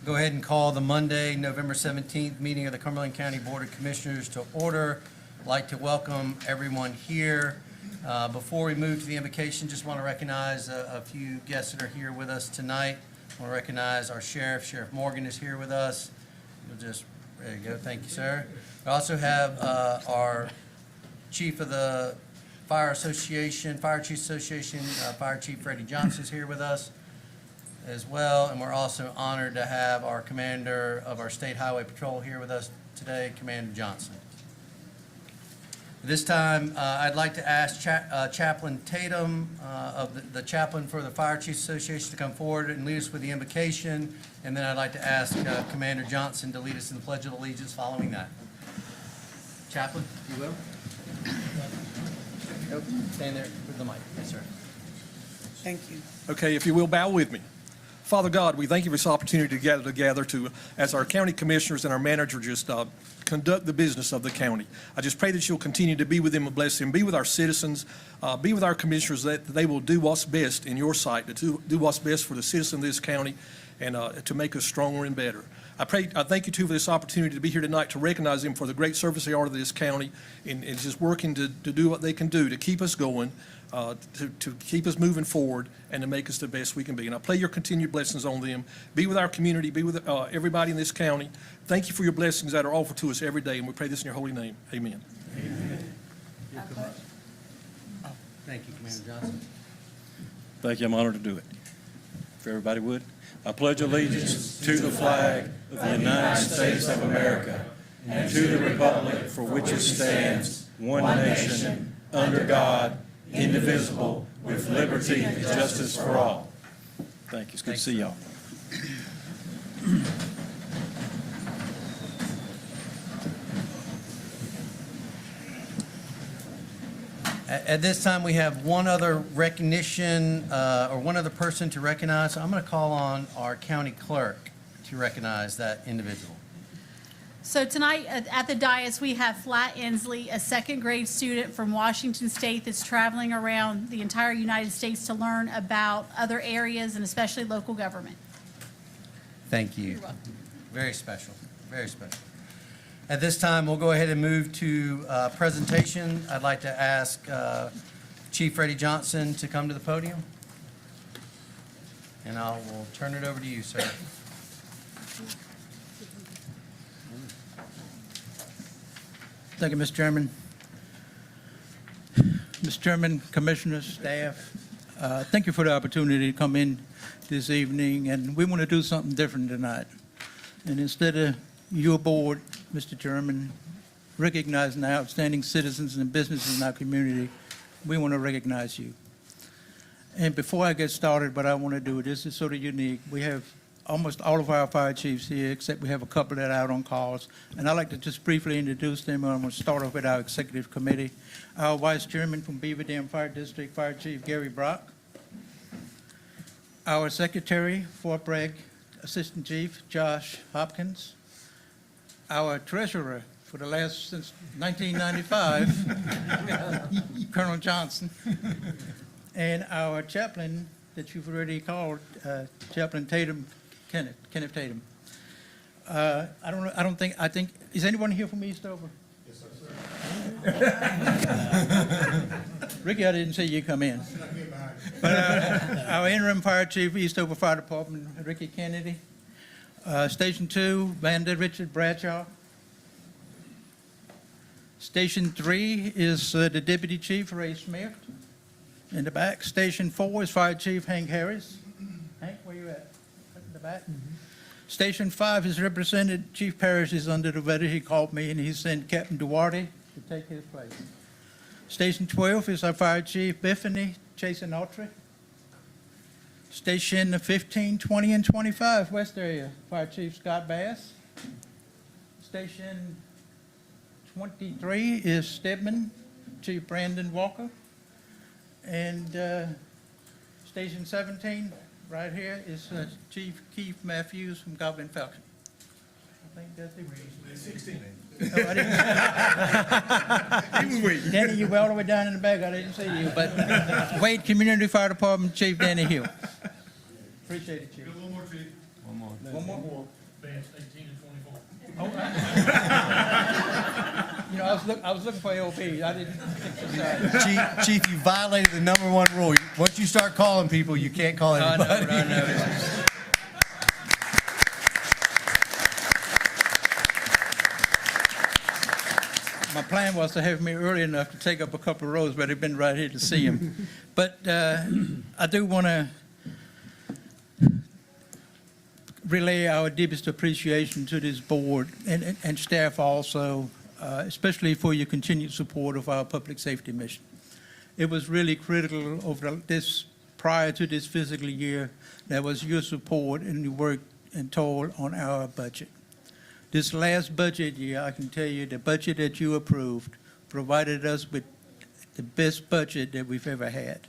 Go ahead and call the Monday, November 17th meeting of the Cumberland County Board of Commissioners to order. I'd like to welcome everyone here. Before we move to the invocation, just want to recognize a few guests that are here with us tonight. I want to recognize our sheriff. Sheriff Morgan is here with us. There you go. Thank you, sir. We also have our chief of the Fire Chiefs Association, Fire Chief Freddie Johnson is here with us as well, and we're also honored to have our commander of our State Highway Patrol here with us today, Commander Johnson. This time, I'd like to ask Chaplain Tatum, of the chaplain for the Fire Chiefs Association, to come forward and lead us with the invocation, and then I'd like to ask Commander Johnson to lead us in the Pledge of Allegiance following that. Chaplain, if you will. Nope. Stand there with the mic. Yes, sir. Thank you. Okay, if you will, bow with me. Father God, we thank you for this opportunity to gather together as our county commissioners and our manager just conduct the business of the county. I just pray that you'll continue to be with them and bless them, be with our citizens, be with our commissioners, that they will do what's best in your sight, to do what's best for the citizens of this county and to make us stronger and better. I thank you, too, for this opportunity to be here tonight to recognize them for the great service they are to this county and just working to do what they can do to keep us going, to keep us moving forward, and to make us the best we can be. And I pray your continued blessings on them. Be with our community. Be with everybody in this county. Thank you for your blessings that are offered to us every day, and we pray this in your holy name. Amen. Amen. Thank you, Commander Johnson. Thank you. I'm honored to do it. If everybody would. I pledge allegiance to the flag of the United States of America and to the republic for which it stands, one nation, under God, indivisible, with liberty and justice for all. Thank you. It's good to see y'all. At this time, we have one other recognition, or one other person to recognize. So I'm going to call on our county clerk to recognize that individual. So tonight at the dais, we have Flat Inslee, a second grade student from Washington State that's traveling around the entire United States to learn about other areas and especially local government. Thank you. You're welcome. Very special, very special. At this time, we'll go ahead and move to presentation. I'd like to ask Chief Freddie Johnson to come to the podium. And I will turn it over to you, sir. Thank you, Mr. Chairman. Mr. Chairman, Commissioners, staff, thank you for the opportunity to come in this evening, and we want to do something different tonight. And instead of your board, Mr. Chairman, recognizing the outstanding citizens and businesses in our community, we want to recognize you. And before I get started, what I want to do, this is sort of unique. We have almost all of our fire chiefs here, except we have a couple that are out on calls. And I'd like to just briefly introduce them. I'm going to start off with our executive committee. Our vice chairman from Beaver Dam Fire District, Fire Chief Gary Brock. Our secretary, Fort Bragg Assistant Chief Josh Hopkins. Our treasurer for the last, since 1995, Colonel Johnson. And our chaplain that you've already called, Chaplain Tatum, Kenneth Tatum. I think, is anyone here from Eastover? Yes, sir. Ricky, I didn't see you come in. But our interim fire chief, Eastover Fire Department, Ricky Kennedy. Station 2, Vanda Richard Bradshaw. Station 3 is the deputy chief, Ray Smith, in the back. Station 4 is Fire Chief Hank Harris. Hank, where you at? In the back. Station 5 is represented. Chief Parrish is under the weather. He called me and he sent Captain Duarte to take his place. Station 12 is our Fire Chief Bethany Jason Autry. Station 15, 20, and 25, West Area, Fire Chief Scott Bass. Station 23 is Stedman, Chief Brandon Walker. And Station 17, right here, is Chief Keith Matthews from Goblin Falcon. I think that's it. 16. Oh, I didn't. Danny, you were all the way down in the back. I didn't see you. But Wade Community Fire Department Chief Danny Hill. Appreciate it, Chief. One more, Chief. One more. One more? You know, I was looking for LB. I didn't think this Chief, you violated the number one rule. Once you start calling people, you can't call I know, everybody. I know. My plan was to have me early enough to take up a couple of rows, but I've been right here to see him. But I do want to relay our deepest appreciation to this board and staff also, especially for your continued support of our public safety mission. It was really critical over this, prior to this fiscal year, that was your support and your work and toil on our budget. This last budget year, I can tell you, the budget that you approved provided us with the best budget that we've ever had.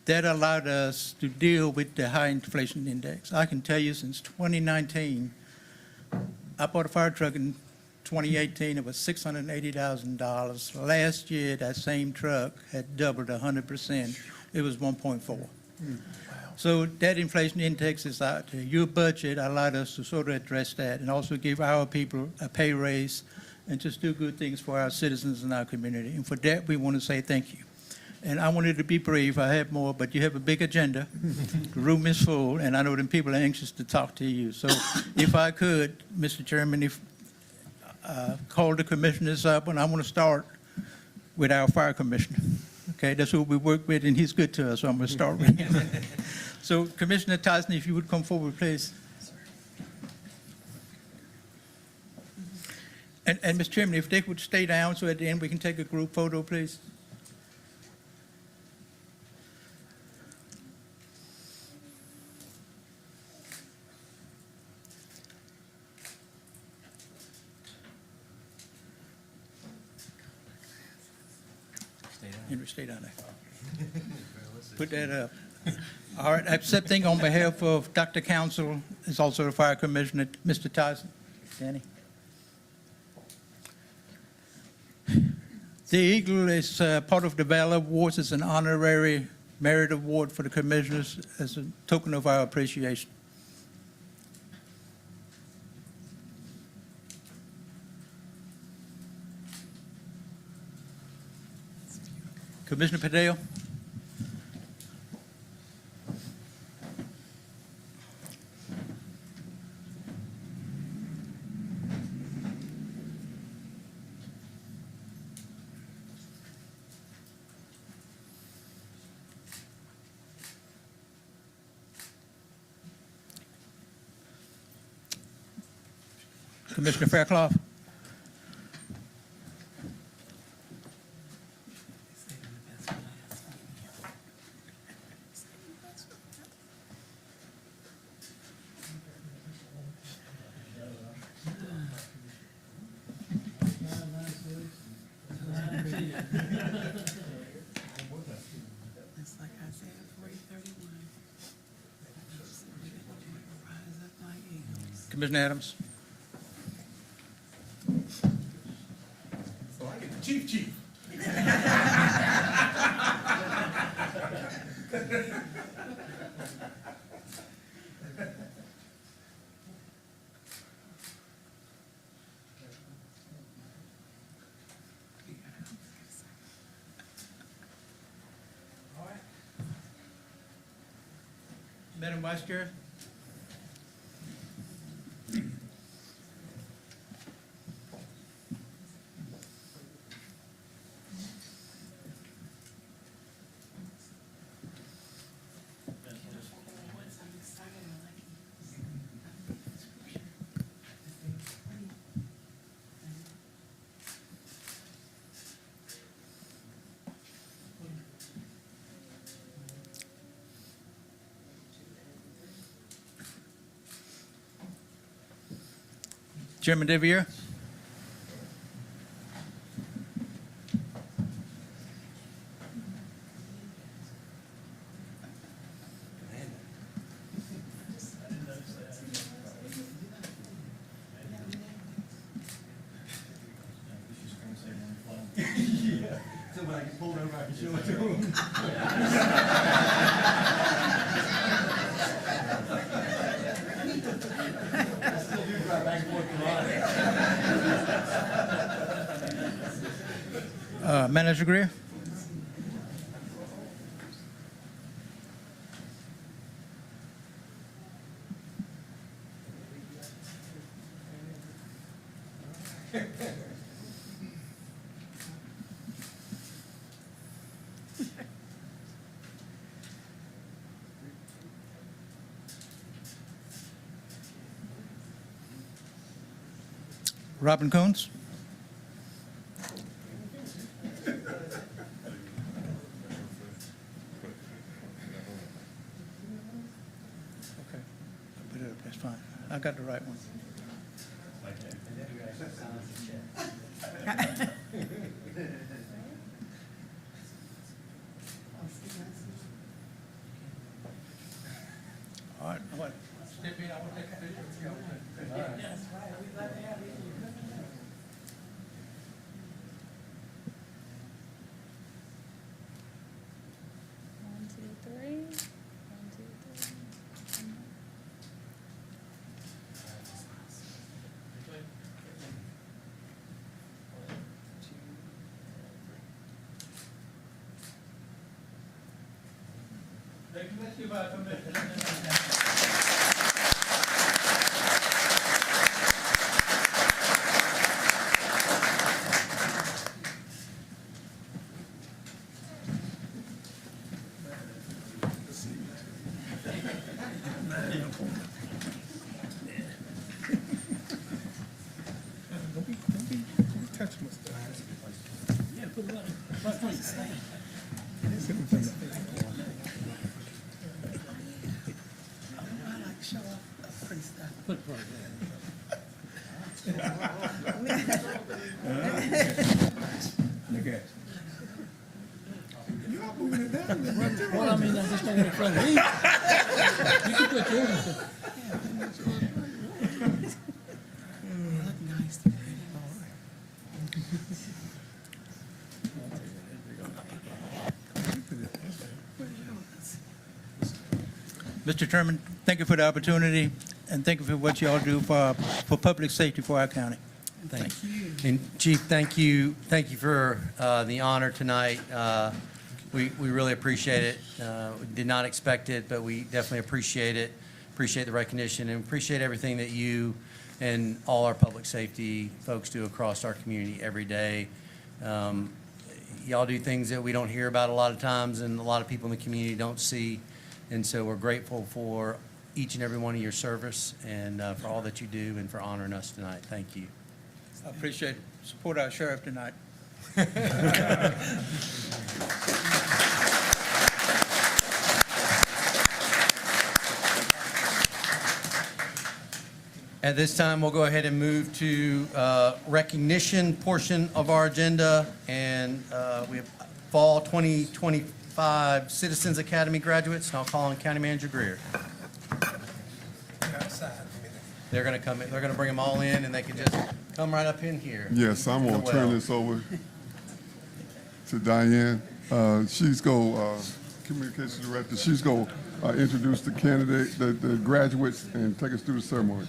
That allowed us to deal with the high inflation index. I can tell you since 2019, I bought a fire truck in 2018, it was $680,000. Last year, that same truck had doubled 100%. It was 1.4. So that inflation index is out there. Your budget allowed us to sort of address that and also give our people a pay raise and just do good things for our citizens and our community. And for that, we want to say thank you. And I wanted to be brief. I have more, but you have a big agenda. The room is full, and I know that people are anxious to talk to you. So if I could, Mr. Chairman, call the commissioners up, and I want to start with our fire commissioner. Okay, that's who we work with, and he's good to us, so I'm going to start with him. So, Commissioner Tyson, if you would come forward, please. And Mr. Chairman, if they would stay down so at the end we can take a group photo, please. Henry, stay down there. Put that up. All right, accepting on behalf of Dr. Council is also the Fire Commissioner, Mr. Tyson. Danny. The Eagle is part of the Valor Awards. It's an honorary merit award for the commissioners as a token of our appreciation. Commissioner Padilla. Commissioner Fairclough. It's like I said, 4031. Rise up like eagles. Commissioner Adams. So I get the chief. Madam Vice Chair. Chairman Deviere. So when I get pulled over, I can show it to him. I still do drive back and forth to Raleigh. Manager Greer? Robin Coons? Okay, put it up, that's fine. I got the right one. All right, I want to step in, I want to take a picture with you. One, two, three. One, two, three. Let's give a permission. I like show off pretty stuff. Well, I mean, I'm just not in front of you. You can put yours. Look nice. Pretty. Mr. Chairman, thank you for the opportunity, and thank you for what you all do for public safety for our county. Thank you. And Chief, thank you for the honor tonight. We really appreciate it. We did not expect it, but we definitely appreciate it. Appreciate the recognition and appreciate everything that you and all our public safety folks do across our community every day. Y'all do things that we don't hear about a lot of times and a lot of people in the community don't see. And so we're grateful for each and every one of your service and for all that you do and for honoring us tonight. Thank you. I appreciate it. Support our sheriff tonight. At this time, we'll go ahead and move to recognition portion of our agenda. And we have Fall 2025 Citizens Academy graduates, and I'll call on County Manager Greer. They're going to come in, they're going to bring them all in, and they can just come right up in here. Yes, I'm gonna Well. turn this over to Diane. She's communications director. She's gonna introduce the candidate, the graduates, and take us through the ceremony.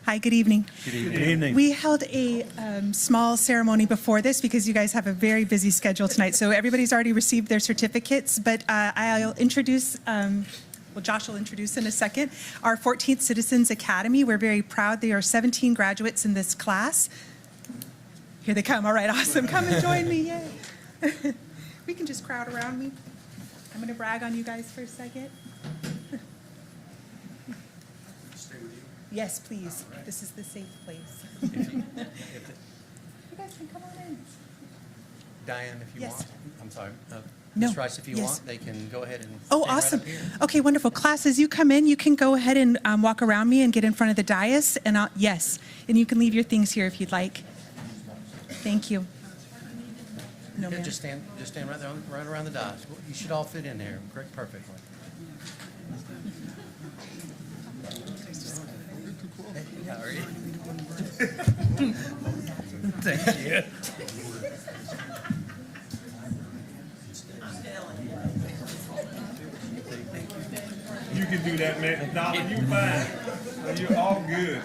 Hi, good evening. Good evening. Good evening. We held a small ceremony before this because you guys have a very busy schedule tonight. So everybody's already received their certificates, but I'll introduce, Josh will introduce in a second, our 14th Citizens Academy. We're very proud. There are 17 graduates in this class. Here they come. All right, awesome. Come and join me. Yay. We can just crowd around me. I'm going to brag on you guys for a second. Yes, please. This is the safe place. You guys can come on in. Diane, if you Yes. want. I'm sorry. No. Ms. Rice, if you Yes. want, they can go ahead and Oh, stand right awesome. up here. Okay, wonderful. Class, as you come in, you can go ahead and walk around me and get in front of the dais. And yes, and you can leave your things here if you'd like. Thank you. No, Yeah, ma'am. just stand right there, right around the dais. You should all fit in there perfectly. Hey, how are you? Thank you. You can do that, man. Dollar, you fine. You're all good.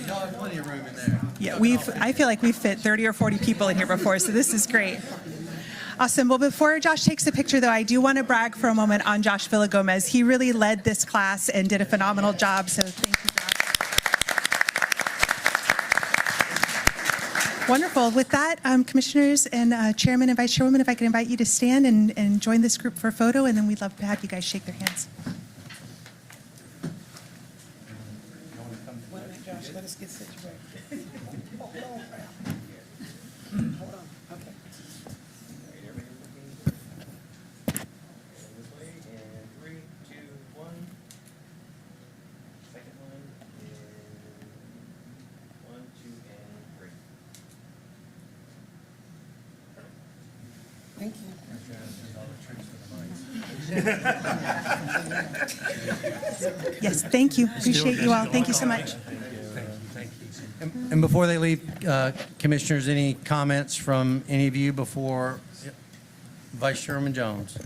Y'all have plenty of room in there. Yeah, I feel like we've fit 30 or 40 people in here before, so this is great. Awesome. Well, before Josh takes the picture, though, I do want to brag for a moment on Josh Villagomez. He really led this class and did a phenomenal job, so thank you, Josh. Wonderful. With that, commissioners and chairman and vice chairwoman, if I could invite you to stand and join this group for a photo, and then we'd love to have you guys shake their hands. Wait a minute, Josh, let us get situated. Hold on, okay. And 3, 2, 1. Second one is 1, 2, and 3. Thank you. Yes, thank you. Appreciate you all. Thank you so much. Thank you. And before they leave, commissioners, any comments from any of you before Vice Chairman Jones?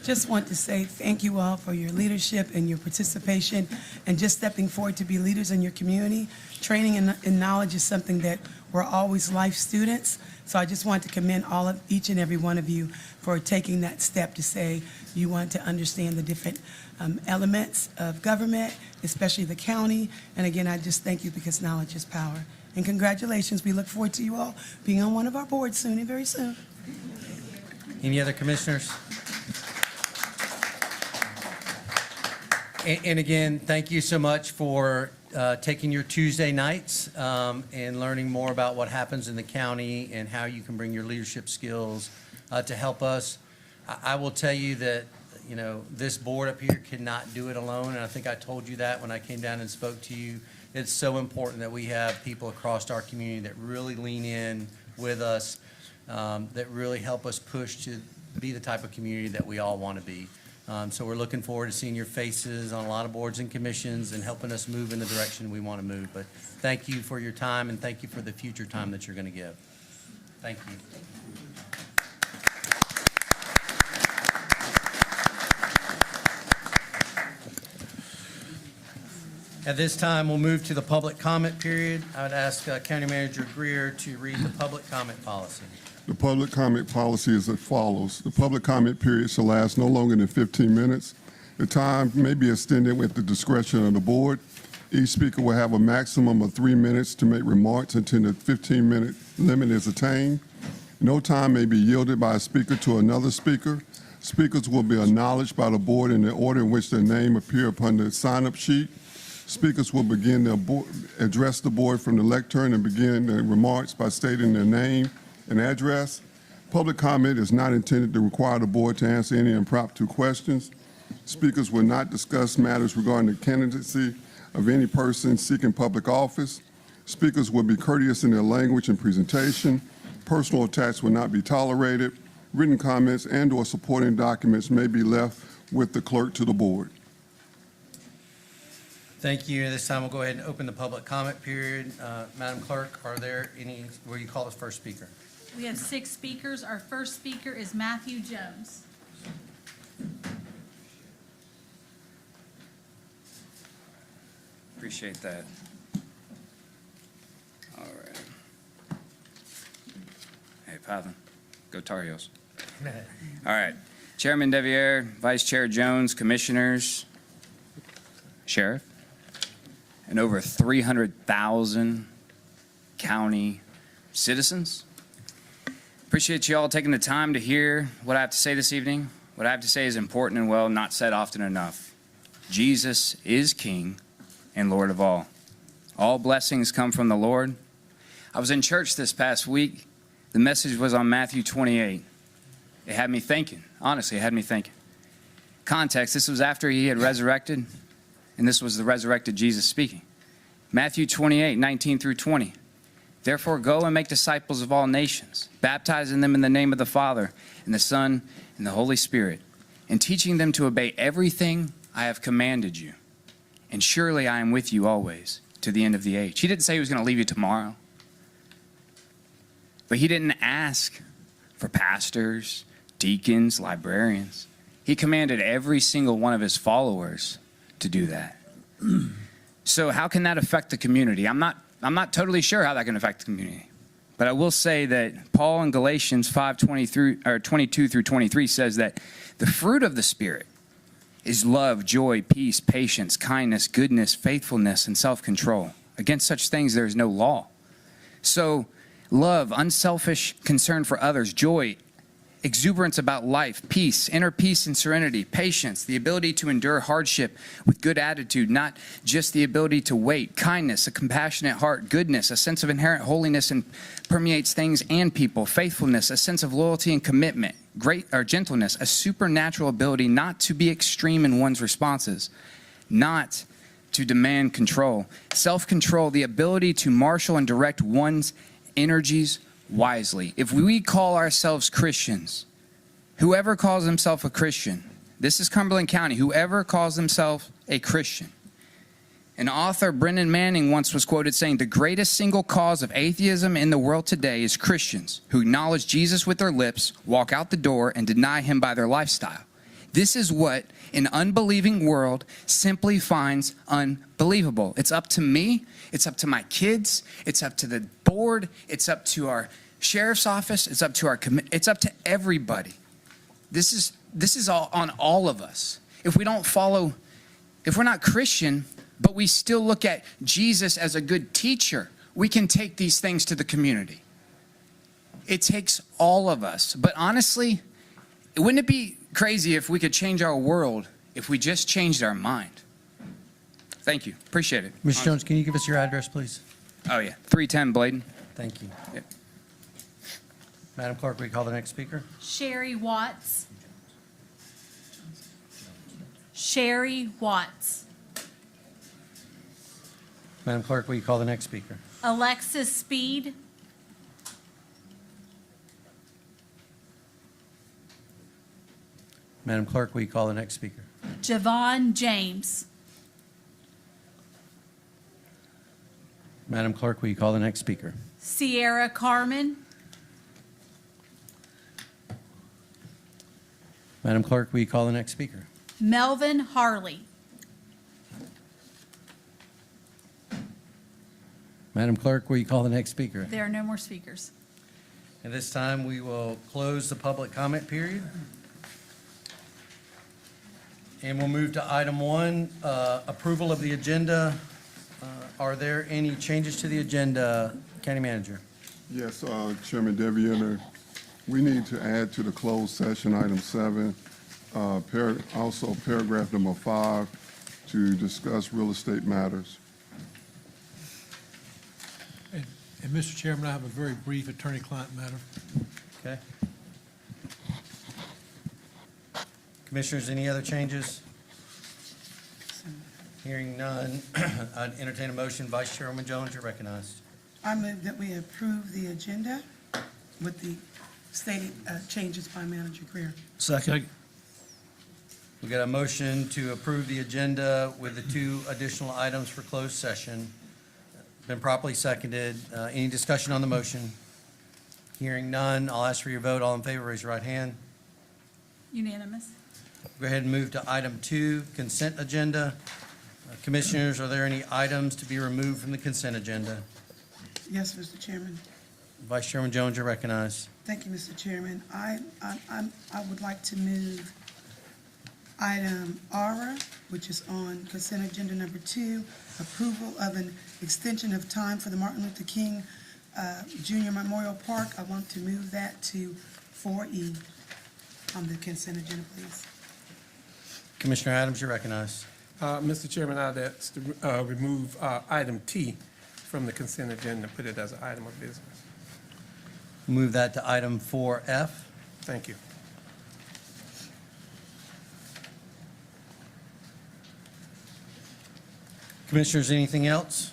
Just want to say thank you all for your leadership and your participation and just stepping forward to be leaders in your community. Training and knowledge is something that we're always life students. So I just want to commend each and every one of you for taking that step to say you want to understand the different elements of government, especially the county. And again, I just thank you because knowledge is power. And congratulations. We look forward to you all being on one of our boards soon and very soon. Any other commissioners? And again, thank you so much for taking your Tuesday nights and learning more about what happens in the county and how you can bring your leadership skills to help us. I will tell you that, you know, this board up here cannot do it alone, and I think I told you that when I came down and spoke to you. It's so important that we have people across our community that really lean in with us, that really help us push to be the type of community that we all want to be. So we're looking forward to seeing your faces on a lot of boards and commissions and helping us move in the direction we want to move. But thank you for your time, and thank you for the future time that you're going to give. Thank you. At this time, we'll move to the public comment period. I would ask County Manager Greer to read the public comment policy. The public comment policy is as follows. The public comment period shall last no longer than 15 minutes. The time may be extended with the discretion of the board. Each speaker will have a maximum of 3 minutes to make remarks until the 15-minute limit is attained. No time may be yielded by a speaker to another speaker. Speakers will be acknowledged by the board in the order in which their name appear upon the sign-up sheet. Speakers will begin their address the board from the lectern and begin their remarks by stating their name and address. Public comment is not intended to require the board to answer any impromptu questions. Speakers will not discuss matters regarding the candidacy of any person seeking public office. Speakers will be courteous in their language and presentation. Personal attacks will not be tolerated. Written comments and/or supporting documents may be left with the clerk to the board. Thank you. This time, we'll go ahead and open the public comment period. Madam Clerk, are there any, will you call the first speaker? We have 6 speakers. Our first speaker is Matthew Jones. Appreciate that. All right. Hey, Pavan, go Tar Heels. All right. Chairman Deviere, Vice Chair Jones, Commissioners, Sheriff, and over 300,000 county citizens. Appreciate you all taking the time to hear what I have to say this evening. What I have to say is important and well not said often enough. Jesus is King and Lord of all. All blessings come from the Lord. I was in church this past week. The message was on Matthew 28. It had me thinking. Honestly, it had me thinking. Context, this was after he had resurrected, and this was the resurrected Jesus speaking. Matthew 28, 19 through 20. Therefore, go and make disciples of all nations, baptizing them in the name of the Father and the Son and the Holy Spirit, and teaching them to obey everything I have commanded you. And surely I am with you always to the end of the age. He didn't say he was going to leave you tomorrow. But he didn't ask for pastors, deacons, librarians. He commanded every single one of his followers to do that. So how can that affect the community? I'm not totally sure how that can affect the community. But I will say that Paul in Galatians 5:22 through 23 says that the fruit of the Spirit is love, joy, peace, patience, kindness, goodness, faithfulness, and self-control. Against such things there is no law. So love, unselfish concern for others, joy, exuberance about life, peace, inner peace and serenity, patience, the ability to endure hardship with good attitude, not just the ability to wait, kindness, a compassionate heart, goodness, a sense of inherent holiness and permeates things and people, faithfulness, a sense of loyalty and commitment, gentleness, a supernatural ability not to be extreme in one's responses, not to demand control, self-control, the ability to marshal and direct one's energies wisely. If we call ourselves Christians, whoever calls himself a Christian, this is Cumberland County, whoever calls himself a Christian. An author, Brennan Manning, once was quoted saying, "The greatest single cause of atheism in the world today is Christians who acknowledge Jesus with their lips, walk out the door, and deny him by their lifestyle. This is what an unbelieving world simply finds unbelievable. It's up to me, it's up to my kids, it's up to the board, it's up to our sheriff's office, it's up to it's up to everybody. This is all on all of us. If we don't follow, if we're not Christian, but we still look at Jesus as a good teacher, we can take these things to the community. It takes all of us. But honestly, wouldn't it be crazy if we could change our world if we just changed our mind? Thank you. Appreciate it. Mr. Jones, can you give us your address, please? Oh, yeah. 310 Bladen. Thank you. Yep. Madam Clerk, will you call the next speaker? Sherry Watts. Sherry Watts. Madam Clerk, will you call the next speaker? Alexis Speed. Madam Clerk, will you call the next speaker? Javon James. Madam Clerk, will you call the next speaker? Sierra Carmen. Madam Clerk, will you call the next speaker? Melvin Harley. Madam Clerk, will you call the next speaker? There are no more speakers. At this time, we will close the public comment period. And we'll move to item 1, approval of the agenda. Are there any changes to the agenda, County Manager? Yes, Chairman Deviator, we need to add to the closed session, item 7, also paragraph number 5, to discuss real estate matters. And Mr. Chairman, I have a very brief attorney-client matter. Okay. Commissioners, any other changes? Hearing none, I'd entertain a motion. Vice Chairman Jones, you're recognized. I move that we approve the agenda with the stated changes by Manager Greer. Second. We got a motion to approve the agenda with the 2 additional items for closed session. Been properly seconded. Any discussion on the motion? Hearing none, I'll ask for your vote. All in favor, raise your right hand. Unanimous. Go ahead and move to item 2, consent agenda. Commissioners, are there any items to be removed from the consent agenda? Yes, Mr. Chairman. Vice Chairman Jones, you're recognized. Thank you, Mr. Chairman. I would like to move item R, which is on consent agenda number 2, approval of an extension of time for the Martin Luther King Jr. Memorial Park. I want to move that to 4E on the consent agenda, please. Commissioner Adams, you're recognized. Mr. Chairman, I'd ask to remove item T from the consent agenda, put it as an item of business. Move that to item 4F. Thank you. Commissioners, anything else?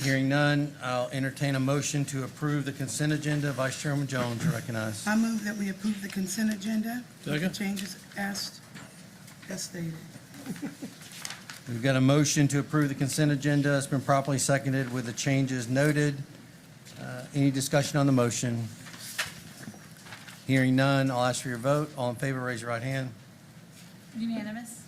Hearing none, I'll entertain a motion to approve the consent agenda. Vice Chairman Jones, you're recognized. I move that we approve the consent agenda with the Second. changes as stated. We've got a motion to approve the consent agenda. It's been properly seconded with the changes noted. Any discussion on the motion? Hearing none, I'll ask for your vote. All in favor, raise your right hand. Unanimous.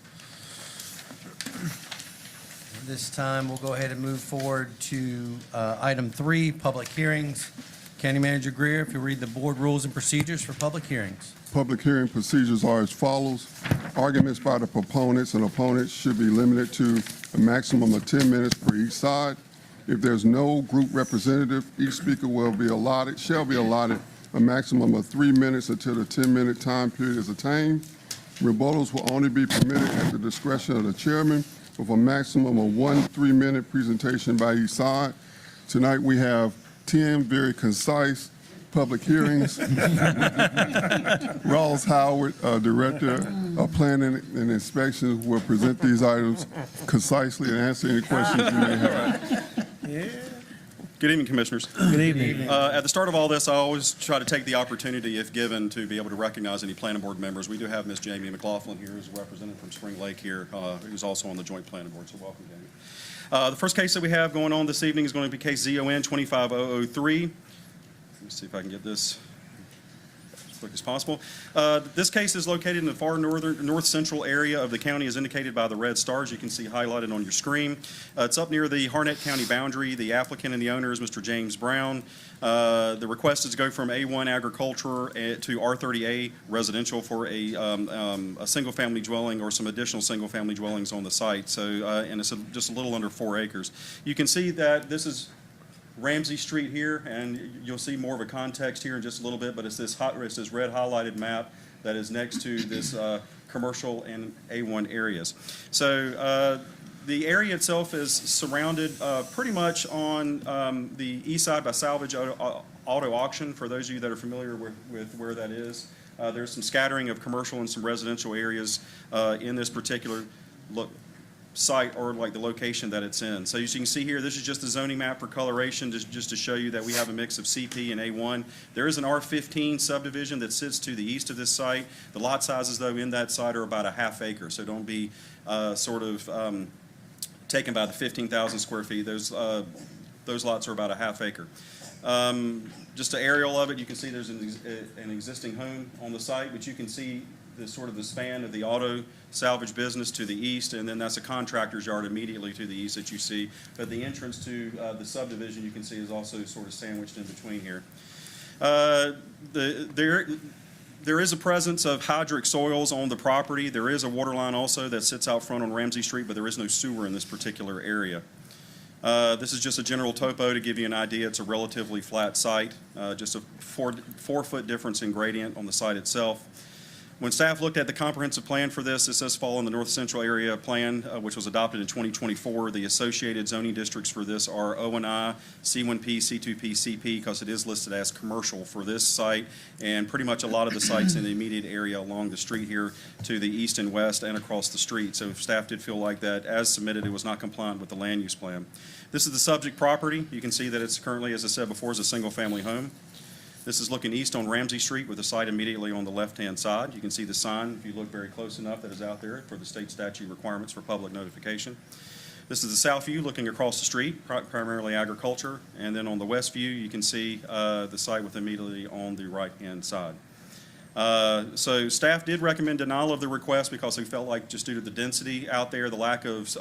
This time, we'll go ahead and move forward to item 3, public hearings. County Manager Greer, if you'll read the board rules and procedures for public hearings. Public hearing procedures are as follows. Arguments by the proponents and opponents should be limited to a maximum of 10 minutes per each side. If there's no group representative, each speaker shall be allotted a maximum of 3 minutes until the 10-minute time period is attained. Rebuttals will only be permitted at the discretion of the chairman with a maximum of 1 3-minute presentation by each side. Tonight, we have 10 very concise public hearings. Rawls Howard, Director of Planning and Inspections, will present these items concisely and answer any questions you may have. Good evening, Commissioners. Good evening. At the start of all this, I always try to take the opportunity, if given, to be able to recognize any planning board members. We do have Ms. Jamie McLaughlin here, who's a representative from Spring Lake here, who's also on the joint planning board, so welcome, Jamie. The first case that we have going on this evening is going to be case ZON 25003. Let me see if I can get this as quick as possible. This case is located in the far north central area of the county, as indicated by the red stars you can see highlighted on your screen. It's up near the Harnett County boundary. The applicant and the owner is Mr. James Brown. The request is to go from A1 agriculture to R30A residential for a single-family dwelling or some additional single-family dwellings on the site. So, and it's just a little under 4 acres. You can see that this is Ramsey Street here, and you'll see more of a context here in just a little bit, but it's this red highlighted map that is next to this commercial and A1 areas. So the area itself is surrounded pretty much on the east side by Salvage Auto Auction, for those of you that are familiar with where that is. There's some scattering of commercial and some residential areas in this particular site, or like the location that it's in. So as you can see here, this is just the zoning map for coloration, just to show you that we have a mix of CP and A1. There is an R15 subdivision that sits to the east of this site. The lot sizes, though, in that site are about a ½ acre, so don't be taken by the 15,000 square feet. Those lots are about a ½ acre. Just an aerial of it, you can see there's an existing home on the site, but you can see the span of the auto salvage business to the east, and then that's a contractor's yard immediately to the east that you see. But the entrance to the subdivision, you can see, is also sort of sandwiched in between here. There is a presence of hydric soils on the property. There is a water line also that sits out front on Ramsey Street, but there is no sewer in this particular area. This is just a general topo to give you an idea. It's a relatively flat site, just a 4-foot difference in gradient on the site itself. When staff looked at the comprehensive plan for this does fall in the North Central Area Plan, which was adopted in 2024. The associated zoning districts for this are O&I, C1P, C2P, CP, because it is listed as commercial for this site, and pretty much a lot of the sites in the immediate area along the street here to the east and west and across the street. So if staff did feel like that, as submitted, it was not compliant with the land use plan. This is the subject property. You can see that it's currently, as I said before, is a single-family home. This is looking east on Ramsey Street with the site immediately on the left-hand side. You can see the sign, if you look very close enough, that is out there for the state statute requirements for public notification. This is the south view looking across the street, primarily agriculture. And then on the west view, you can see the site with immediately on the right-hand side. So staff did recommend denial of the request because we felt like, just due to the density out there, the lack of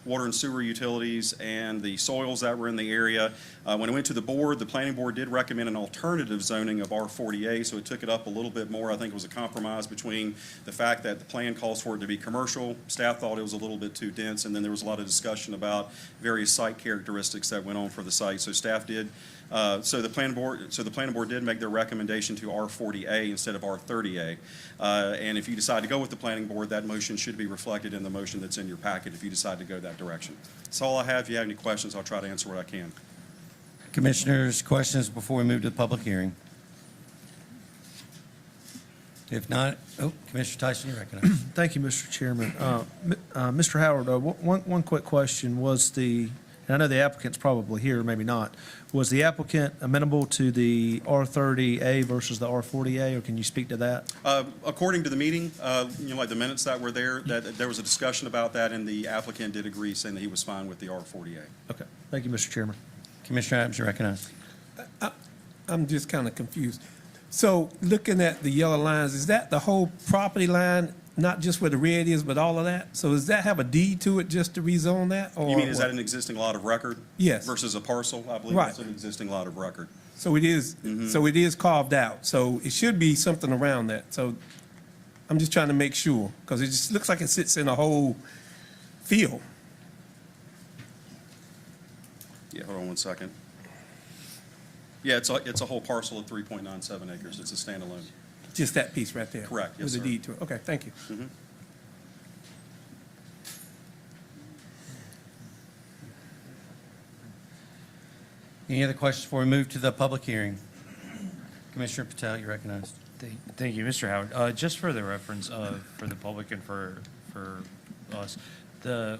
water and sewer utilities, and the soils that were in the area. When it went to the board, the planning board did recommend an alternative zoning of R40A, so it took it up a little bit more. I think it was a compromise between the fact that the plan calls for it to be commercial. Staff thought it was a little bit too dense, and then there was a lot of discussion about various site characteristics that went on for the site. So staff did. So the planning board did make their recommendation to R40A instead of R30A. And if you decide to go with the planning board, that motion should be reflected in the motion that's in your packet if you decide to go that direction. That's all I have. If you have any questions, I'll try to answer what I can. Commissioners, questions before we move to the public hearing? If not, Commissioner Tyson, you're recognized. Thank you, Mr. Chairman. Mr. Howard, one quick question was and I know the applicant's probably here, maybe not. Was the applicant amenable to the R30A versus the R40A, or can you speak to that? According to the meeting, like the minutes that were there, that there was a discussion about that, and the applicant did agree, saying that he was fine with the R40A. Okay. Thank you, Mr. Chairman. Commissioner Adams, you're recognized. I'm just kind of confused. So looking at the yellow lines, is that the whole property line not just where the red is, but all of that? So does that have a deed to it just to rezone that? Or You mean, is what? that an existing lot of record? Yes. Versus a parcel? I believe Right. it's an existing lot of record. So it is, so it is carved out. So it should be something around that. So I'm just trying to make sure, because it just looks like it sits in a whole field. Yeah, hold on one second. Yeah, it's a whole parcel of 3.97 acres. It's a standalone. Just that piece right there? Correct, yes, With sir. a deed to it. Okay, thank you. Any other questions before we move to the public hearing? Commissioner Patel, you're recognized. Thank you, Mr. Howard. Just for the reference for the public and for us,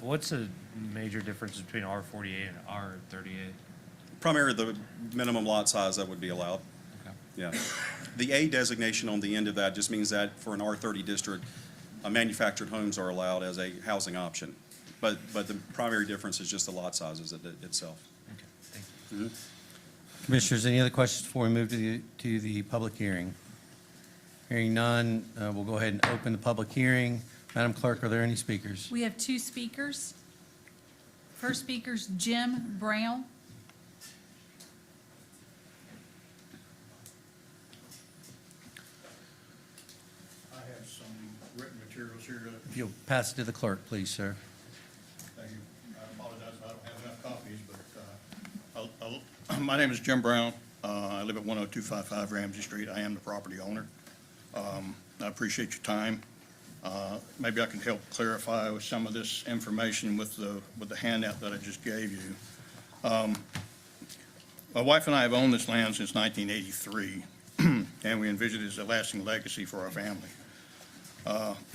what's the major difference between R48 and R38? Primarily the minimum lot size that would be allowed. Okay. Yeah. The A designation on the end of that just means that for an R30 district, manufactured homes are allowed as a housing option. But the primary difference is just the lot sizes itself. Okay, thank you. Commissioners, any other questions before we move to the public hearing? Hearing none, we'll go ahead and open the public hearing. Madam Clerk, are there any speakers? We have 2 speakers. First speaker's Jim Brown. I have some written materials here. If you'll pass it to the clerk, please, sir. Thank you. I apologize if I don't have enough copies, but my name is Jim Brown. I live at 10255 Ramsey Street. I am the property owner. I appreciate your time. Maybe I can help clarify with some of this information with the handout that I just gave you. My wife and I have owned this land since 1983, and we envision it as a lasting legacy for our family.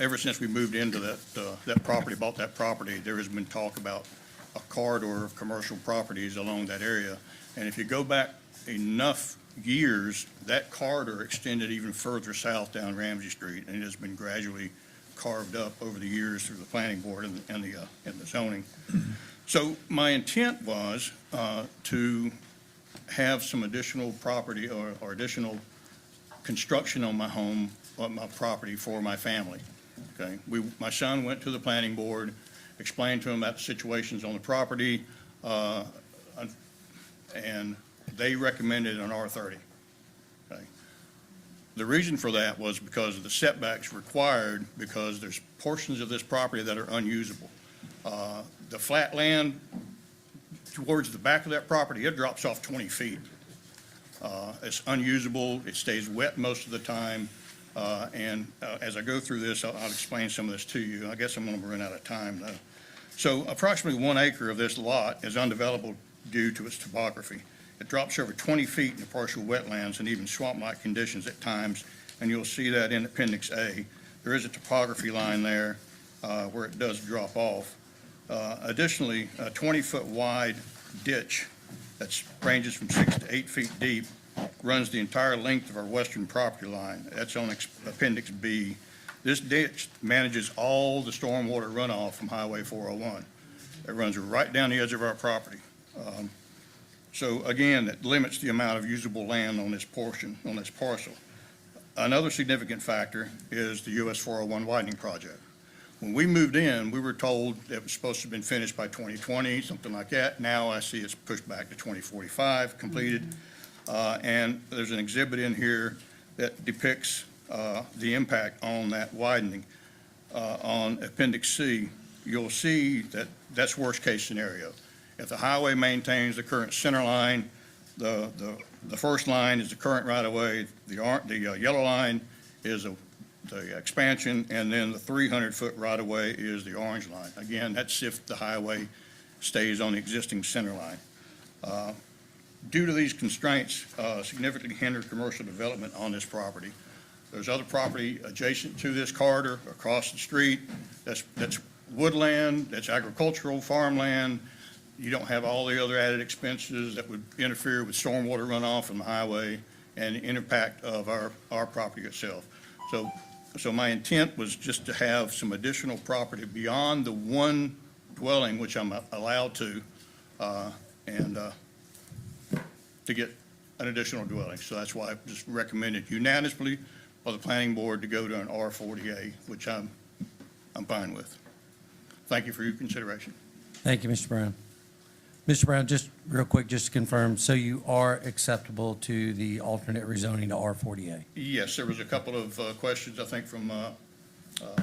Ever since we moved into that property, bought that property, there has been talk about a corridor of commercial properties along that area. And if you go back enough years, that corridor extended even further south down Ramsey Street, and it has been gradually carved up over the years through the planning board and the zoning. So my intent was to have some additional property or additional construction on my home, on my property for my family. Okay, my son went to the planning board, explained to him about the situations on the property, and they recommended an R30. Okay. The reason for that was because of the setbacks required, because there's portions of this property that are unusable. The flat land towards the back of that property, it drops off 20 feet. It's unusable, it stays wet most of the time, and as I go through this, I'll explain some of this to you. I guess I'm going to run out of time, though. So approximately 1 acre of this lot is undevelopable due to its topography. It drops over 20 feet into partial wetlands and even swamp-like conditions at times, and you'll see that in Appendix A. There is a topography line there where it does drop off. Additionally, a 20-foot wide ditch that ranges from 6 to 8 feet deep runs the entire length of our western property line. That's on Appendix B. This ditch manages all the stormwater runoff from Highway 401. It runs right down the edge of our property. So again, it limits the amount of usable land on this portion, on this parcel. Another significant factor is the US 401 widening project. When we moved in, we were told it was supposed to have been finished by 2020, something like that. Now I see it's pushed back to 2045, completed. And there's an exhibit in here that depicts the impact on that widening. On Appendix C, you'll see that that's worst-case scenario. If the highway maintains the current center line, the first line is the current right-of-way, the yellow line is the expansion, and then the 300-foot right-of-way is the orange line. Again, that's if the highway stays on the existing center line. Due to these constraints, significantly hinder commercial development on this property. There's other property adjacent to this corridor across the street. That's woodland, that's agricultural farmland. You don't have all the other added expenses that would interfere with stormwater runoff from the highway and the impact of our property itself. So my intent was just to have some additional property beyond the one dwelling, which I'm allowed to, and to get an additional dwelling. So that's why I just recommended unanimously for the planning board to go to an R40A, which I'm I'm fine with. Thank you for your consideration. Thank you, Mr. Brown. Mr. Brown, just real quick, just to confirm, so you are acceptable to the alternate rezoning to R40A? Yes, there was a couple of questions, I think, from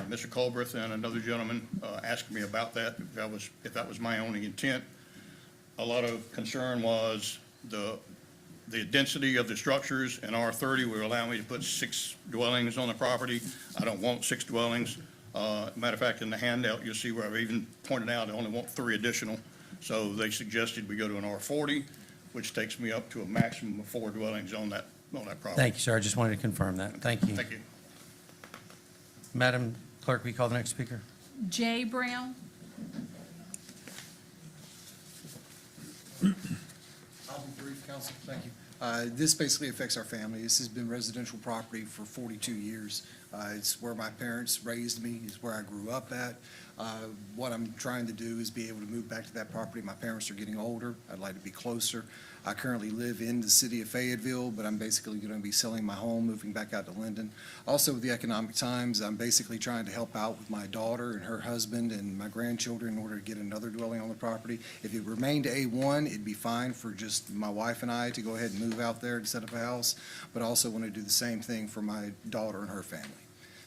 Mr. Culbreth and another gentleman asking me about that, if that was my only intent. A lot of concern was the density of the structures, and R30 would allow me to put 6 dwellings on the property. I don't want 6 dwellings. Matter of fact, in the handout, you'll see where I've even pointed out I only want 3 additional. So they suggested we go to an R40, which takes me up to a maximum of 4 dwellings on that property. Thank you, sir. I just wanted to confirm that. Thank you. Thank you. Madam Clerk, will you call the next speaker? Jay Brown. I'll be brief, Council. Thank you. This basically affects our family. This has been residential property for 42 years. It's where my parents raised me. It's where I grew up at. What I'm trying to do is be able to move back to that property. My parents are getting older. I'd like to be closer. I currently live in the city of Fayetteville, but I'm basically going to be selling my home, moving back out to Linden. Also, with the Economic Times, I'm basically trying to help out with my daughter and her husband and my grandchildren in order to get another dwelling on the property. If it remained A1, it'd be fine for just my wife and I to go ahead and move out there and set up a house, but I also want to do the same thing for my daughter and her family.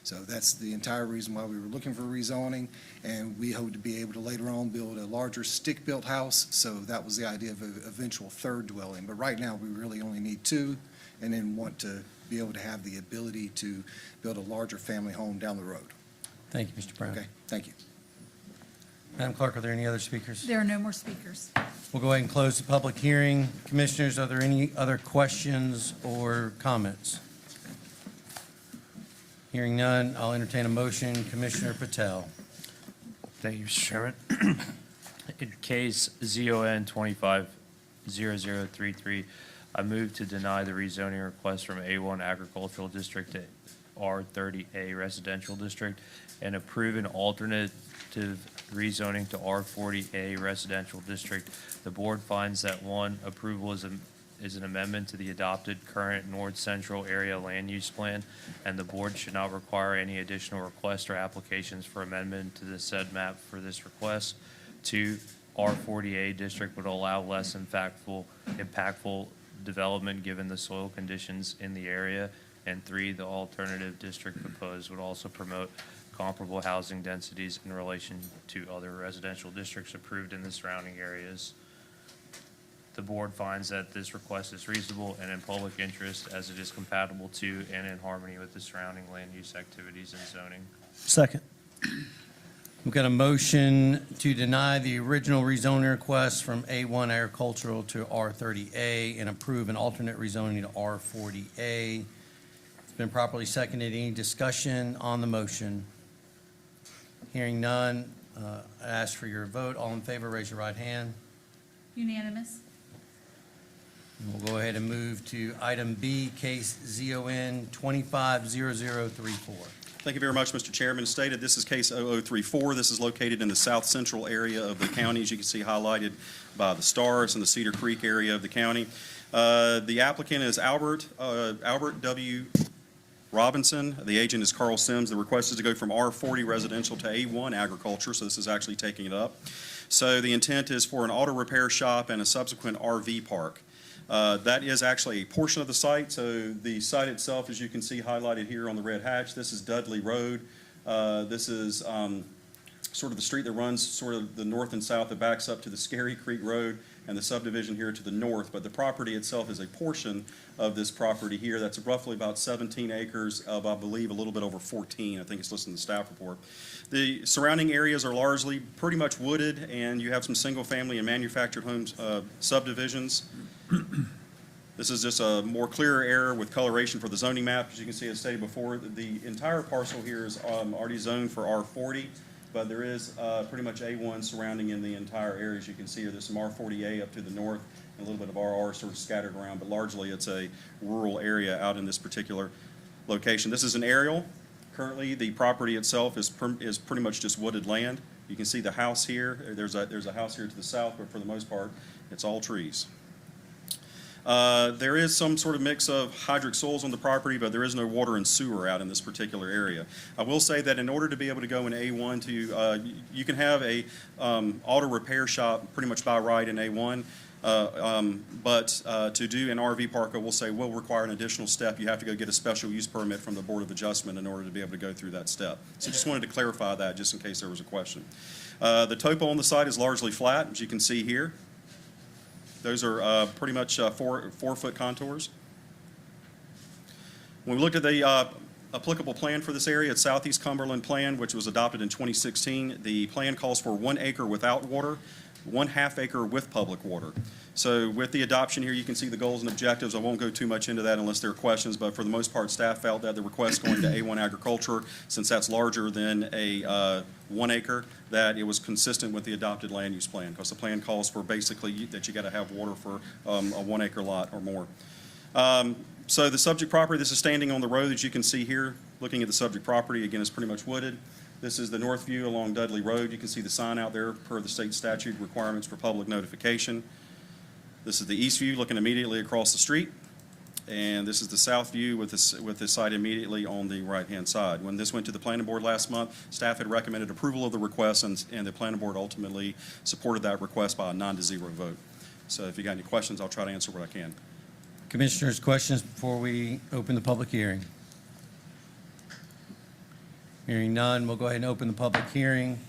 So that's the entire reason why we were looking for rezoning, and we hope to be able to later on build a larger stick-built house. So that was the idea of an eventual 3rd dwelling. But right now, we really only need 2, and then want to be able to have the ability to build a larger family home down the road. Thank you, Mr. Brown. Okay, thank you. Madam Clerk, are there any other speakers? There are no more speakers. We'll go ahead and close the public hearing. Commissioners, are there any other questions or comments? Hearing none, I'll entertain a motion. Commissioner Patel. Thank you, Mr. Chairman. In case ZON 250033, I move to deny the rezoning request from A1 Agricultural District to R30A Residential District and approve an alternative rezoning to R40A Residential District. The board finds that 1, approval is an amendment to the adopted current North Central Area Land Use Plan, and the board should not require any additional requests or applications for amendment to the said map for this request. 2, R40A district would allow less impactful development given the soil conditions in the area. And 3, the alternative district proposed would also promote comparable housing densities in relation to other residential districts approved in the surrounding areas. The board finds that this request is reasonable and in public interest as it is compatible to and in harmony with the surrounding land use activities and zoning. Second. We've got a motion to deny the original rezoning request from A1 Agricultural to R30A and approve an alternate rezoning to R40A. It's been properly seconded. Any discussion on the motion? Hearing none, I ask for your vote. All in favor, raise your right hand. Unanimous. And we'll go ahead and move to item B, case ZON 250034. Thank you very much, Mr. Chairman. As stated, this is case 0034. This is located in the south central area of the county, as you can see highlighted by the stars in the Cedar Creek area of the county. The applicant is Albert W. Robinson. The agent is Carl Sims. The request is to go from R40 residential to A1 agriculture, so this is actually taking it up. So the intent is for an auto repair shop and a subsequent RV park. That is actually a portion of the site. So the site itself, as you can see highlighted here on the red hatch, this is Dudley Road. This is sort of the street that runs sort of the north and south that backs up to the Scary Creek Road and the subdivision here to the north. But the property itself is a portion of this property here. That's roughly about 17 acres of, I believe, a little bit over 14. I think it's listed in the staff report. The surrounding areas are largely pretty much wooded, and you have some single-family and manufactured homes subdivisions. This is just a more clearer area with coloration for the zoning map. As you can see, as stated before, the entire parcel here is already zoned for R40, but there is pretty much A1 surrounding in the entire area. As you can see here, there's some R40A up to the north and a little bit of RR sort of scattered around, but largely it's a rural area out in this particular location. This is an aerial. Currently, the property itself is pretty much just wooded land. You can see the house here. There's a house here to the south, but for the most part, it's all trees. There is some sort of mix of hydric soils on the property, but there is no water and sewer out in this particular area. I will say that in order to be able to go in A1 you can have a auto repair shop pretty much by right in A1. But to do an RV park, I will say, will require an additional step. You have to go get a special use permit from the Board of Adjustment in order to be able to go through that step. So just wanted to clarify that just in case there was a question. The topo on the site is largely flat, as you can see here. Those are pretty much 4-foot contours. When we looked at the applicable plan for this area, it's Southeast Cumberland Plan, which was adopted in 2016. The plan calls for 1 acre without water, 1/2 acre with public water. So with the adoption here, you can see the goals and objectives. I won't go too much into that unless there are questions, but for the most part, staff felt that the request going to A1 agriculture, since that's larger than a 1 acre, that it was consistent with the adopted land use plan, because the plan calls for basically that you got to have water for a 1 acre lot or more. So the subject property, this is standing on the road that you can see here. Looking at the subject property, again, it's pretty much wooded. This is the north view along Dudley Road. You can see the sign out there per the state statute requirements for public notification. This is the east view looking immediately across the street. And this is the south view with the site immediately on the right-hand side. When this went to the planning board last month, staff had recommended approval of the request, and the planning board ultimately supported that request by a 9-0 vote. So if you got any questions, I'll try to answer what I can. Commissioners, questions before we open the public hearing? Hearing none, we'll go ahead and open the public hearing.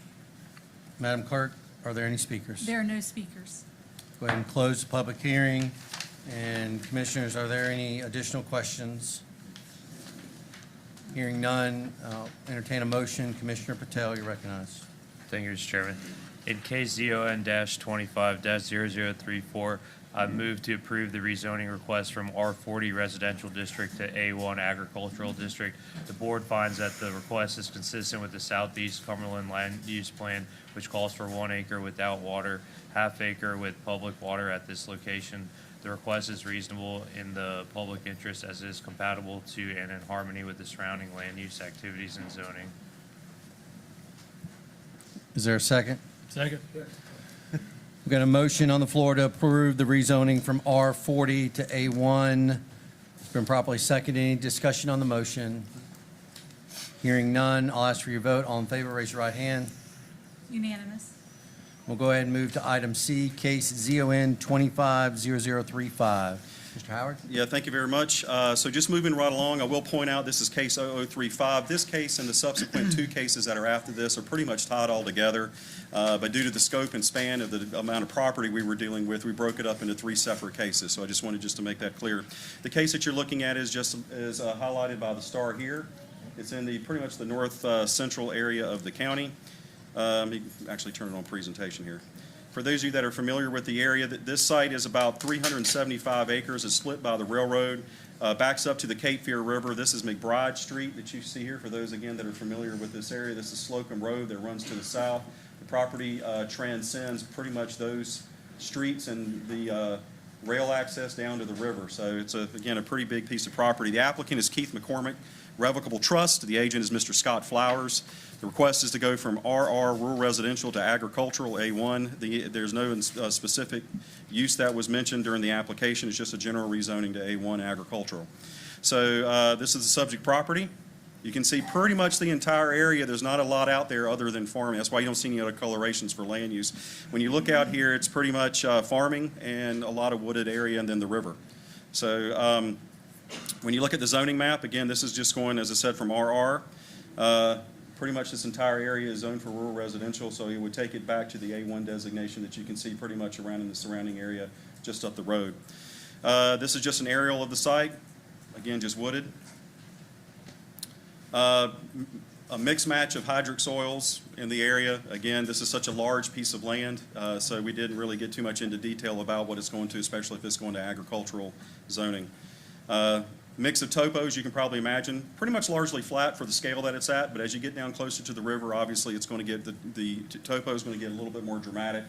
Madam Clerk, are there any speakers? There are no speakers. Go ahead and close the public hearing. And Commissioners, are there any additional questions? Hearing none, I'll entertain a motion. Commissioner Patel, you're recognized. Thank you, Mr. Chairman. In case ZON-25-0034, I move to approve the rezoning request from R40 Residential District to A1 Agricultural District. The board finds that the request is consistent with the Southeast Cumberland Land Use Plan, which calls for 1 acre without water, 1/2 acre with public water at this location. The request is reasonable in the public interest as it is compatible to and in harmony with the surrounding land use activities and zoning. Is there a second? Second. We've got a motion on the floor to approve the rezoning from R40 to A1. It's been properly seconded. Any discussion on the motion? Hearing none, I'll ask for your vote. All in favor, raise your right hand. Unanimous. We'll go ahead and move to item C, case ZON 25-0035. Mr. Howard? Yeah, thank you very much. So just moving right along, I will point out this is case 0035. This case and the subsequent 2 cases that are after this are pretty much tied all together. But due to the scope and span of the amount of property we were dealing with, we broke it up into 3 separate cases. So I just wanted to make that clear. The case that you're looking at is highlighted by the star here. It's in pretty much the north central area of the county. You can actually turn it on presentation here. For those of you that are familiar with the area, this site is about 375 acres. It's split by the railroad, backs up to the Cape Fear River. This is McBride Street that you see here. For those, again, that are familiar with this area, this is Slocum Road that runs to the south. The property transcends pretty much those streets and the rail access down to the river. So it's, again, a pretty big piece of property. The applicant is Keith McCormick, Revocable Trust. The agent is Mr. Scott Flowers. The request is to go from RR, rural residential, to agricultural, A1. There's no specific use that was mentioned during the application. It's just a general rezoning to A1 agricultural. So this is the subject property. You can see pretty much the entire area. There's not a lot out there other than farming. That's why you don't see any other colorations for land use. When you look out here, it's pretty much farming and a lot of wooded area and then the river. So when you look at the zoning map, again, this is just going, as I said, from RR. Pretty much this entire area is zoned for rural residential, so it would take it back to the A1 designation that you can see pretty much around in the surrounding area just up the road. This is just an aerial of the site. Again, just wooded. A mixed match of hydric soils in the area. Again, this is such a large piece of land, so we didn't really get too much into detail about what it's going to, especially if it's going to agricultural zoning. Mix of topos, you can probably imagine, pretty much largely flat for the scale that it's at, but as you get down closer to the river, obviously it's going to get, the topo is going to get a little bit more dramatic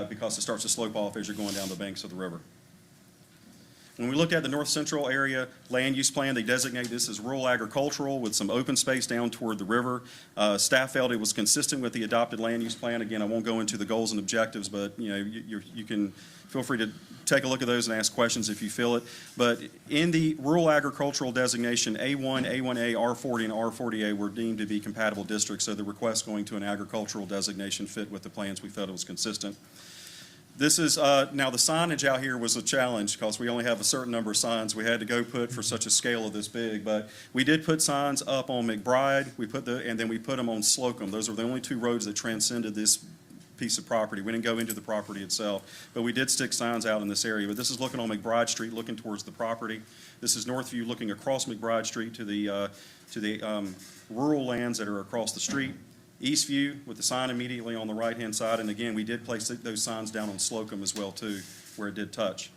because it starts to slope off as you're going down the banks of the river. When we looked at the North Central area land use plan, they designate this as rural agricultural with some open space down toward the river. Staff felt it was consistent with the adopted land use plan. Again, I won't go into the goals and objectives, but you can feel free to take a look at those and ask questions if you feel it. But in the rural agricultural designation, A1, A1A, R40, and R40A were deemed to be compatible districts, so the request going to an agricultural designation fit with the plans. We felt it was consistent. This is, now the signage out here was a challenge because we only have a certain number of signs we had to go put for such a scale of this big, but we did put signs up on McBride, and then we put them on Slocum. Those are the only two roads that transcended this piece of property. We didn't go into the property itself, but we did stick signs out in this area. But this is looking on McBride Street, looking towards the property. This is Northview looking across McBride Street to the rural lands that are across the street. Eastview with the sign immediately on the right-hand side, and again, we did place those signs down on Slocum as well too, where it did touch.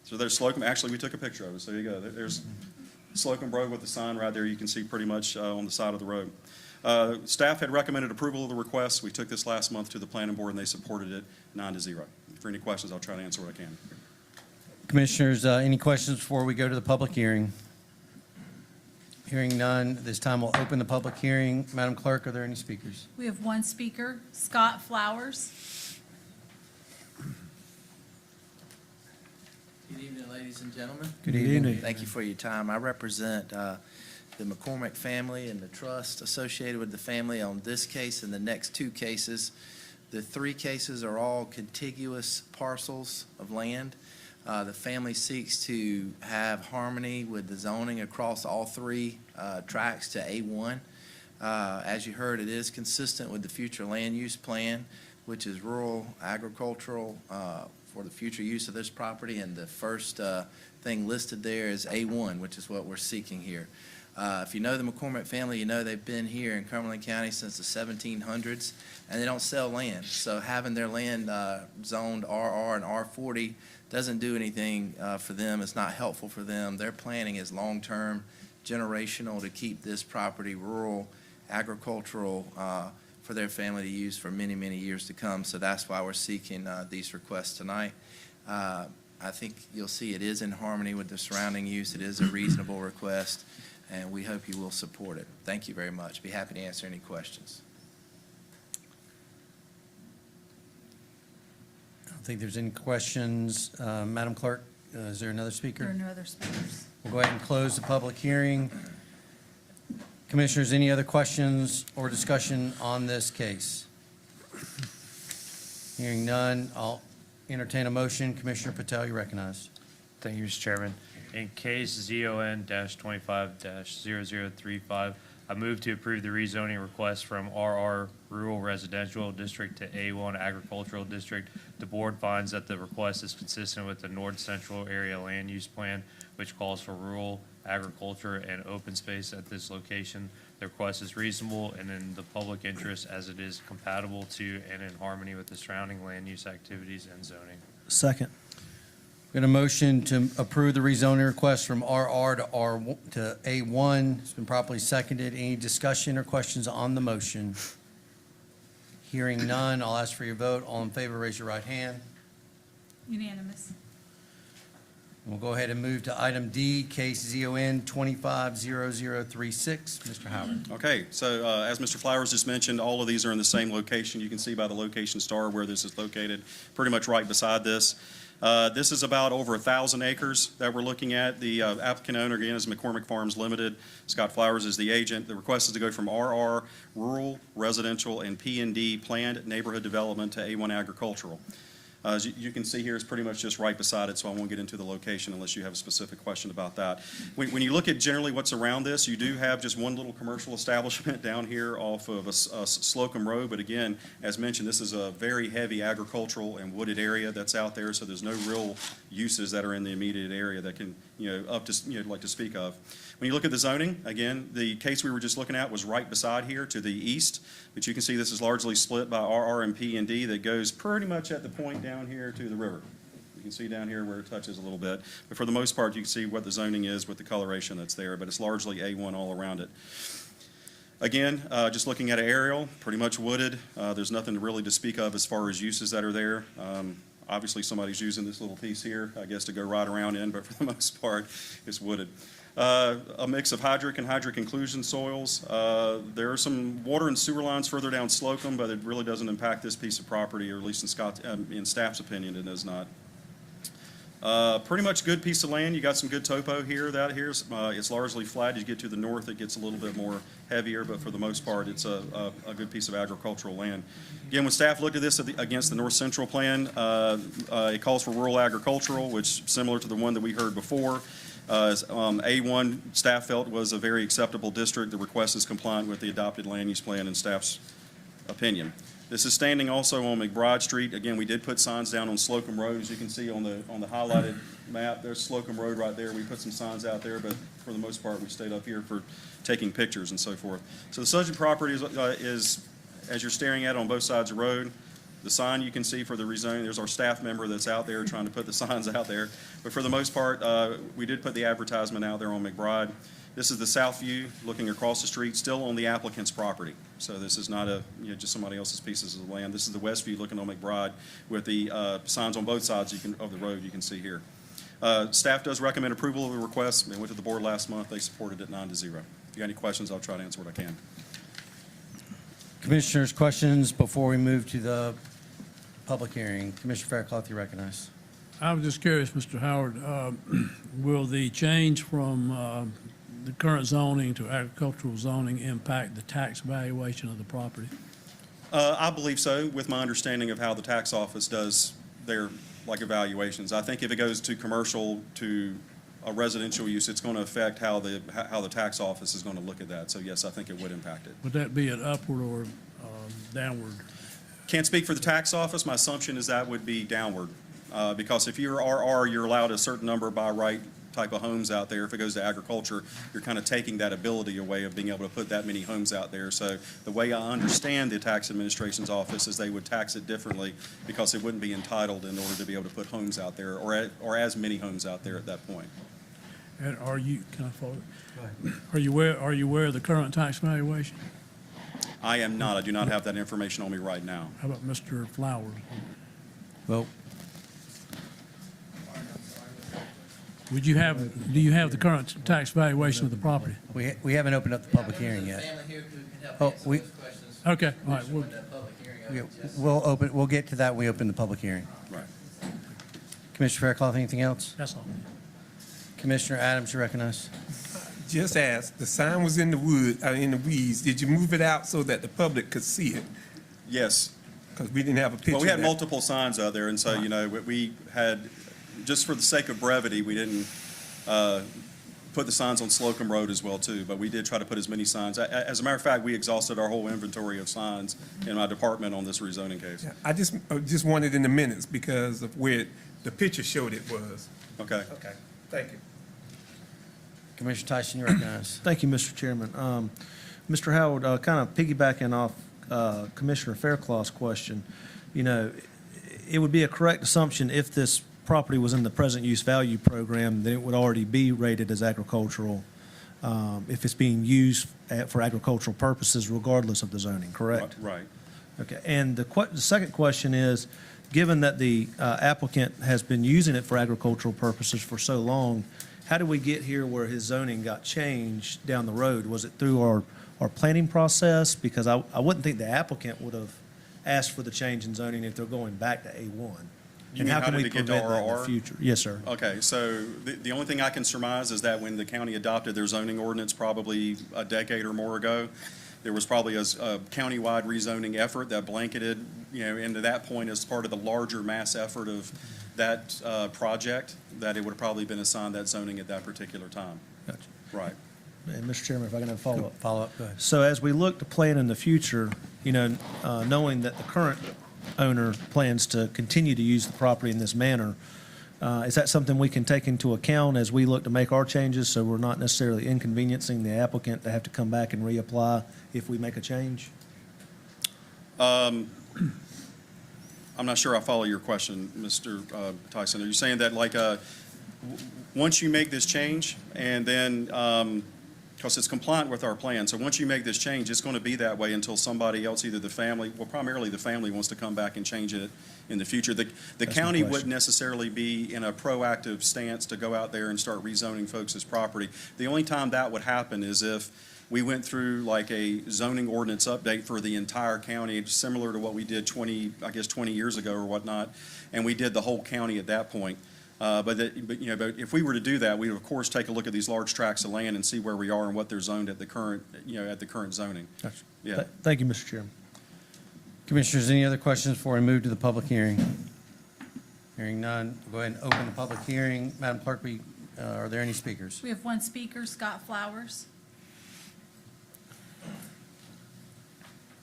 So there's Slocum. Actually, we took a picture of it, so there you go. There's Slocum Road with the sign right there. You can see pretty much on the side of the road. Staff had recommended approval of the request. We took this last month to the planning board, and they supported it 9-0. For any questions, I'll try to answer what I can. Commissioners, any questions before we go to the public hearing? Hearing none, this time we'll open the public hearing. Madam Clerk, are there any speakers? We have one speaker, Scott Flowers. Good evening, ladies and gentlemen. Good evening. Thank you for your time. I represent the McCormick family and the trust associated with the family on this case and the next two cases. The three cases are all contiguous parcels of land. The family seeks to have harmony with the zoning across all three tracts to A1. As you heard, it is consistent with the future land use plan, which is rural agricultural for the future use of this property. And the first thing listed there is A1, which is what we're seeking here. If you know the McCormick family, you know they've been here in Cumberland County since the 1700s, and they don't sell land. So having their land zoned RR and R40 doesn't do anything for them. It's not helpful for them. Their planning is long-term, generational, to keep this property rural, agricultural for their family to use for many, many years to come. So that's why we're seeking these requests tonight. I think you'll see it is in harmony with the surrounding use. It is a reasonable request, and we hope you will support it. Thank you very much. Be happy to answer any questions. I don't think there's any questions. Madam Clerk, is there another speaker? There are no other speakers. We'll go ahead and close the public hearing. Commissioners, any other questions or discussion on this case? Hearing none, I'll entertain a motion. Commissioner Patel, you're recognized. Thank you, Mr. Chairman. In case ZON-25-0035, I move to approve the rezoning request from RR Rural Residential District to A1 Agricultural District. The board finds that the request is consistent with the North Central Area Land Use Plan, which calls for rural agriculture and open space at this location. The request is reasonable and in the public interest as it is compatible to and in harmony with the surrounding land use activities and zoning. Second. Got a motion to approve the rezoning request from RR to A1. It's been properly seconded. Any discussion or questions on the motion? Hearing none, I'll ask for your vote. All in favor, raise your right hand. Unanimous. We'll go ahead and move to item D, case ZON 250036. Mr. Howard. Okay, so as Mr. Flowers just mentioned, all of these are in the same location. You can see by the location star where this is located, pretty much right beside this. This is about over 1,000 acres that we're looking at. The applicant owner, again, is McCormick Farms Limited. Scott Flowers is the agent. The request is to go from RR, Rural, Residential, and P&D, Planned Neighborhood Development, to A1 Agricultural. As you can see here, it's pretty much just right beside it, so I won't get into the location unless you have a specific question about that. When you look at generally what's around this, you do have just one little commercial establishment down here off of a Slocum Road, but again, as mentioned, this is a very heavy agricultural and wooded area that's out there, so there's no real uses that are in the immediate area that can, like to speak of. When you look at the zoning, again, the case we were just looking at was right beside here to the east, but you can see this is largely split by RR and P&D that goes pretty much at the point down here to the river. You can see down here where it touches a little bit, but for the most part, you can see what the zoning is with the coloration that's there, but it's largely A1 all around it. Again, just looking at an aerial, pretty much wooded. There's nothing really to speak of as far as uses that are there. Obviously, somebody's using this little piece here, I guess, to go right around in, but for the most part, it's wooded. A mix of hydric and hydric inclusion soils. There are some water and sewer lines further down Slocum, but it really doesn't impact this piece of property, or at least in staff's opinion, it does not. Pretty much good piece of land. You got some good topo here. That here's it's largely flat. As you get to the north, it gets a little bit more heavier, but for the most part, it's a good piece of agricultural land. Again, when staff looked at this against the North Central Plan, it calls for rural agricultural, which similar to the one that we heard before. A1 staff felt was a very acceptable district. The request is compliant with the adopted land use plan and staff's opinion. This is standing also on McBride Street. Again, we did put signs down on Slocum Road. As you can see on the highlighted map, there's Slocum Road right there. We put some signs out there, but for the most part, we stayed up here for taking pictures and so forth. So the subject property is as you're staring at it on both sides of the road. The sign you can see for the rezoning, there's our staff member that's out there trying to put the signs out there. But for the most part, we did put the advertisement out there on McBride. This is the south view, looking across the street, still on the applicant's property. So this is not just somebody else's pieces of land. This is the west view looking on McBride with the signs on both sides of the road you can see here. Staff does recommend approval of the request. They went to the board last month. They supported it 9-0. If you got any questions, I'll try to answer what I can. Commissioners, questions before we move to the public hearing? Commissioner Faircloth, you recognize. I was just curious, Mr. Howard, will the change from the current zoning to agricultural zoning impact the tax valuation of the property? I believe so, with my understanding of how the tax office does their evaluations. I think if it goes to commercial to a residential use, it's going to affect how the tax office is going to look at that. So yes, I think it would impact it. Would that be an upward or downward? Can't speak for the tax office. My assumption is that would be downward, because if you're RR, you're allowed a certain number by right type of homes out there. If it goes to agriculture, you're kind of taking that ability away of being able to put that many homes out there. So the way I understand the tax administration's office is they would tax it differently because it wouldn't be entitled in order to be able to put homes out there or as many homes out there at that point. And can I follow? Are you aware of the current tax valuation? I am not. I do not have that information on me right now. How about Mr. Flowers? Well, do you have the current tax valuation of the property? we haven't opened up the public hearing yet. Oh, Okay, all right. We'll get to that when we open the public hearing. Right. Commissioner Faircloth, anything else? That's all. Commissioner Adams, you recognize. Just ask, the sign was in the weeds. Did you move it out so that the public could see it? Yes. Because we didn't have a picture Well, we had of that. multiple signs out there, and so, we had, just for the sake of brevity, we didn't put the signs on Slocum Road as well, too, but we did try to put as many signs. As a matter of fact, we exhausted our whole inventory of signs in my department on this rezoning case. Yeah, I just wanted in the minutes because of where the picture showed it was. Okay. Okay, thank you. Commissioner Tyson, you recognize. Thank you, Mr. Chairman. Mr. Howard, kind of piggybacking off Commissioner Faircloth's question, it would be a correct assumption if this property was in the present use value program, then it would already be rated as agricultural if it's being used for agricultural purposes regardless of the zoning, correct? Right. Okay, and the second question is, given that the applicant has been using it for agricultural purposes for so long, how did we get here where his zoning got changed down the road? Was it through our planning process? Because I wouldn't think the applicant would have asked for the change in zoning if they're going back to A1. You mean how did it get to that in the RR? future? Yes, sir. Okay, so the only thing I can surmise is that when the county adopted their zoning ordinance probably a decade or more ago, there was probably a countywide rezoning effort that blanketed, into that point as part of the larger mass effort of that project, that it would have probably been assigned that zoning at that particular time. Gotcha. Right. And Mr. Chairman, if I can have a follow-up. Follow-up, go ahead. So as we look to plan in the future, knowing that the current owner plans to continue to use the property in this manner, is that something we can take into account as we look to make our changes so we're not necessarily inconveniencing the applicant to have to come back and reapply if we make a change? I'm not sure I follow your question, Mr. Tyson. Are you saying that once you make this change and then because it's compliant with our plan. So once you make this change, it's going to be that way until somebody else, either the family, well, primarily the family wants to come back and change it in the future. The county wouldn't necessarily be in a proactive stance to go out there and start rezoning folks' property. The only time that would happen is if we went through like a zoning ordinance update for the entire county, similar to what we did 20 years ago or whatnot, and we did the whole county at that point. But if we were to do that, we would of course take a look at these large tracts of land and see where we are and what they're zoned at the current, at the current zoning. Gotcha. Yeah. Thank you, Mr. Chairman. Commissioners, any other questions before we move to the public hearing? Hearing none, we'll go ahead and open the public hearing. Madam Clerk, are there any speakers? We have one speaker, Scott Flowers.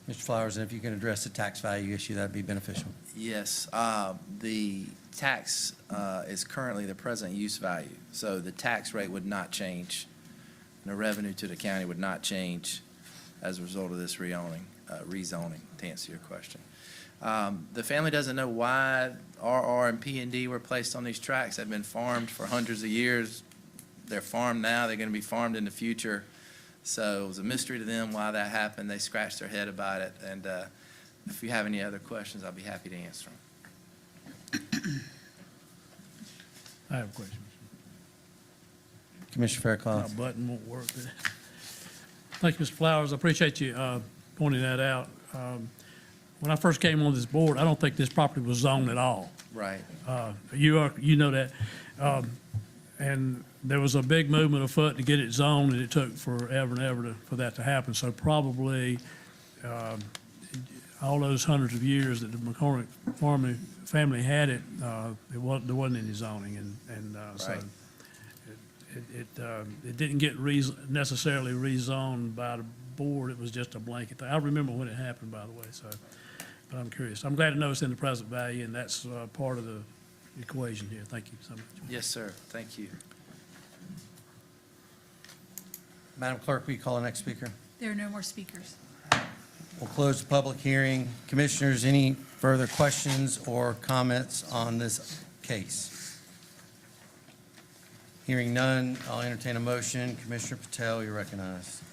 Mr. Flowers, and if you can address the tax value issue, that'd be beneficial. Yes, the tax is currently the present use value, so the tax rate would not change. And the revenue to the county would not change as a result of this rezoning, to answer your question. The family doesn't know why RR and P&D were placed on these tracts. They've been farmed for hundreds of years. They're farmed now, they're going to be farmed in the future. So it was a mystery to them why that happened. They scratched their head about it, and if you have any other questions, I'll be happy to answer them. I have a question. Commissioner Fairclough. My button won't work. Thank you, Mr. Flowers. I appreciate you pointing that out. When I first came on this board, I don't think this property was zoned at all. Right. You know that. And there was a big movement afoot to get it zoned, and it took forever and ever for that to happen. So probably all those hundreds of years that the McCormick family had it, there wasn't any zoning, and so Right. it didn't get necessarily rezoned by the board. It was just a blanket thing. I remember when it happened, by the way. So, but I'm curious. I'm glad to know it's in the present value, and that's part of the equation here. Thank you so much. Yes, sir. Thank you. Madam Clerk, will you call the next speaker? There are no more speakers. We'll close the public hearing. Commissioners, any further questions or comments on this case? Hearing none, I'll entertain a motion. Commissioner Patel, you're recognized.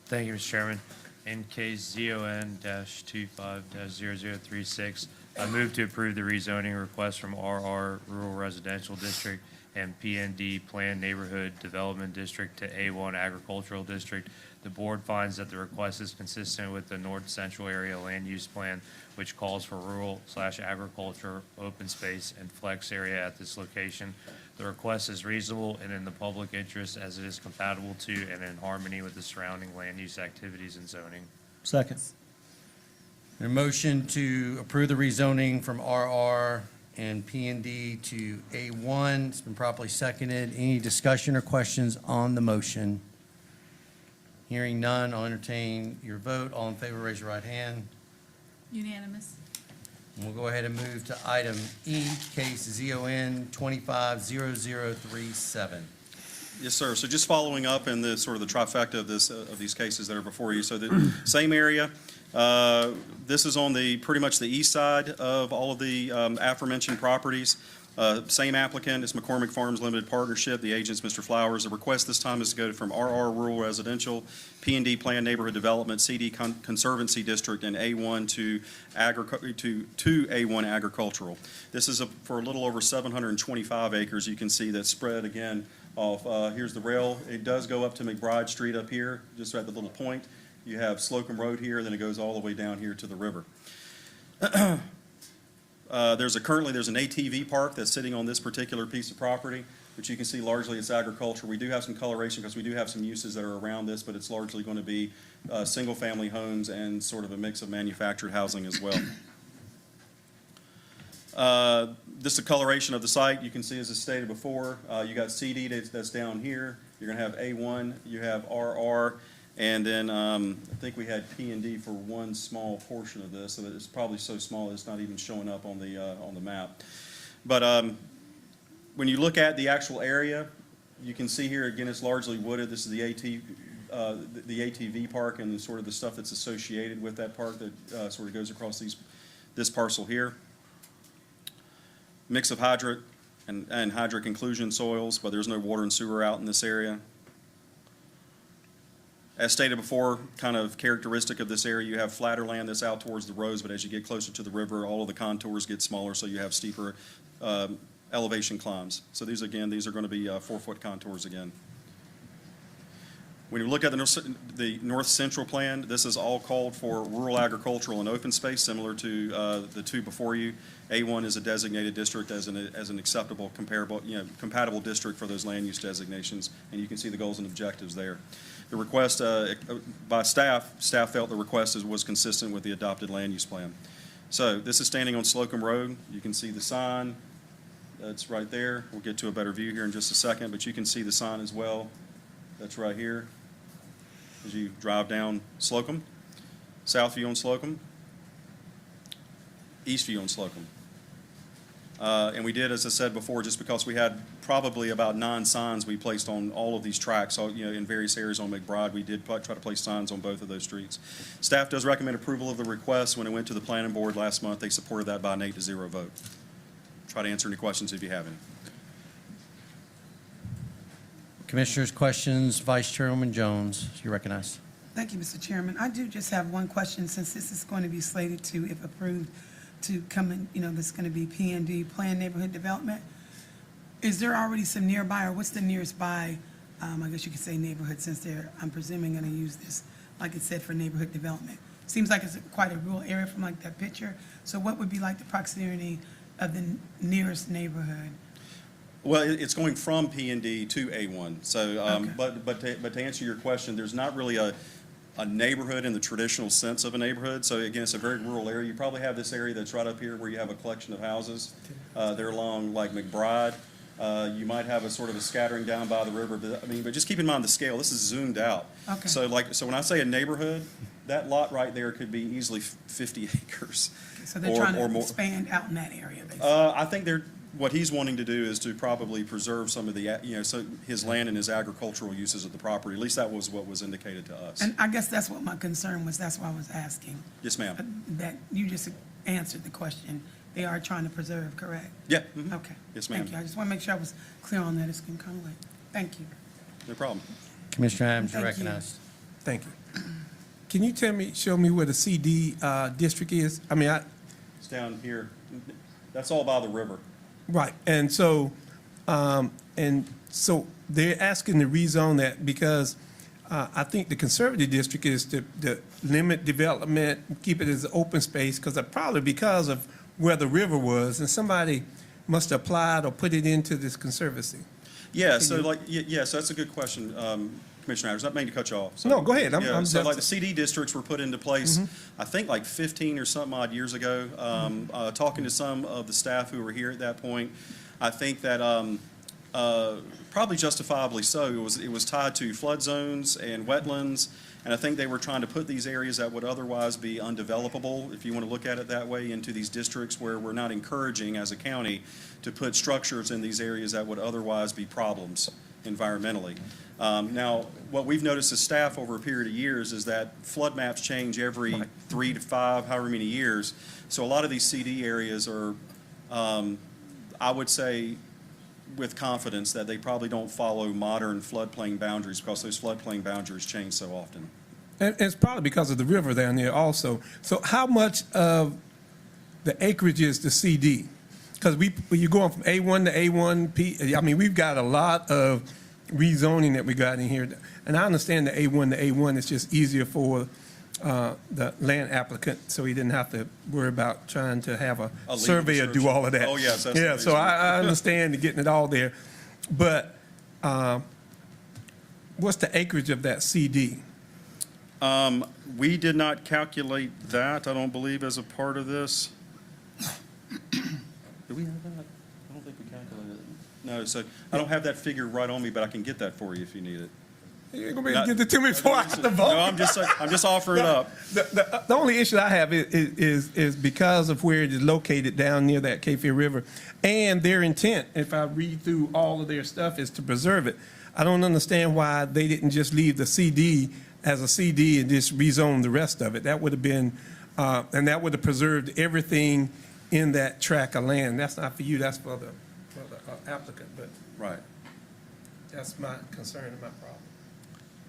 Thank you, Mr. Chairman. In case ZON-25-0036, I move to approve the rezoning request from RR Rural Residential District and PND Planned Neighborhood Development District to A1 Agricultural District. The board finds that the request is consistent with the North Central Area Land Use Plan, which calls for rural/agriculture, open space, and flex area at this location. The request is reasonable and in the public interest as it is compatible to and in harmony with the surrounding land use activities and zoning. Second. A motion to approve the rezoning from RR and P&D to A1. It's been properly seconded. Any discussion or questions on the motion? Hearing none, I'll entertain your vote. All in favor, raise your right hand. Unanimous. And we'll go ahead and move to item E, case ZON 250037. Yes, sir. So just following up in the sort of the trifecta of this, of these cases that are before you. So the same area. This is on pretty much the east side of all of the aforementioned properties. Same applicant, it's McCormick Farms Limited Partnership. The agent's Mr. Flowers. The request this time is to go from RR Rural Residential, P&D Planned Neighborhood Development, CD Conservancy District, and A1 to A1 Agricultural. This is for a little over 725 acres. You can see that spread again off. Here's the rail. It does go up to McBride Street up here, just at the little point. You have Slocum Road here, then it goes all the way down here to the river. Currently there's an ATV park that's sitting on this particular piece of property, which you can see largely it's agriculture. We do have some coloration because we do have some uses that are around this, but it's largely going to be single-family homes and sort of a mix of manufactured housing as well. This is a coloration of the site. You can see, as I stated before, you got CD that's down here. You're going to have A1, you have RR, and then I think we had P&D for one small portion of this, so that it's probably so small that it's not even showing up on the map. But when you look at the actual area, you can see here again it's largely wooded. This is the ATV park and sort of the stuff that's associated with that park that sort of goes across this parcel here. Mix of hydric and hydric inclusion soils, but there's no water and sewer out in this area. As stated before, kind of characteristic of this area, you have flatter land that's out towards the roads, but as you get closer to the river, all of the contours get smaller, so you have steeper elevation climbs. So these are going to be 4-foot contours again. When you look at the north central plan, this is all called for rural agricultural and open space, similar to the two before you. A1 is a designated district as an acceptable, comparable, compatible district for those land use designations, and you can see the goals and objectives there. The request by staff felt the request was consistent with the adopted land use plan. So this is standing on Slocum Road. You can see the sign. That's right there. We'll get to a better view here in just a second, but you can see the sign as well. That's right here as you drive down Slocum. South view on Slocum. East view on Slocum. And we did, as I said before, just because we had probably about 9 signs we placed on all of these tracks, in various areas on McBride, we did try to place signs on both of those streets. Staff does recommend approval of the request. When it went to the planning board last month, they supported that by an 8-0 vote. Try to answer any questions if you have any. Commissioners, questions? Vice Chairwoman Jones, you recognize. Thank you, Mr. Chairman. I do just have one question, since this is going to be slated to, if approved, to come in, this is going to be P&D, Planned Neighborhood Development. Is there already some nearby, or what's the nearest by, I guess you could say neighborhood, since they're, I'm presuming, going to use this, like it said, for neighborhood development? Seems like it's quite a rural area from like that picture. So what would be like the proximity of the nearest neighborhood? Well, it's going from P&D to A1. So, Okay. but to answer your question, there's not really a neighborhood in the traditional sense of a neighborhood. So again, it's a very rural area. You probably have this area that's right up here where you have a collection of houses. They're along like McBride. You might have a sort of a scattering down by the river, but just keep in mind the scale. This is zoomed out. Okay. So when I say a neighborhood, that lot right there could be easily 50 acres. So they're trying to expand out in that area, basically. I think what he's wanting to do is to probably preserve some of the, so his land and his agricultural uses of the property. At least that was what was indicated to us. And I guess that's what my concern was. That's why I was asking. Yes, ma'am. That you just answered the question. They are trying to preserve, correct? Yeah. Mhm. Okay. Yes, ma'am. Thank you. I just want to make sure I was clear on that. It's been kind of late. Thank you. No problem. Commissioner Adams, you Thank you. recognized. Thank you. Can you show me where the CD district is? I mean, It's down here. That's all by the river. right, and so they're asking to rezone that because I think the conservative district is to limit development, keep it as open space, probably because of where the river was, and somebody must have applied or put it into this conservancy. Yeah, so so that's a good question, Commissioner Adams. Not meaning to cut you off. So, No, go ahead. I'm So just- like the CD districts were put into place, I think like 15 or something odd years ago. Talking to some of the staff who were here at that point, I think that probably justifiably so. It was tied to flood zones and wetlands, and I think they were trying to put these areas that would otherwise be undevelopable, if you want to look at it that way, into these districts where we're not encouraging as a county to put structures in these areas that would otherwise be problems environmentally. Now, what we've noticed as staff over a period of years is that flood maps change every 3 to 5, however many years. So a lot of these CD areas are, I would say, with confidence that they probably don't follow modern floodplain boundaries because those floodplain boundaries change so often. And it's probably because of the river down there also. So how much of the acreage is the CD? Because you're going from A1 to A1P. I mean, we've got a lot of rezoning that we got in here. And I understand the A1 to A1 is just easier for the land applicant, so he didn't have to worry about trying to have a legal surveyor do description. all of that. Oh, yes, that's the Yeah, so reason. I understand getting it all there. But what's the acreage of that CD? We did not calculate that, I don't believe, as a part of this. Do we have that? I don't think we calculated it. No, so I don't have that figure right on me, but I can get that for you if you need it. You ain't gonna be able to get it to me before I have to vote. No, I'm just offering it up. The only issue I have is because of where it is located down near that Kayfabe River, and their intent, if I read through all of their stuff, is to preserve it. I don't understand why they didn't just leave the CD as a CD and just rezone the rest of it. That would have been, and that would have preserved everything in that tract of land. That's not for you, that's for the applicant, but Right. that's my concern and my problem.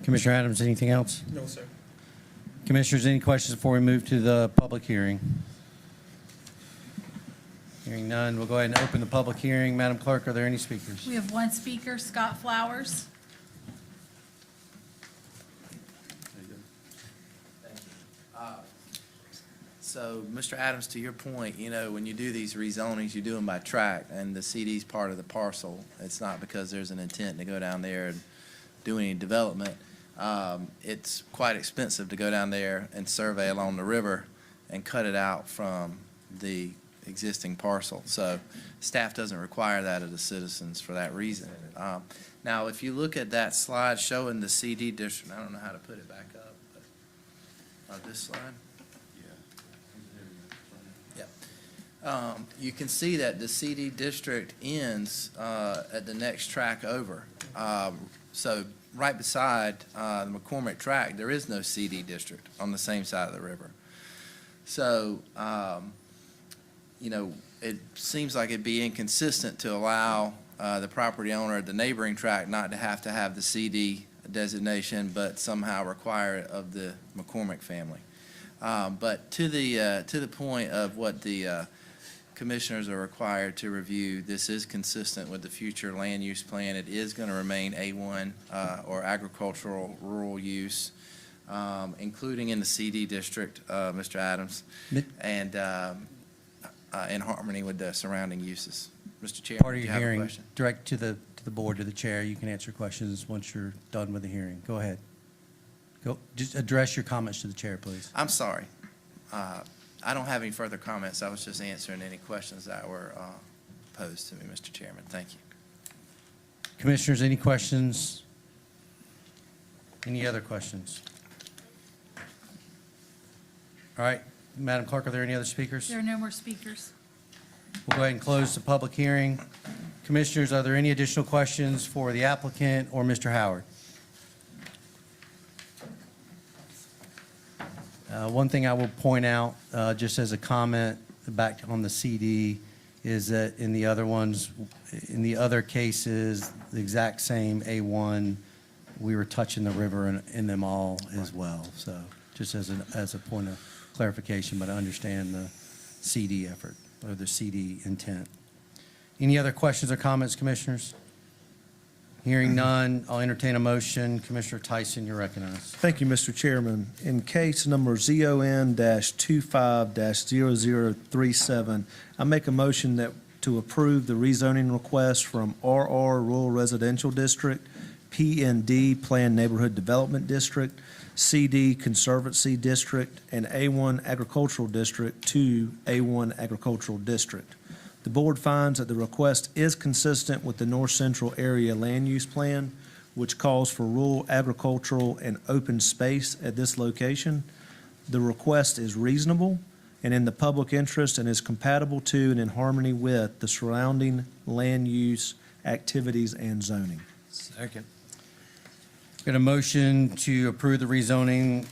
Commissioner Adams, anything else? No, sir. Commissioners, any questions before we move to the public hearing? Hearing none, we'll go ahead and open the public hearing. Madam Clerk, are there any speakers? We have one speaker, Scott Flowers. So, Mr. Adams, to your point, you know, when you do these rezonings, you do them by tract, and the CD's part of the parcel. It's not because there's an intent to go down there and do any development. It's quite expensive to go down there and survey along the river and cut it out from the existing parcel. So staff doesn't require that of the citizens for that reason. Now, if you look at that slide showing the CD district, I don't know how to put it back up, but this slide? You can see that the CD district ends at the next track over. So right beside the McCormick track, there is no CD district on the same side of the river. So, you know, it seems like it'd be inconsistent to allow the property owner at the neighboring track not to have the CD designation, but somehow require it of the McCormick family. But to the point of what the commissioners are required to review, this is consistent with the future land use plan. It is going to remain A1 or agricultural rural use, including in the CD district, Mr. Adams, and in harmony with the surrounding uses. Mr. Chairman, Part of do you your have a hearing, question? direct to the board, to the chair. You can answer questions once you're done with the hearing. Go ahead. Go, just address your comments to the chair, please. I'm sorry. I don't have any further comments. I was just answering any questions that were posed to me, Mr. Chairman. Thank you. Commissioners, any questions? Any other questions? All right, Madam Clerk, are there any other speakers? There are no more speakers. We'll go ahead and close the public hearing. Commissioners, are there any additional questions for the applicant or Mr. Howard? One thing I will point out, just as a comment back on the CD, is that in the other ones, in the other cases, the exact same A1, we were touching the river in them all as well. So just as a point of clarification, but I understand the CD effort or the CD intent. Any other questions or comments, Commissioners? Hearing none, I'll entertain a motion. Commissioner Tyson, you're recognized. Thank you, Mr. Chairman. In case number ZON-25-0037, I make a motion to approve the rezoning request from RR Rural Residential District, PND Planned Neighborhood Development District, CD Conservancy District, and A1 Agricultural District to A1 Agricultural District. The board finds that the request is consistent with the North Central Area Land Use Plan, which calls for rural agricultural and open space at this location. The request is reasonable and in the public interest and is compatible to and in harmony with the surrounding land use, activities, and zoning. Second. Got a motion to approve the rezoning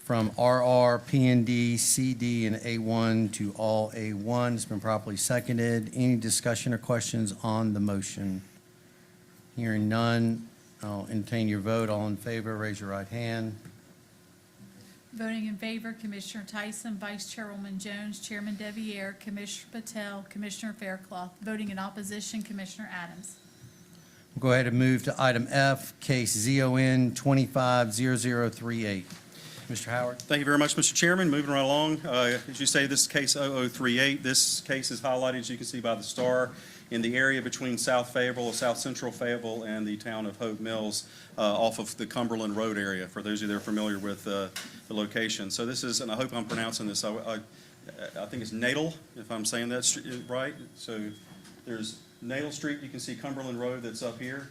from RR, PND, CD, and A1 to all A1. It's been properly seconded. Any discussion or questions on the motion? Hearing none, I'll entertain your vote. All in favor, raise your right hand. Voting in favor, Commissioner Tyson, Vice Chairwoman Jones, Chairman Deviere, Commissioner Patel, Commissioner Fairclough. Voting in opposition, Commissioner Adams. We'll go ahead and move to item F, case ZON 250038. Mr. Howard. Thank you very much, Mr. Chairman. Moving right along, as you say, this is case 0038. This case is highlighted, as you can see by the star, in the area between South Fayetteville, or South Central Fayetteville, and the town of Hope Mills, off of the Cumberland Road area, for those of you that are familiar with the location. So this is, and I hope I'm pronouncing this, I think it's Natal, if I'm saying that right. So there's Natal Street, you can see Cumberland Road that's up here,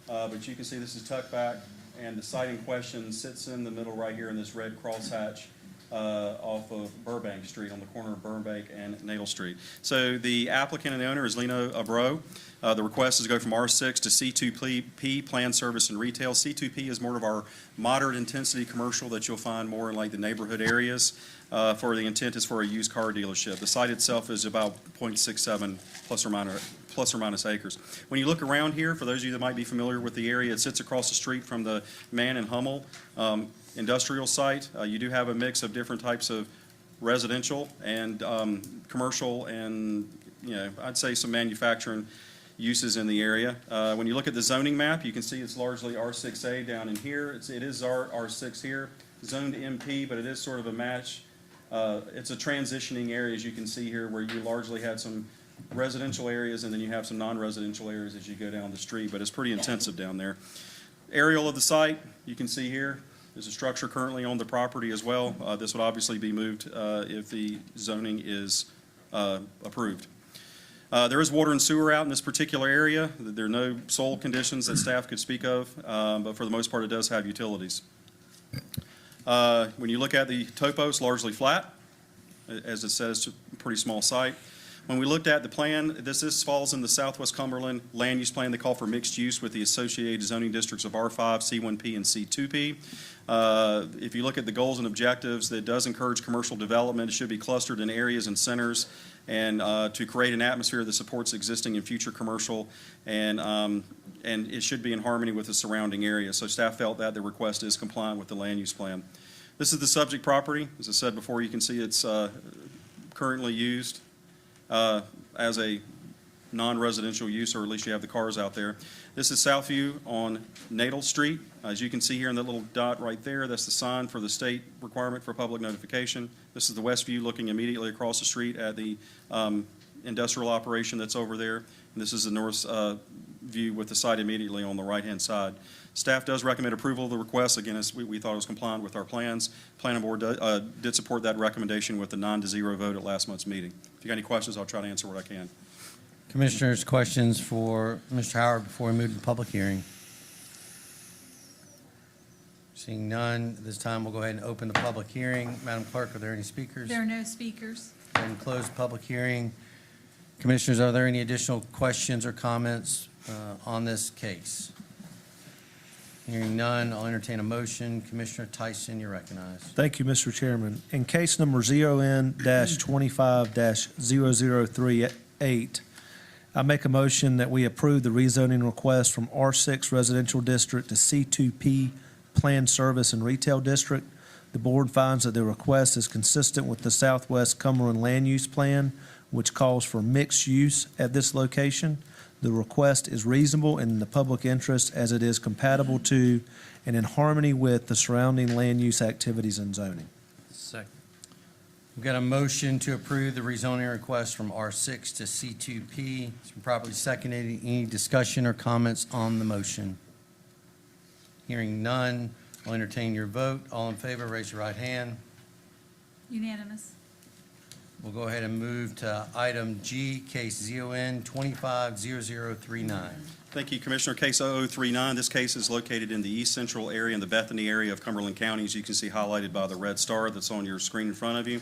but you can see this is tucked back. And the site in question sits in the middle right here in this red crosshatch off of Burbank Street on the corner of Burbank and Natal Street. So the applicant and the owner is Lino Abro. The request is to go from R6 to C2P, planned service and retail. C2P is more of our moderate intensity commercial that you'll find more in like the neighborhood areas. For the intent is for a used car dealership. The site itself is about 0.67 plus or minus acres. When you look around here, for those of you that might be familiar with the area, it sits across the street from the Mann and Hummel industrial site. You do have a mix of different types of residential and commercial and, I'd say some manufacturing uses in the area. When you look at the zoning map, you can see it's largely R6A down in here. It is R6 here, zoned MP, but it is sort of a match. It's a transitioning area, as you can see here, where you largely had some residential areas and then you have some non-residential areas as you go down the street, but it's pretty intensive down there. Aerial of the site, you can see here. There's a structure currently on the property as well. This would obviously be moved if the zoning is approved. There is water and sewer out in this particular area. There are no soil conditions that staff could speak of, but for the most part, it does have utilities. When you look at the topo, it's largely flat. As it says, it's a pretty small site. When we looked at the plan, this falls in the Southwest Cumberland land use plan. They call for mixed use with the associated zoning districts of R5, C1P, and C2P. If you look at the goals and objectives, that does encourage commercial development. It should be clustered in areas and centers and to create an atmosphere that supports existing and future commercial, and it should be in harmony with the surrounding area. So staff felt that the request is compliant with the land use plan. This is the subject property. As I said before, you can see it's currently used as a non-residential use, or at least you have the cars out there. This is Southview on Natal Street. As you can see here in that little dot right there, that's the sign for the state requirement for public notification. This is the west view looking immediately across the street at the industrial operation that's over there. And this is the north view with the site immediately on the right-hand side. Staff does recommend approval of the request. Again, as we thought it was compliant with our plans. Planning board did support that recommendation with a 9-0 vote at last month's meeting. If you got any questions, I'll try to answer what I can. Commissioners, questions for Mr. Howard before we move to the public hearing? Seeing none, this time we'll go ahead and open the public hearing. Madam Clerk, are there any speakers? There are no speakers. Go ahead and close the public hearing. Commissioners, are there any additional questions or comments on this case? Hearing none, I'll entertain a motion. Commissioner Tyson, you're recognized. Thank you, Mr. Chairman. In case number ZON-25-0038, I make a motion that we approve the rezoning request from R6 Residential District to C2P Planned Service and Retail District. The board finds that the request is consistent with the Southwest Cumberland Land Use Plan, which calls for mixed use at this location. The request is reasonable and in the public interest as it is compatible to and in harmony with the surrounding land use activities and zoning. Second. We've got a motion to approve the rezoning request from R6 to C2P. It's been properly seconded. Any discussion or comments on the motion? Hearing none, I'll entertain your vote. All in favor, raise your right hand. Unanimous. We'll go ahead and move to item G, case ZON 250039. Thank you, Commissioner. Case 0039. This case is located in the east central area, in the Bethany area of Cumberland County, as you can see highlighted by the red star that's on your screen in front of you.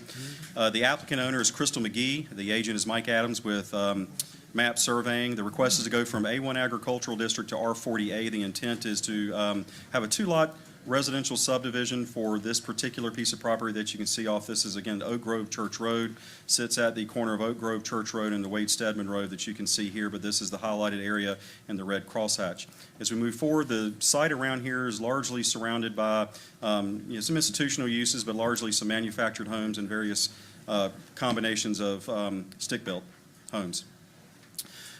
The applicant owner is Crystal McGee. The agent is Mike Adams with MAP Surveying. The request is to go from A1 Agricultural District to R40A. The intent is to have a two-lot residential subdivision for this particular piece of property that you can see off. This is, again, Oak Grove Church Road. Sits at the corner of Oak Grove Church Road and the Wade Stedman Road that you can see here, but this is the highlighted area in the red crosshatch. As we move forward, the site around here is largely surrounded by some institutional uses, but largely some manufactured homes and various combinations of stick-built homes.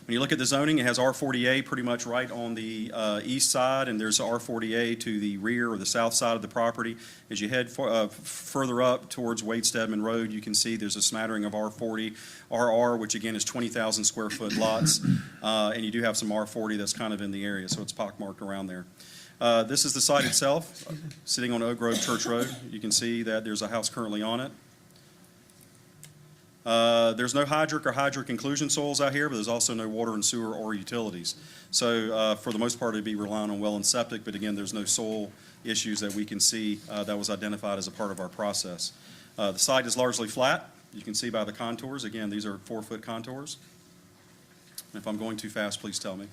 When you look at the zoning, it has R40A pretty much right on the east side, and there's R40A to the rear or the south side of the property. As you head further up towards Wade Stedman Road, you can see there's a smattering of R40, RR, which again is 20,000 square foot lots, and you do have some R40 that's kind of in the area, so it's pockmarked around there. This is the site itself, sitting on Oak Grove Church Road. You can see that there's a house currently on it. There's no hydric or hydric inclusion soils out here, but there's also no water and sewer or utilities. So for the most part, it'd be relying on well and septic, but again, there's no soil issues that we can see that was identified as a part of our process. The site is largely flat. You can see by the contours. Again, these are 4-foot contours. If I'm going too fast, please tell me.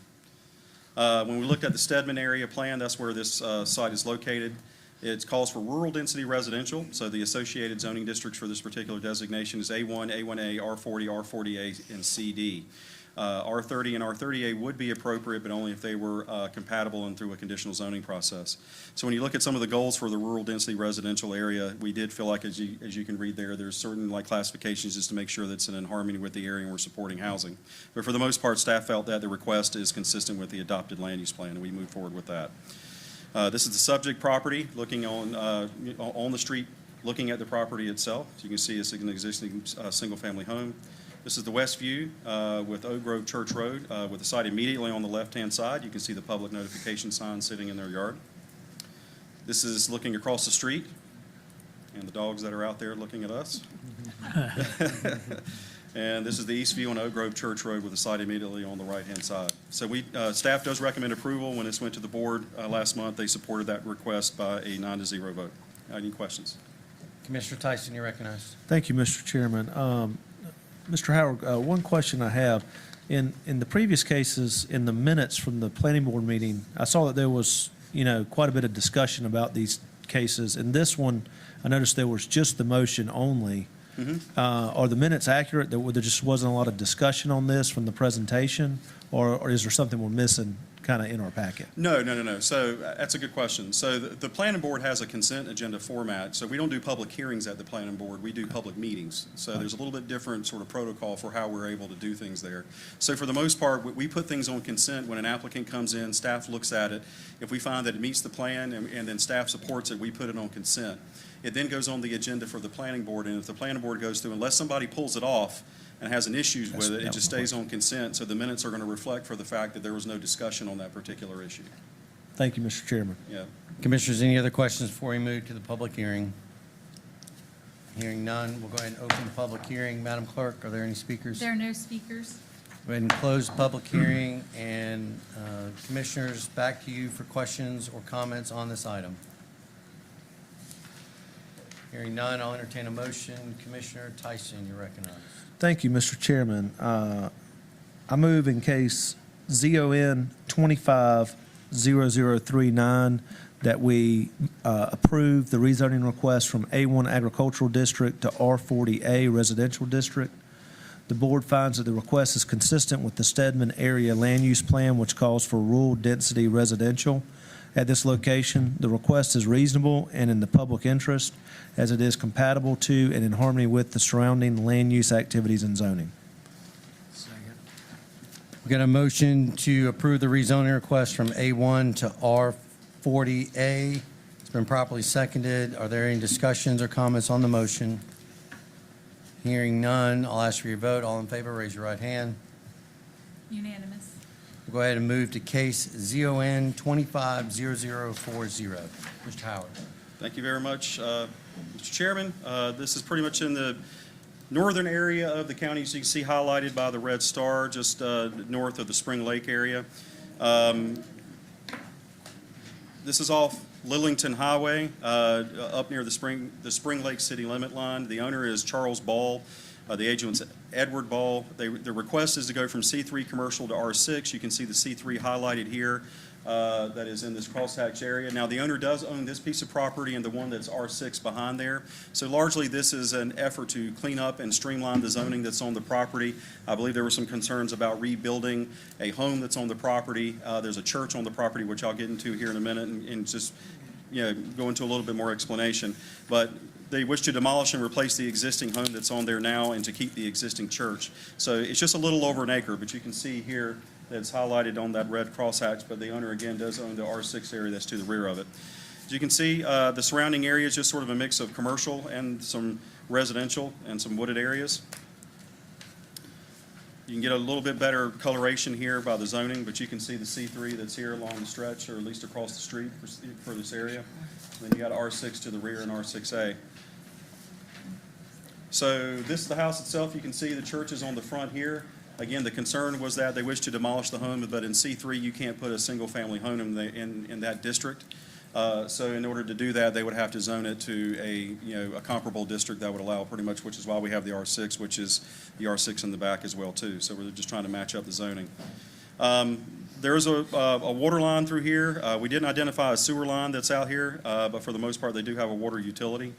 When we looked at the Stedman area plan, that's where this site is located. It calls for rural density residential, so the associated zoning districts for this particular designation is A1, A1A, R40, R40A, and CD. R30 and R30A would be appropriate, but only if they were compatible and through a conditional zoning process. So when you look at some of the goals for the rural density residential area, we did feel like, as you can read there, there's certain classifications just to make sure that's in harmony with the area and we're supporting housing. But for the most part, staff felt that the request is consistent with the adopted land use plan, and we moved forward with that. This is the subject property, looking on the street, looking at the property itself. So you can see it's an existing single-family home. This is the west view with Oak Grove Church Road, with the site immediately on the left-hand side. You can see the public notification sign sitting in their yard. This is looking across the street, and the dogs that are out there looking at us. And this is the east view on Oak Grove Church Road with the site immediately on the right-hand side. So staff does recommend approval. When this went to the board last month, they supported that request by a 9-0 vote. Any questions? Commissioner Tyson, you're recognized. Thank you, Mr. Chairman. Mr. Howard, one question I have. In the previous cases, in the minutes from the planning board meeting, I saw that there was, quite a bit of discussion about these cases. In this one, I noticed there was just the motion only. Are the minutes accurate? There just wasn't a lot of discussion on this from the presentation, or is there something we're missing kind of in our packet? No. So that's a good question. So the planning board has a consent agenda format. So we don't do public hearings at the planning board. We do public meetings. So there's a little bit different sort of protocol for how we're able to do things there. So for the most part, we put things on consent when an applicant comes in, staff looks at it. If we find that it meets the plan and then staff supports it, we put it on consent. It then goes on the agenda for the planning board, and if the planning board goes through, unless somebody pulls it off and has an issue with it, it just stays on consent. So the minutes are going to reflect for the fact that there was no discussion on that particular issue. Thank you, Mr. Chairman. Yeah. Commissioners, any other questions before we move to the public hearing? Hearing none, we'll go ahead and open the public hearing. Madam Clerk, are there any speakers? There are no speakers. Go ahead and close the public hearing, and Commissioners, back to you for questions or comments on this item. Hearing none, I'll entertain a motion. Commissioner Tyson, you're recognized. Thank you, Mr. Chairman. I move in case ZON 250039 that we approve the rezoning request from A1 Agricultural District to R40A Residential District. The board finds that the request is consistent with the Stedman Area Land Use Plan, which calls for rural density residential. At this location, the request is reasonable and in the public interest, as it is compatible to and in harmony with the surrounding land use activities and zoning. We got a motion to approve the rezoning request from A1 to R40A. It's been properly seconded. Are there any discussions or comments on the motion? Hearing none, I'll ask for your vote. All in favor, raise your right hand. Unanimous. We'll go ahead and move to case ZON 250040. Mr. Howard. Thank you very much, Mr. Chairman. This is pretty much in the northern area of the county, as you can see highlighted by the red star, just north of the Spring Lake area. This is off Lillington Highway, up near the Spring Lake city limit line. The owner is Charles Ball. The agent's Edward Ball. The request is to go from C3 commercial to R6. You can see the C3 highlighted here. That is in this crosshatch area. Now, the owner does own this piece of property and the one that's R6 behind there. So largely, this is an effort to clean up and streamline the zoning that's on the property. I believe there were some concerns about rebuilding a home that's on the property. There's a church on the property, which I'll get into here in a minute and just go into a little bit more explanation. But they wish to demolish and replace the existing home that's on there now and to keep the existing church. So it's just a little over an acre, but you can see here that's highlighted on that red crosshatch, but the owner, again, does own the R6 area that's to the rear of it. As you can see, the surrounding area is just sort of a mix of commercial and some residential and some wooded areas. You can get a little bit better coloration here by the zoning, but you can see the C3 that's here along the stretch, or at least across the street for this area. And then you got R6 to the rear and R6A. So this is the house itself. You can see the church is on the front here. Again, the concern was that they wish to demolish the home, but in C3 you can't put a single-family home in that district. So in order to do that, they would have to zone it to a comparable district that would allow pretty much, which is why we have the R6, which is the R6 in the back as well, too. So we're just trying to match up the zoning. There is a water line through here. We didn't identify a sewer line that's out here, but for the most part, they do have a water utility.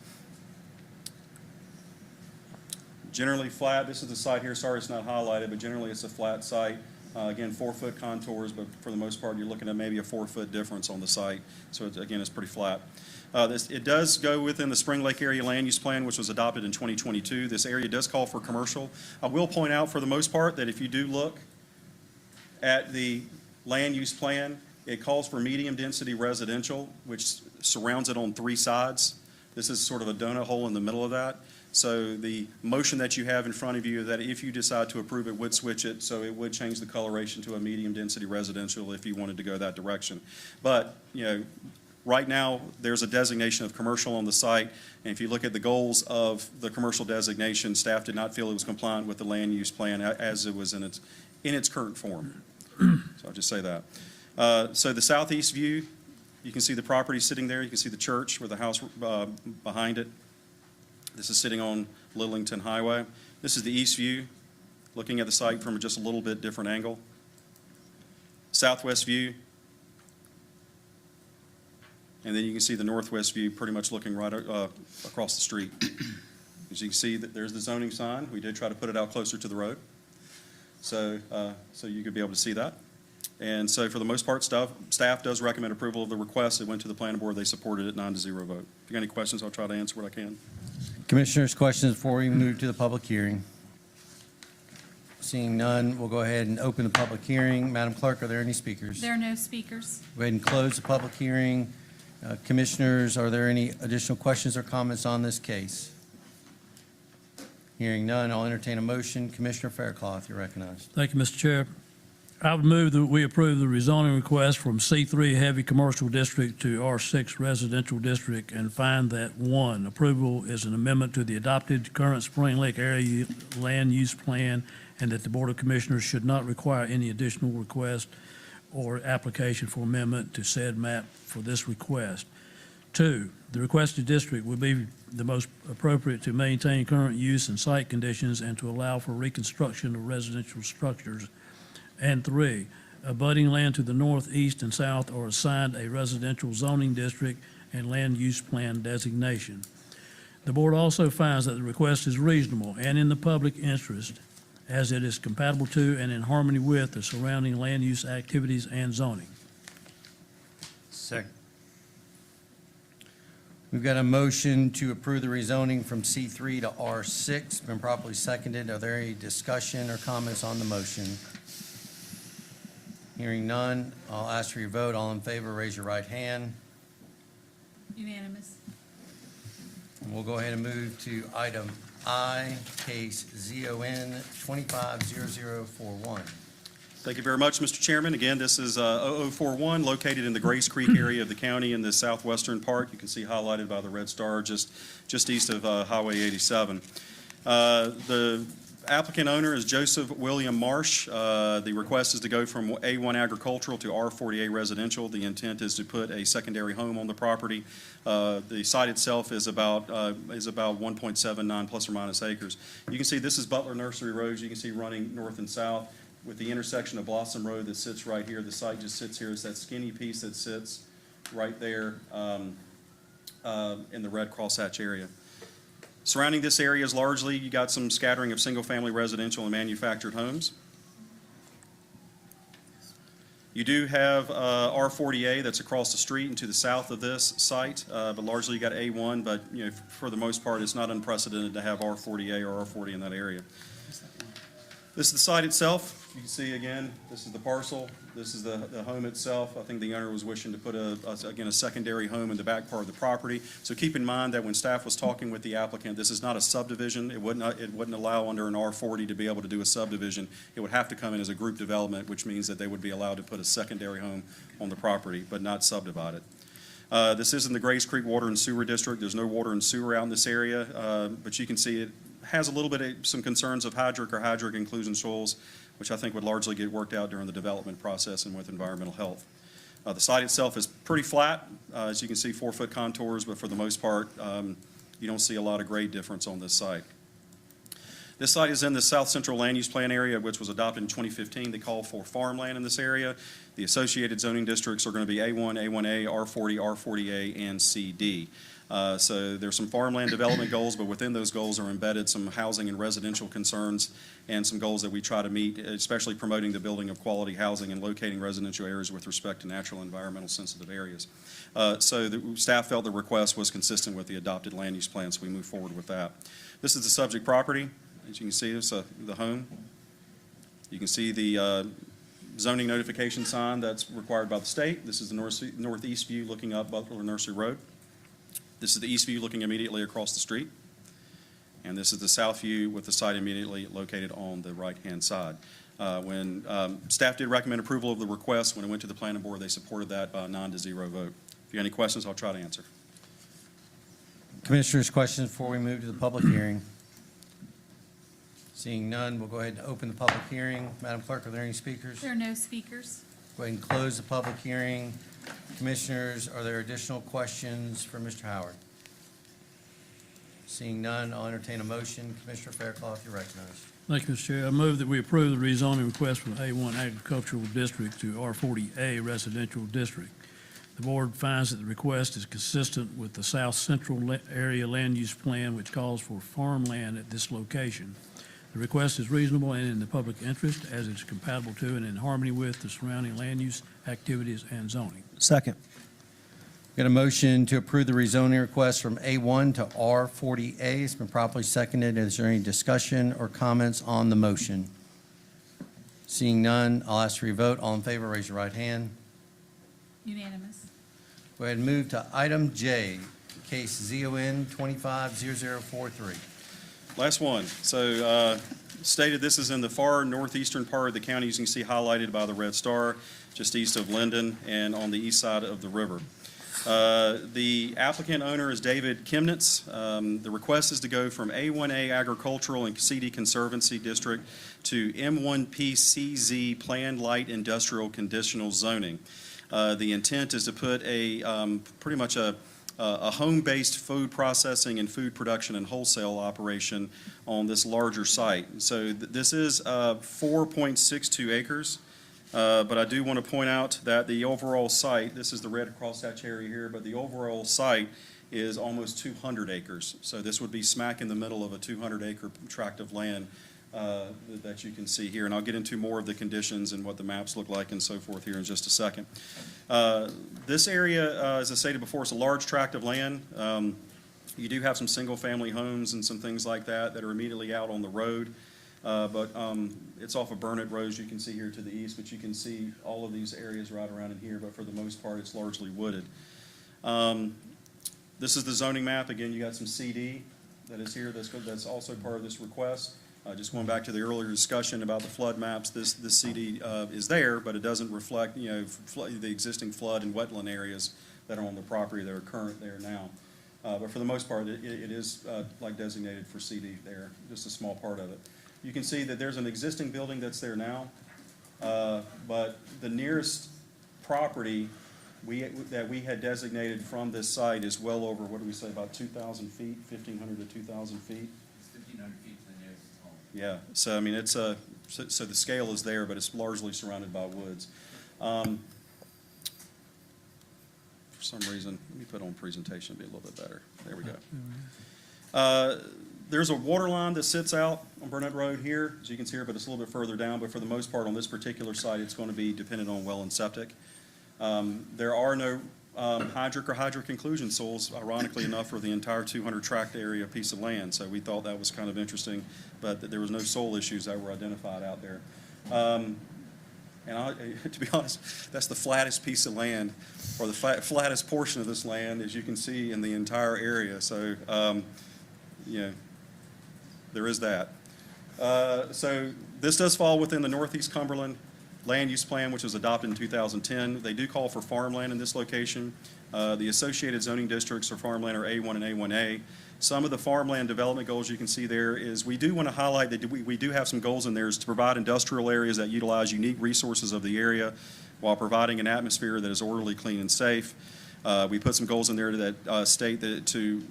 Generally flat. This is the site here. Sorry it's not highlighted, but generally it's a flat site. Again, 4-foot contours, but for the most part, you're looking at maybe a 4-foot difference on the site. So again, it's pretty flat. It does go within the Spring Lake Area Land Use Plan, which was adopted in 2022. This area does call for commercial. I will point out for the most part that if you do look at the land use plan, it calls for medium density residential, which surrounds it on 3 sides. This is sort of a donut hole in the middle of that. So the motion that you have in front of you, that if you decide to approve it, would switch it, so it would change the coloration to a medium-density residential if you wanted to go that direction. But, right now, there's a designation of commercial on the site, and if you look at the goals of the commercial designation, staff did not feel it was compliant with the land use plan as it was in its current form. So I'll just say that. So the southeast view, you can see the property sitting there. You can see the church with the house behind it. This is sitting on Littleton Highway. This is the east view, looking at the site from just a little bit different angle. Southwest view. And then you can see the northwest view pretty much looking right across the street. As you can see, that there's the zoning sign. We did try to put it out closer to the road. So you could be able to see that. And so for the most part, staff does recommend approval of the request. It went to the planning board. They supported it 9-0 vote. If you got any questions, I'll try to answer what I can. Commissioners, questions before we move to the public hearing? Seeing none, we'll go ahead and open the public hearing. Madam Clerk, are there any speakers? There are no speakers. Go ahead and close the public hearing. Commissioners, are there any additional questions or comments on this case? Hearing none, I'll entertain a motion. Commissioner Faircloth, you're recognized. Thank you, Mr. Chair. I would move that we approve the rezoning request from C3 Heavy Commercial District to R6 Residential District and find that, 1, approval is an amendment to the adopted current Spring Lake Area Land Use Plan, and that the Board of Commissioners should not require any additional request or application for amendment to said map for this request. 2, the requested district would be the most appropriate to maintain current use and site conditions and to allow for reconstruction of residential structures. And 3, abutting land to the north, east, and south are assigned a residential zoning district and land use plan designation. The board also finds that the request is reasonable and in the public interest, as it is compatible to and in harmony with the surrounding land use activities and zoning. Second. We've got a motion to approve the rezoning from C3 to R6. Been properly seconded. Are there any discussion or comments on the motion? Hearing none, I'll ask for your vote. All in favor, raise your right hand. Unanimous. And we'll go ahead and move to item I, case ZON 250041. Thank you very much, Mr. Chairman. Again, this is 0041, located in the Grays Creek area of the county in the southwestern part. You can see highlighted by the red star just east of Highway 87. The applicant owner is Joseph William Marsh. The request is to go from A1 agricultural to R40A residential. The intent is to put a secondary home on the property. The site itself is about 1.79 plus or minus acres. You can see this is Butler Nursery Road. You can see running north and south with the intersection of Blossom Road that sits right here. The site just sits here. It's that skinny piece that sits right there in the red crosshatch area. Surrounding this area is largely, you got some scattering of single-family residential and manufactured homes. You do have R40A that's across the street and to the south of this site, but largely you got A1, but for the most part, it's not unprecedented to have R40A or R40 in that area. This is the site itself. You can see again, this is the parcel. This is the home itself. I think the owner was wishing to put again a secondary home in the back part of the property. So keep in mind that when staff was talking with the applicant, this is not a subdivision. It wouldn't allow under an R40 to be able to do a subdivision. It would have to come in as a group development, which means that they would be allowed to put a secondary home on the property, but not subdivide it. This is in the Grays Creek Water and Sewer District. There's no water and sewer out in this area, but you can see it has a little bit of some concerns of hydric inclusion soils, which I think would largely get worked out during the development process and with environmental health. The site itself is pretty flat. As you can see, 4-foot contours, but for the most part, you don't see a lot of grade difference on this site. This site is in the South Central Land Use Plan area, which was adopted in 2015. They call for farmland in this area. The associated zoning districts are going to be A1, A1A, R40, R40A, and CD. So there's some farmland development goals, but within those goals are embedded some housing and residential concerns and some goals that we try to meet, especially promoting the building of quality housing and locating residential areas with respect to natural and environmental sensitive areas. So the staff felt the request was consistent with the adopted land use plan, so we move forward with that. This is the subject property. As you can see, this is the home. You can see the zoning notification sign that's required by the state. This is the northeast view looking up Butler Nursery Road. This is the east view looking immediately across the street. And this is the south view with the site immediately located on the right-hand side. When staff did recommend approval of the request, when it went to the planning board, they supported that by a 9-0 vote. If you have any questions, I'll try to answer. Commissioners, questions before we move to the public hearing? Seeing none, we'll go ahead and open the public hearing. Madam Clerk, are there any speakers? There are no speakers. Go ahead and close the public hearing. Commissioners, are there additional questions for Mr. Howard? Seeing none, I'll entertain a motion. Commissioner Fairclough, you're recognized. Thank you, Mr. Chair. I move that we approve the rezoning request from A1 Agricultural District to R40A Residential District. The board finds that the request is consistent with the South Central Area Land Use Plan, which calls for farmland at this location. The request is reasonable and in the public interest, as it's compatible to and in harmony with the surrounding land use activities and zoning. Second. Got a motion to approve the rezoning request from A1 to R40A. It's been properly seconded. Is there any discussion or comments on the motion? Seeing none, I'll ask for your vote. All in favor, raise your right hand. Unanimous. Go ahead and move to item J, case ZON 250043. Last one. So stated this is in the far northeastern part of the county, as you can see highlighted by the red star, just east of Linden and on the east side of the river. The applicant owner is David Kimnitz. The request is to go from A1A Agricultural and CD Conservancy District to M1PCZ Planned Light Industrial Conditional Zoning. The intent is to put pretty much a home-based food processing and food production and wholesale operation on this larger site. So this is 4.62 acres, but I do want to point out that the overall site, this is the red crosshatch area here, but the overall site is almost 200 acres. So this would be smack in the middle of a 200-acre tract of land that you can see here. And I'll get into more of the conditions and what the maps look like and so forth here in just a second. This area, as I stated before, is a large tract of land. You do have some single-family homes and some things like that that are immediately out on the road. But it's off of Burnett Road, you can see here to the east, but you can see all of these areas right around in here, but for the most part, it's largely wooded. This is the zoning map. Again, you got some CD that is here that's also part of this request. Just going back to the earlier discussion about the flood maps, this CD is there, but it doesn't reflect, the existing flood and wetland areas that are on the property that are current there now. But for the most part, it is like designated for CD there, just a small part of it. You can see that there's an existing building that's there now, but the nearest property that we had designated from this site is well over, what do we say, about 2,000 feet, 1,500 to 2,000 feet? It's 1,500 feet to the nearest home. Yeah, so I mean, it's so the scale is there, but it's largely surrounded by woods. For some reason, let me put on presentation, be a little bit better. There we go. There's a water line that sits out on Burnett Road here, as you can see here, but it's a little bit further down. But for the most part, on this particular site, it's going to be dependent on well and septic. There are no hydric or hydric inclusion soils, ironically enough, for the entire 200 tract area piece of land. So we thought that was kind of interesting, but that there was no soil issues that were identified out there. To be honest, that's the flattest piece of land, or the flattest portion of this land, as you can see in the entire area. So, there is that. So this does fall within the Northeast Cumberland Land Use Plan, which was adopted in 2010. They do call for farmland in this location. The associated zoning districts for farmland are A1 and A1A. Some of the farmland development goals you can see there is we do want to highlight that we do have some goals in there is to provide industrial areas that utilize unique resources of the area. while providing an atmosphere that is orderly, clean, and safe. We put some goals in there that state that to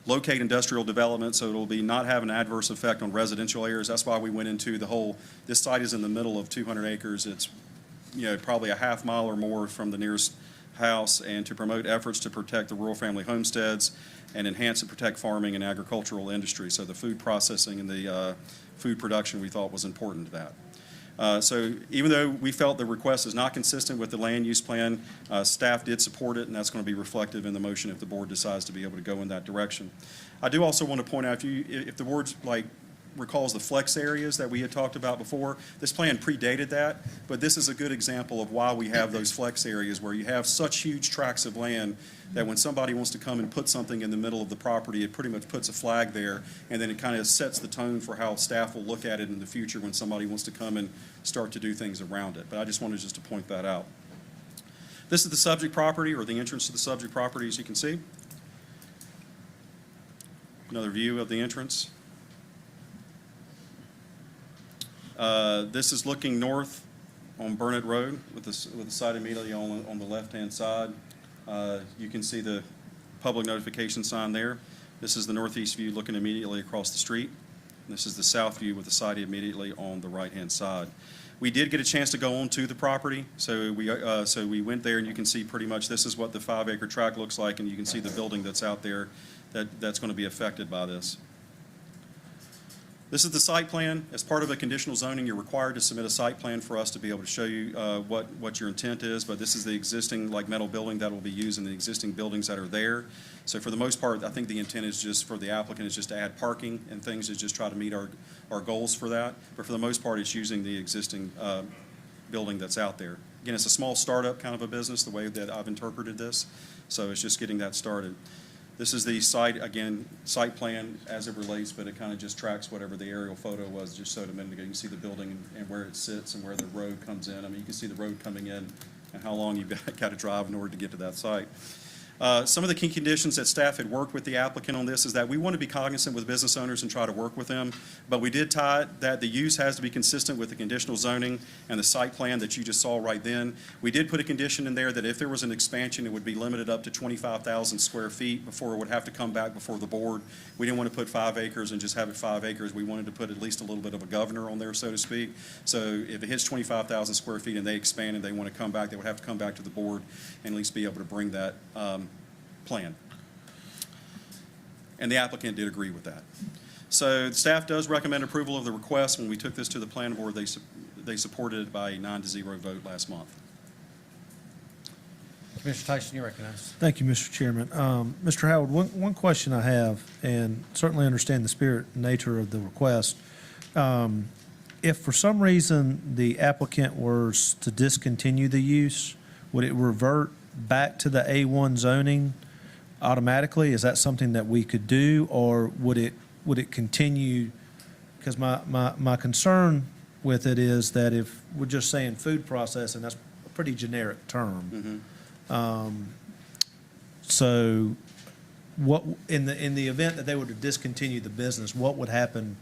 locate industrial development so it'll be not have an adverse effect on residential areas. That's why we went into the whole, this site is in the middle of 200 acres. It's, probably a half mile or more from the nearest house, and to promote efforts to protect the rural family homesteads and enhance and protect farming and agricultural industry. So the food processing and the food production we thought was important to that. So even though we felt the request is not consistent with the land use plan, staff did support it, and that's going to be reflective in the motion if the board decides to be able to go in that direction. I do also want to point out, if the board's recalls the flex areas that we had talked about before, this plan predated that, but this is a good example of why we have those flex areas where you have such huge tracts of land that when somebody wants to come and put something in the middle of the property, it pretty much puts a flag there, and then it kind of sets the tone for how staff will look at it in the future when somebody wants to come and start to do things around it. But I just wanted to point that out. This is the subject property, or the entrance to the subject property, as you can see. Another view of the entrance. This is looking north on Burnett Road with the site immediately on the left-hand side. You can see the public notification sign there. This is the northeast view looking immediately across the street. This is the south view with the site immediately on the right-hand side. We did get a chance to go onto the property, so we went there, and you can see pretty much this is what the 5-acre tract looks like, and you can see the building that's out there that's going to be affected by this. This is the site plan. As part of a conditional zoning, you're required to submit a site plan for us to be able to show you what your intent is, but this is the existing metal building that will be used in the existing buildings that are there. So for the most part, I think the intent is just for the applicant is just to add parking and things to just try to meet our goals for that. But for the most part, it's using the existing building that's out there. Again, it's a small startup kind of a business, the way that I've interpreted this. So it's just getting that started. This is the site, again, site plan as it relates, but it kind of just tracks whatever the aerial photo was just showed a minute ago. You can see the building and where it sits and where the road comes in. I mean, you can see the road coming in and how long you've got to drive in order to get to that site. Some of the key conditions that staff had worked with the applicant on this is that we want to be cognizant with business owners and try to work with them, but we did tie that the use has to be consistent with the conditional zoning and the site plan that you just saw right then. We did put a condition in there that if there was an expansion, it would be limited up to 25,000 square feet before it would have to come back before the board. We didn't want to put 5 acres and just have it 5 acres. We wanted to put at least a little bit of a governor on there, so to speak. So if it hits 25,000 square feet and they expand and they want to come back, they would have to come back to the board and at least be able to bring that plan. And the applicant did agree with that. So the staff does recommend approval of the request. When we took this to the planning board, they supported it by a 9-0 vote last month. Commissioner Tyson, you recognize. Thank you, Mr. Chairman. Mr. Howard, one question I have, and certainly understand the spirit and nature of the request. If for some reason the applicant were to discontinue the use, would it revert back to the A1 zoning automatically? Is that something that we could do, or would it continue? Because my concern with it is that if we're just saying food processing, that's a pretty generic term. Mm-hmm. So what, in the event that they were to discontinue the business, what would happen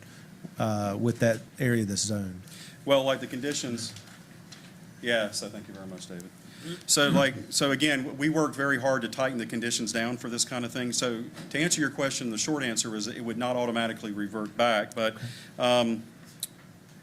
with that area that's zoned? Well, like the conditions, yes, thank you very much, David. So again, we worked very hard to tighten the conditions down for this kind of thing. So to answer your question, the short answer is it would not automatically revert back, but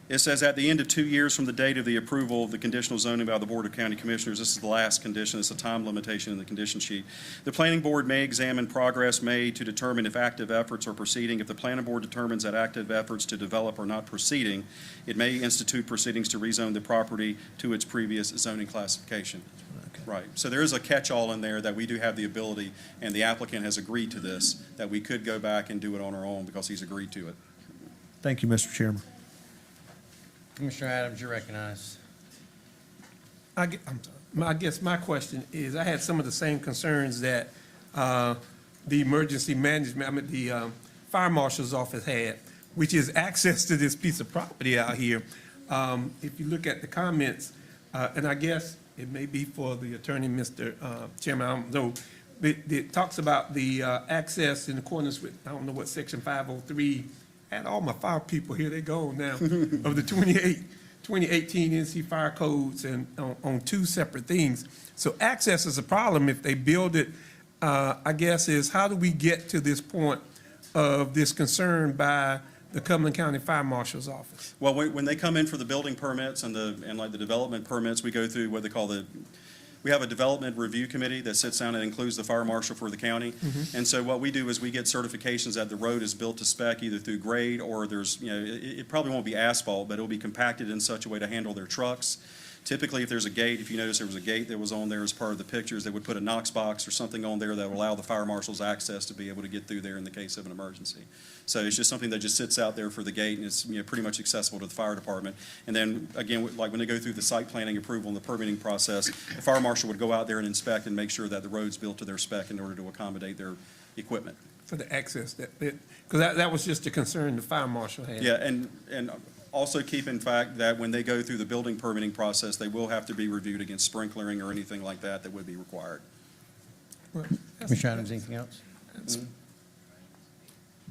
it says at the end of 2 years from the date of the approval of the conditional zoning by the Board of County Commissioners, this is the last condition, it's a time limitation in the condition sheet. The planning board may examine progress made to determine if active efforts are proceeding. If the planning board determines that active efforts to develop are not proceeding, it may institute proceedings to rezone the property to its previous zoning classification. Right. So there is a catch-all in there that we do have the ability, and the applicant has agreed to this, that we could go back and do it on our own because he's agreed to it. Thank you, Mr. Chairman. Commissioner Adams, you recognize. I guess my question is, I had some of the same concerns that the emergency management, the fire marshal's office had, which is access to this piece of property out here. If you look at the comments, and I guess it may be for the attorney, Mr. Chairman, I don't know, it talks about the access in accordance with, I don't know what, section 503. And all my fire people, here they go now, of the 2018 NC Fire codes and on two separate things. So access is a problem if they build it. I guess is how do we get to this point of this concern by the Cumberland County Fire Marshal's office? Well, when they come in for the building permits and like the development permits, we go through what they call we have a development review committee that sits down and includes the fire marshal for the county. And so what we do is we get certifications that the road is built to spec, either through grade or there's, it probably won't be asphalt, but it'll be compacted in such a way to handle their trucks. Typically, if there's a gate, if you notice there was a gate that was on there as part of the pictures, they would put a Knox box or something on there that will allow the fire marshal's access to be able to get through there in the case of an emergency. So it's just something that just sits out there for the gate, and it's pretty much accessible to the fire department. And then, again, like when they go through the site planning approval and the permitting process, the fire marshal would go out there and inspect and make sure that the road's built to their spec in order to accommodate their equipment. For the access, because that was just a concern the fire marshal had. Yeah, and also keep in fact that when they go through the building permitting process, they will have to be reviewed against sprinklering or anything like that that would be required. Commissioner Adams, anything else?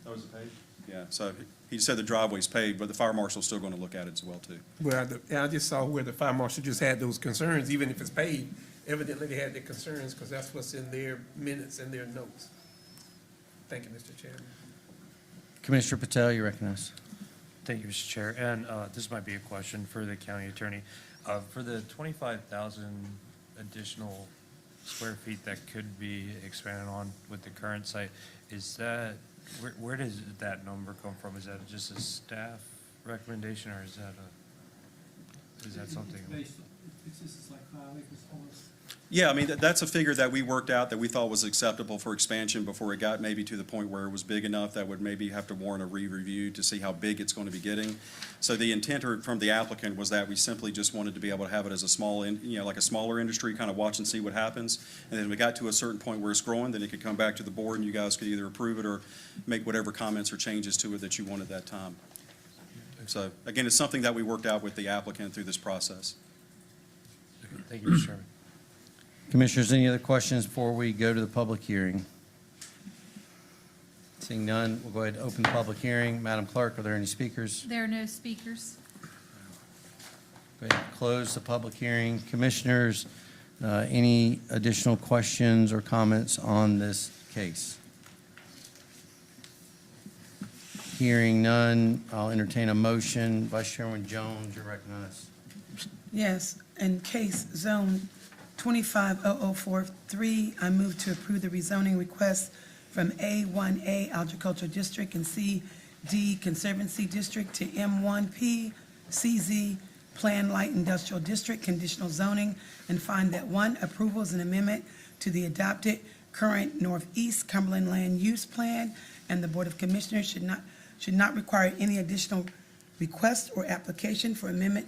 That was a page? Yeah, so he said the driveway's paved, but the fire marshal's still going to look at it as well, too. Well, I just saw where the fire marshal just had those concerns, even if it's paid. Evidently, they had their concerns because that's what's in their minutes and their notes. Thank you, Mr. Chairman. Commissioner Patel, you recognize. Thank you, Mr. Chair. And this might be a question for the county attorney. For the 25,000 additional square feet that could be expanded on with the current site, is that, where does that number come from? Is that just a staff recommendation, or is that something? It's just like 5 acres almost. Yeah, I mean, that's a figure that we worked out that we thought was acceptable for expansion before it got maybe to the point where it was big enough that would maybe have to warrant a re-review to see how big it's going to be getting. So the intent from the applicant was that we simply just wanted to be able to have it as a small, like a smaller industry, kind of watch and see what happens. And then we got to a certain point where it's growing, then it could come back to the board and you guys could either approve it or make whatever comments or changes to it that you want at that time. So again, it's something that we worked out with the applicant through this process. Thank you, Mr. Chairman. Commissioners, any other questions before we go to the public hearing? Seeing none, we'll go ahead and open the public hearing. Madam Clerk, are there any speakers? There are no speakers. Go ahead and close the public hearing. Commissioners, any additional questions or comments on this case? Hearing none, I'll entertain a motion. Vice Chairman Jones, you're recognized. Yes, in case zone 250043, I move to approve the rezoning request from A1A Agricultural District and CD Conservancy District to M1P CZ Plan Light Industrial District conditional zoning, and find that one, approval is an amendment to the adopted current Northeast Cumberland Land Use Plan, and the Board of Commissioners should not require any additional request or application for amendment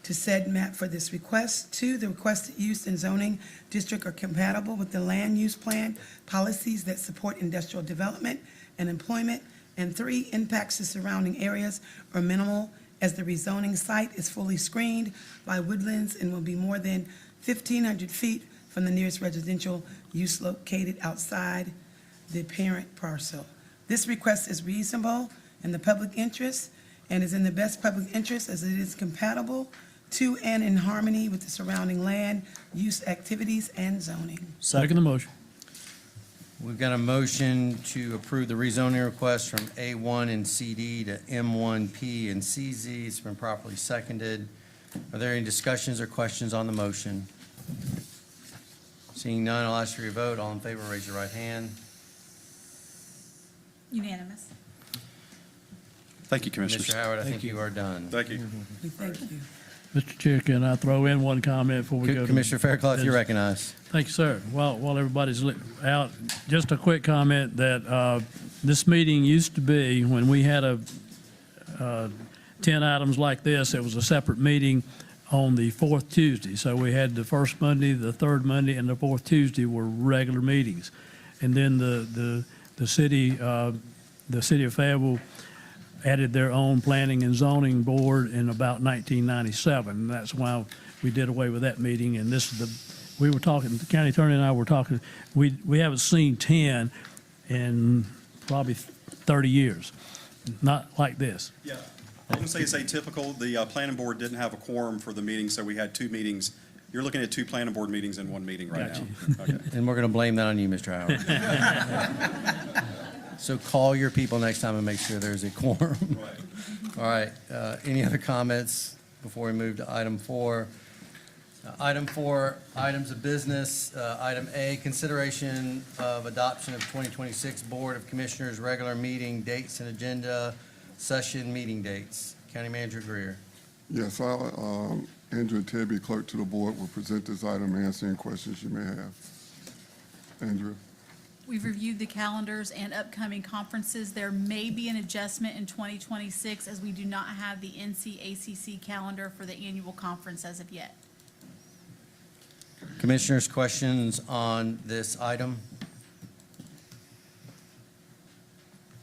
to said map for this request. Two, the requested use and zoning district are compatible with the land use plan policies that support industrial development and employment. And three, impacts to surrounding areas are minimal as the rezoning site is fully screened by woodlands and will be more than 1,500 feet from the nearest residential use located outside the parent parcel. This request is reasonable in the public interest and is in the best public interest as it is compatible to and in harmony with the surrounding land, use activities, and zoning. Second the motion. We've got a motion to approve the rezoning request from A1 and CD to M1P and CZ. It's been properly seconded. Are there any discussions or questions on the motion? Seeing none, I'll ask for your vote. All in favor, raise your right hand. Unanimous. Thank you, Commissioners. Mr. Howard, I think you are done. Thank you. Thank you. Mr. Chair, can I throw in one comment before we go to? Commissioner Fairclough, you're recognized. Thank you, sir. While everybody's out, just a quick comment that this meeting used to be, when we had 10 items like this, it was a separate meeting on the fourth Tuesday. So we had the first Monday, the third Monday, and the fourth Tuesday were regular meetings. And then the city of Fayetteville added their own planning and zoning board in about 1997. And that's why we did away with that meeting. And this is we were talking, the county attorney and I were talking, we haven't seen 10 in probably 30 years, not like this. Yeah. I was going to say it's atypical. The planning board didn't have a quorum for the meeting, so we had two meetings. You're looking at two planning board meetings in one meeting right now. Okay. And we're going to blame that on you, Mr. Howard. So call your people next time and make sure there's a quorum. All right, any other comments before we move to item 4? Item 4, items of business. Item A, consideration of adoption of 2026 Board of Commissioners regular meeting dates and agenda, session meeting dates. County Manager Greer. Yes, Andrew Tebby, clerk to the board, will present this item and answer any questions you may have. Andrew? We've reviewed the calendars and upcoming conferences. There may be an adjustment in 2026 as we do not have the NCACC calendar for the annual conference as of yet. Commissioners, questions on this item?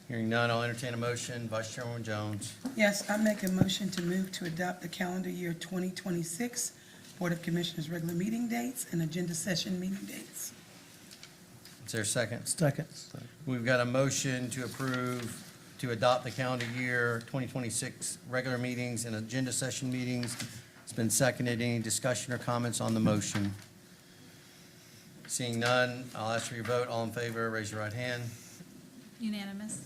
Hearing none, I'll entertain a motion. Vice Chairwoman Jones. Yes, I make a motion to move to adopt the calendar year 2026 Board of Commissioners regular meeting dates and agenda session meeting dates. Is there a second? Second. We've got a motion to approve to adopt the calendar year 2026 regular meetings and agenda session meetings. It's been seconded. Any discussion or comments on the motion? Seeing none, I'll ask for your vote. All in favor, raise your right hand. Unanimous.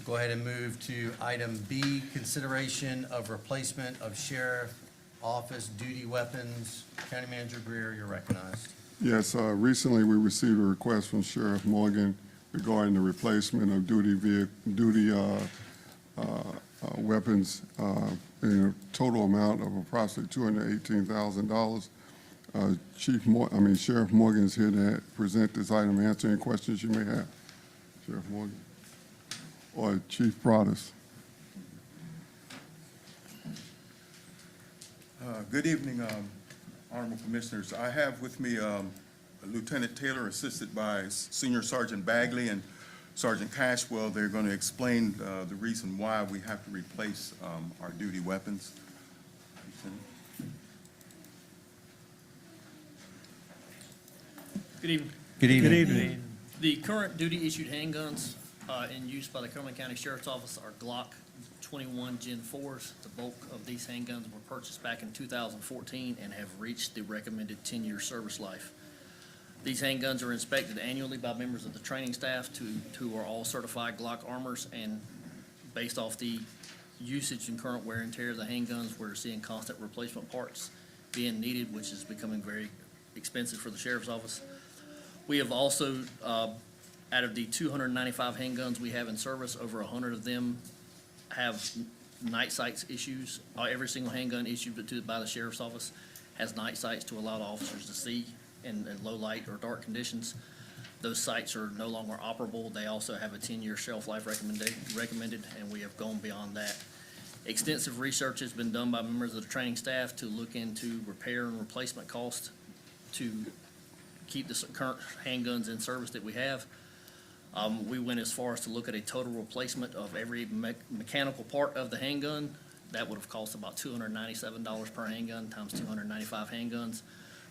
Go ahead and move to item B, consideration of replacement of sheriff office duty weapons. County Manager Greer, you're recognized. Yes, recently we received a request from Sheriff Morgan regarding the replacement of weapons in a total amount of approximately $218,000. Sheriff Morgan is here to present this item, answer any questions you may have. Sheriff Morgan or Chief Broadus. Good evening, Honorable Commissioners. I have with me Lieutenant Taylor, assisted by Senior Sergeant Bagley and Sergeant Cashwell. They're going to explain the reason why we have to replace our duty weapons. Good evening. Good evening. Good evening. The current duty-issued handguns in use by the Cumberland County Sheriff's Office are Glock 21 Gen 4s. The bulk of these handguns were purchased back in 2014 and have reached the recommended 10-year service life. These handguns are inspected annually by members of the training staff who are all certified Glock armors, and based off the usage and current wear and tear of the handguns, we're seeing constant replacement parts being needed, which is becoming very expensive for the Sheriff's Office. We have also, out of the 295 handguns we have in service, over 100 of them have night sights issues. Every single handgun issued by the Sheriff's Office has night sights to allow the officers to see in low light or dark conditions. Those sights are no longer operable. They also have a 10-year shelf life recommended, and we have gone beyond that. Extensive research has been done by members of the training staff to look into repair and replacement costs to keep the current handguns in service that we have. We went as far as to look at a total replacement of every mechanical part of the handgun. That would have cost about $297 per handgun times 295 handguns.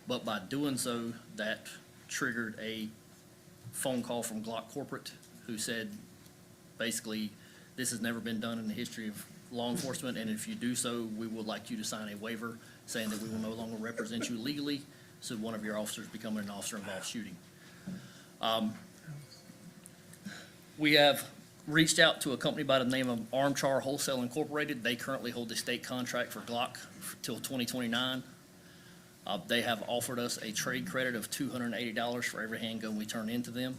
But by doing so, that triggered a phone call from Glock Corporate, who said, basically, this has never been done in the history of law enforcement, and if you do so, we would like you to sign a waiver saying that we will no longer represent you legally, so one of your officers becoming an officer involved shooting. We have reached out to a company by the name of Armchar Wholesale Incorporated. They currently hold the state contract for Glock till 2029. They have offered us a trade credit of $280 for every handgun we turn into them.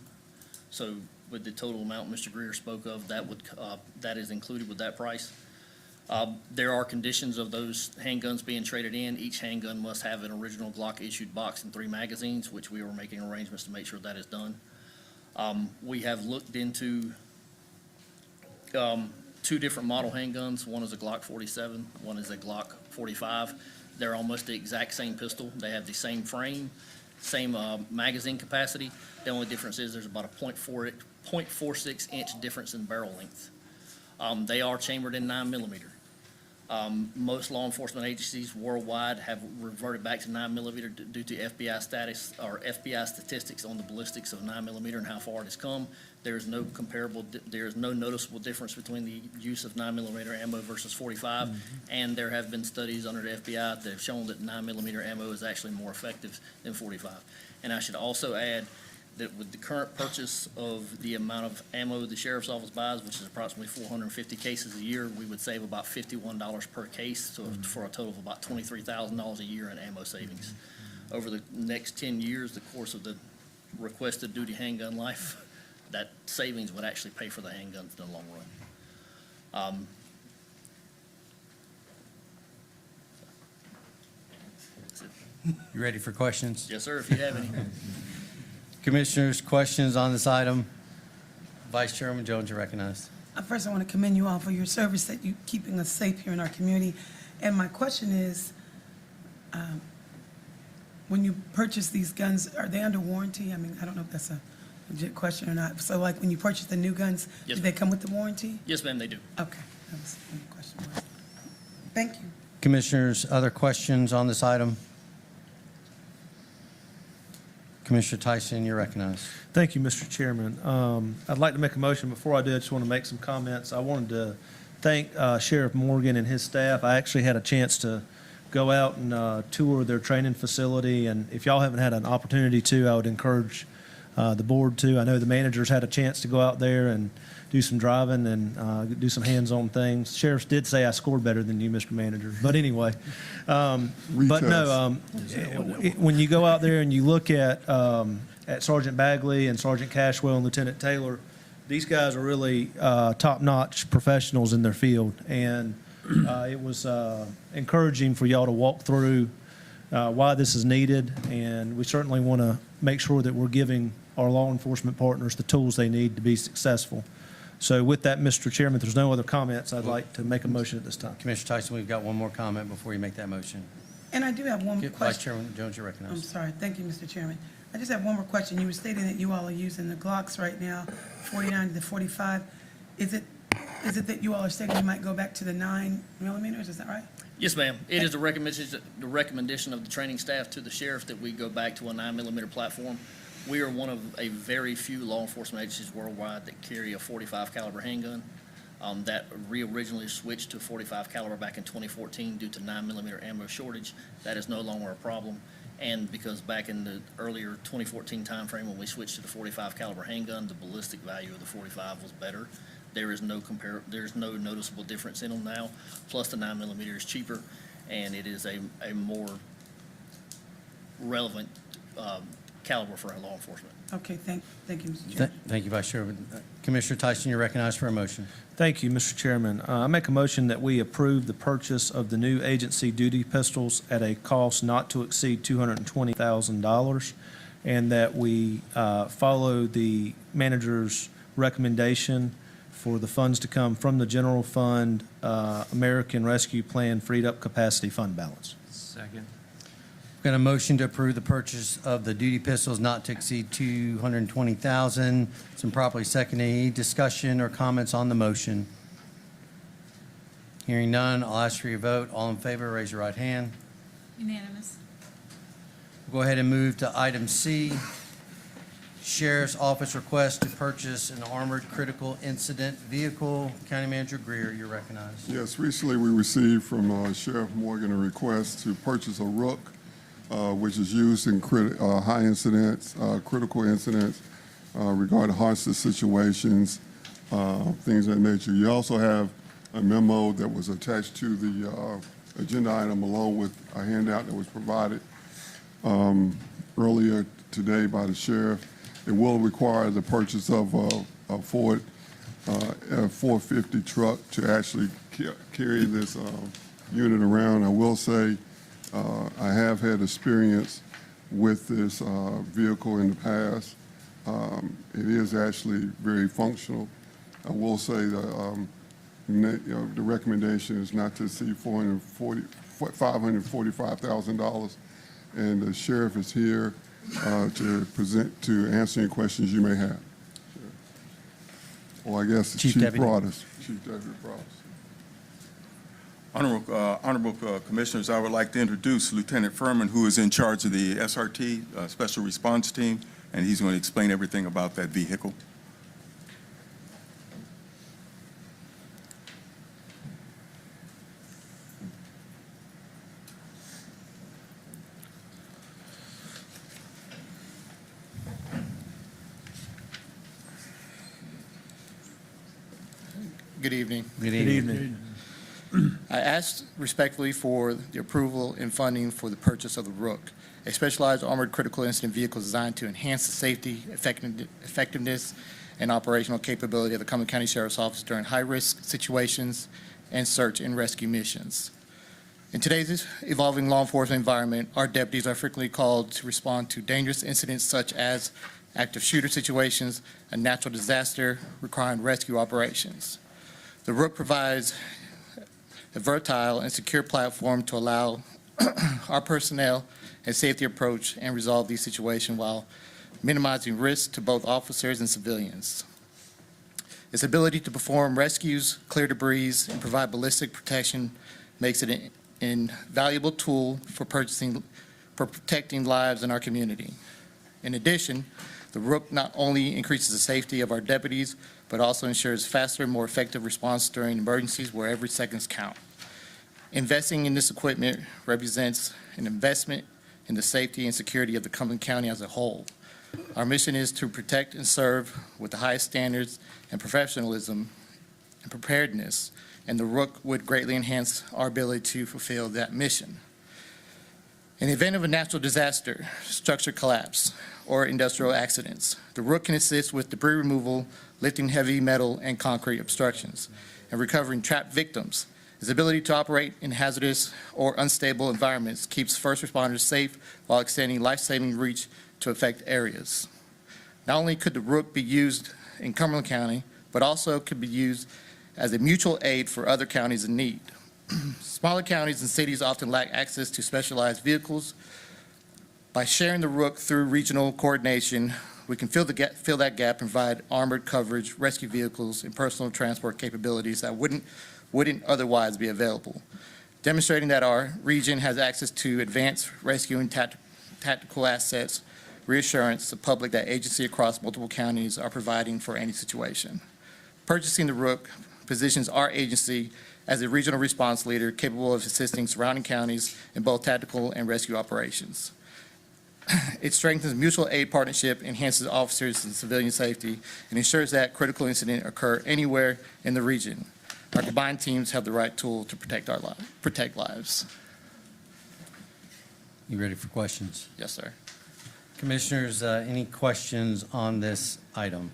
So with the total amount Mr. Greer spoke of, that is included with that price. There are conditions of those handguns being traded in. Each handgun must have an original Glock issued box and 3 magazines, which we are making arrangements to make sure that is done. We have looked into 2 different model handguns. One is a Glock 47, one is a Glock 45. They're almost the exact same pistol. They have the same frame, same magazine capacity. The only difference is there's about a 0.46 inch difference in barrel length. They are chambered in 9mm. Most law enforcement agencies worldwide have reverted back to 9mm due to FBI status or FBI statistics on the ballistics of 9mm and how far it has come. There is no noticeable difference between the use of 9mm ammo versus 45, and there have been studies under the FBI that have shown that 9mm ammo is actually more effective than 45. And I should also add that with the current purchase of the amount of ammo the sheriff's office buys, which is approximately 450 cases a year, we would save about $51 per case, so for a total of about $23,000 a year in ammo savings. Over the next 10 years, the course of the requested duty handgun life, that savings would actually pay for the handguns in the long run. That's it. You ready for questions? Yes, sir, if you have any. Commissioners, questions on this item? Vice Chairman Jones, you're recognized. First, I want to commend you all for your service that you keeping us safe here in our community. And my question is, when you purchase these guns, are they under warranty? I mean, I don't know if that's a legit question or not. So like when you purchase the new guns, Yes, do they come with the warranty? Yes, ma'am, they do. Okay, that was what the question was. Thank you. Commissioners, other questions on this item? Commissioner Tyson, you're recognized. Thank you, Mr. Chairman. I'd like to make a motion. Before I do, I just want to make some comments. I wanted to thank Sheriff Morgan and his staff. I actually had a chance to go out and tour their training facility, and if y'all haven't had an opportunity to, I would encourage the board to. I know the managers had a chance to go out there and do some driving and do some hands-on things. Sheriff did say I scored better than you, Mr. Manager. But anyway, but no, when you go out there and you look at Sergeant Bagley and Sergeant Cashwell and Lieutenant Taylor, these guys are really top-notch professionals in their field. And it was encouraging for y'all to walk through why this is needed. And we certainly want to make sure that we're giving our law enforcement partners the tools they need to be successful. So with that, Mr. Chairman, if there's no other comments, I'd like to make a motion at this time. Commissioner Tyson, we've got one more comment before you make that motion. And I do have one Vice question. Chairman Jones, you're I'm recognized. sorry. Thank you, Mr. Chairman. I just have one more question. You were stating that you all are using the Glocks right now, 49 to the 45. Is it that you all are stating you might go back to the 9mm? Is that right? Yes, ma'am. It is the recommendation of the training staff to the sheriff that we go back to a 9mm platform. We are one of a very few law enforcement agencies worldwide that carry a 45 caliber handgun. That originally switched to 45 caliber back in 2014 due to 9mm ammo shortage. That is no longer a problem. And because back in the earlier 2014 timeframe when we switched to the 45 caliber handgun, the ballistic value of the 45 was better. There's no noticeable difference in them now. Plus the 9mm is cheaper, and it is a more relevant caliber for our law enforcement. Okay, thank you, Mr. Chairman. Thank you, Vice Chairman. Commissioner Tyson, you're recognized for a motion. Thank you, Mr. Chairman. I make a motion that we approve the purchase of the new agency duty pistols at a cost not to exceed $220,000, and that we follow the manager's recommendation for the funds to come from the general fund, American Rescue Plan freed up capacity fund balance. Second. Got a motion to approve the purchase of the duty pistols not to exceed $220,000. It's been properly seconded. Any discussion or comments on the motion? Hearing none, I'll ask for your vote. All in favor, raise your right hand. Unanimous. Go ahead and move to item C. Sheriff's Office request to purchase an armored critical incident vehicle. County Manager Greer, you're recognized. Yes, recently we received from Sheriff Morgan a request to purchase a Rook, which is used in high incidents, critical incidents regarding hostage situations, things of that nature. You also have a memo that was attached to the agenda item along with a handout that was provided earlier today by the sheriff. It will require the purchase of a Ford F-450 truck to actually carry this unit around. I will say I have had experience with this vehicle in the past. It is actually very functional. I will say that the recommendation is not to exceed $545,000, and the sheriff is here to answer any questions you may have. Or I guess Chief Deputy. Broadus. Chief Deputy Broadus. Honorable Commissioners, I would like to introduce Lieutenant Furman, who is in charge of the SRT, Special Response Team, and he's going to explain everything about that vehicle. Good evening. Good evening. I asked respectfully for the approval and funding for the purchase of the Rook, a specialized armored critical incident vehicle designed to enhance the safety, effectiveness, and operational capability of the Cumberland County Sheriff's Office during high-risk situations and search and rescue missions. In today's evolving law enforcement environment, our deputies are frequently called to respond to dangerous incidents such as active shooter situations, a natural disaster requiring rescue operations. The Rook provides a versatile and secure platform to allow our personnel a safety approach and resolve these situations while minimizing risk to both officers and civilians. Its ability to perform rescues, clear debris, and provide ballistic protection makes it an invaluable tool for protecting lives in our community. In addition, the Rook not only increases the safety of our deputies, but also ensures faster and more effective response during emergencies where every seconds count. Investing in this equipment represents an investment in the safety and security of the Cumberland County as a whole. Our mission is to protect and serve with the highest standards and professionalism and preparedness, and the Rook would greatly enhance our ability to fulfill that mission. In the event of a natural disaster, structure collapse, or industrial accidents, the Rook can assist with debris removal, lifting heavy metal and concrete obstructions, and recovering trapped victims. Its ability to operate in hazardous or unstable environments keeps first responders safe while extending life-saving reach to affected areas. Not only could the Rook be used in Cumberland County, but also could be used as a mutual aid for other counties in need. Smaller counties and cities often lack access to specialized vehicles. By sharing the Rook through regional coordination, we can fill that gap and provide armored coverage, rescue vehicles, and personal transport capabilities that wouldn't otherwise be available, demonstrating that our region has access to advanced rescue and tactical assets, reassurance the public that agencies across multiple counties are providing for any situation. Purchasing the Rook positions our agency as a regional response leader capable of assisting surrounding counties in both tactical and rescue operations. It strengthens mutual aid partnership, enhances officers and civilian safety, and ensures that critical incidents occur anywhere in the region. Our combined teams have the right tool to protect lives. You ready for questions? Yes, sir. Commissioners, any questions on this item?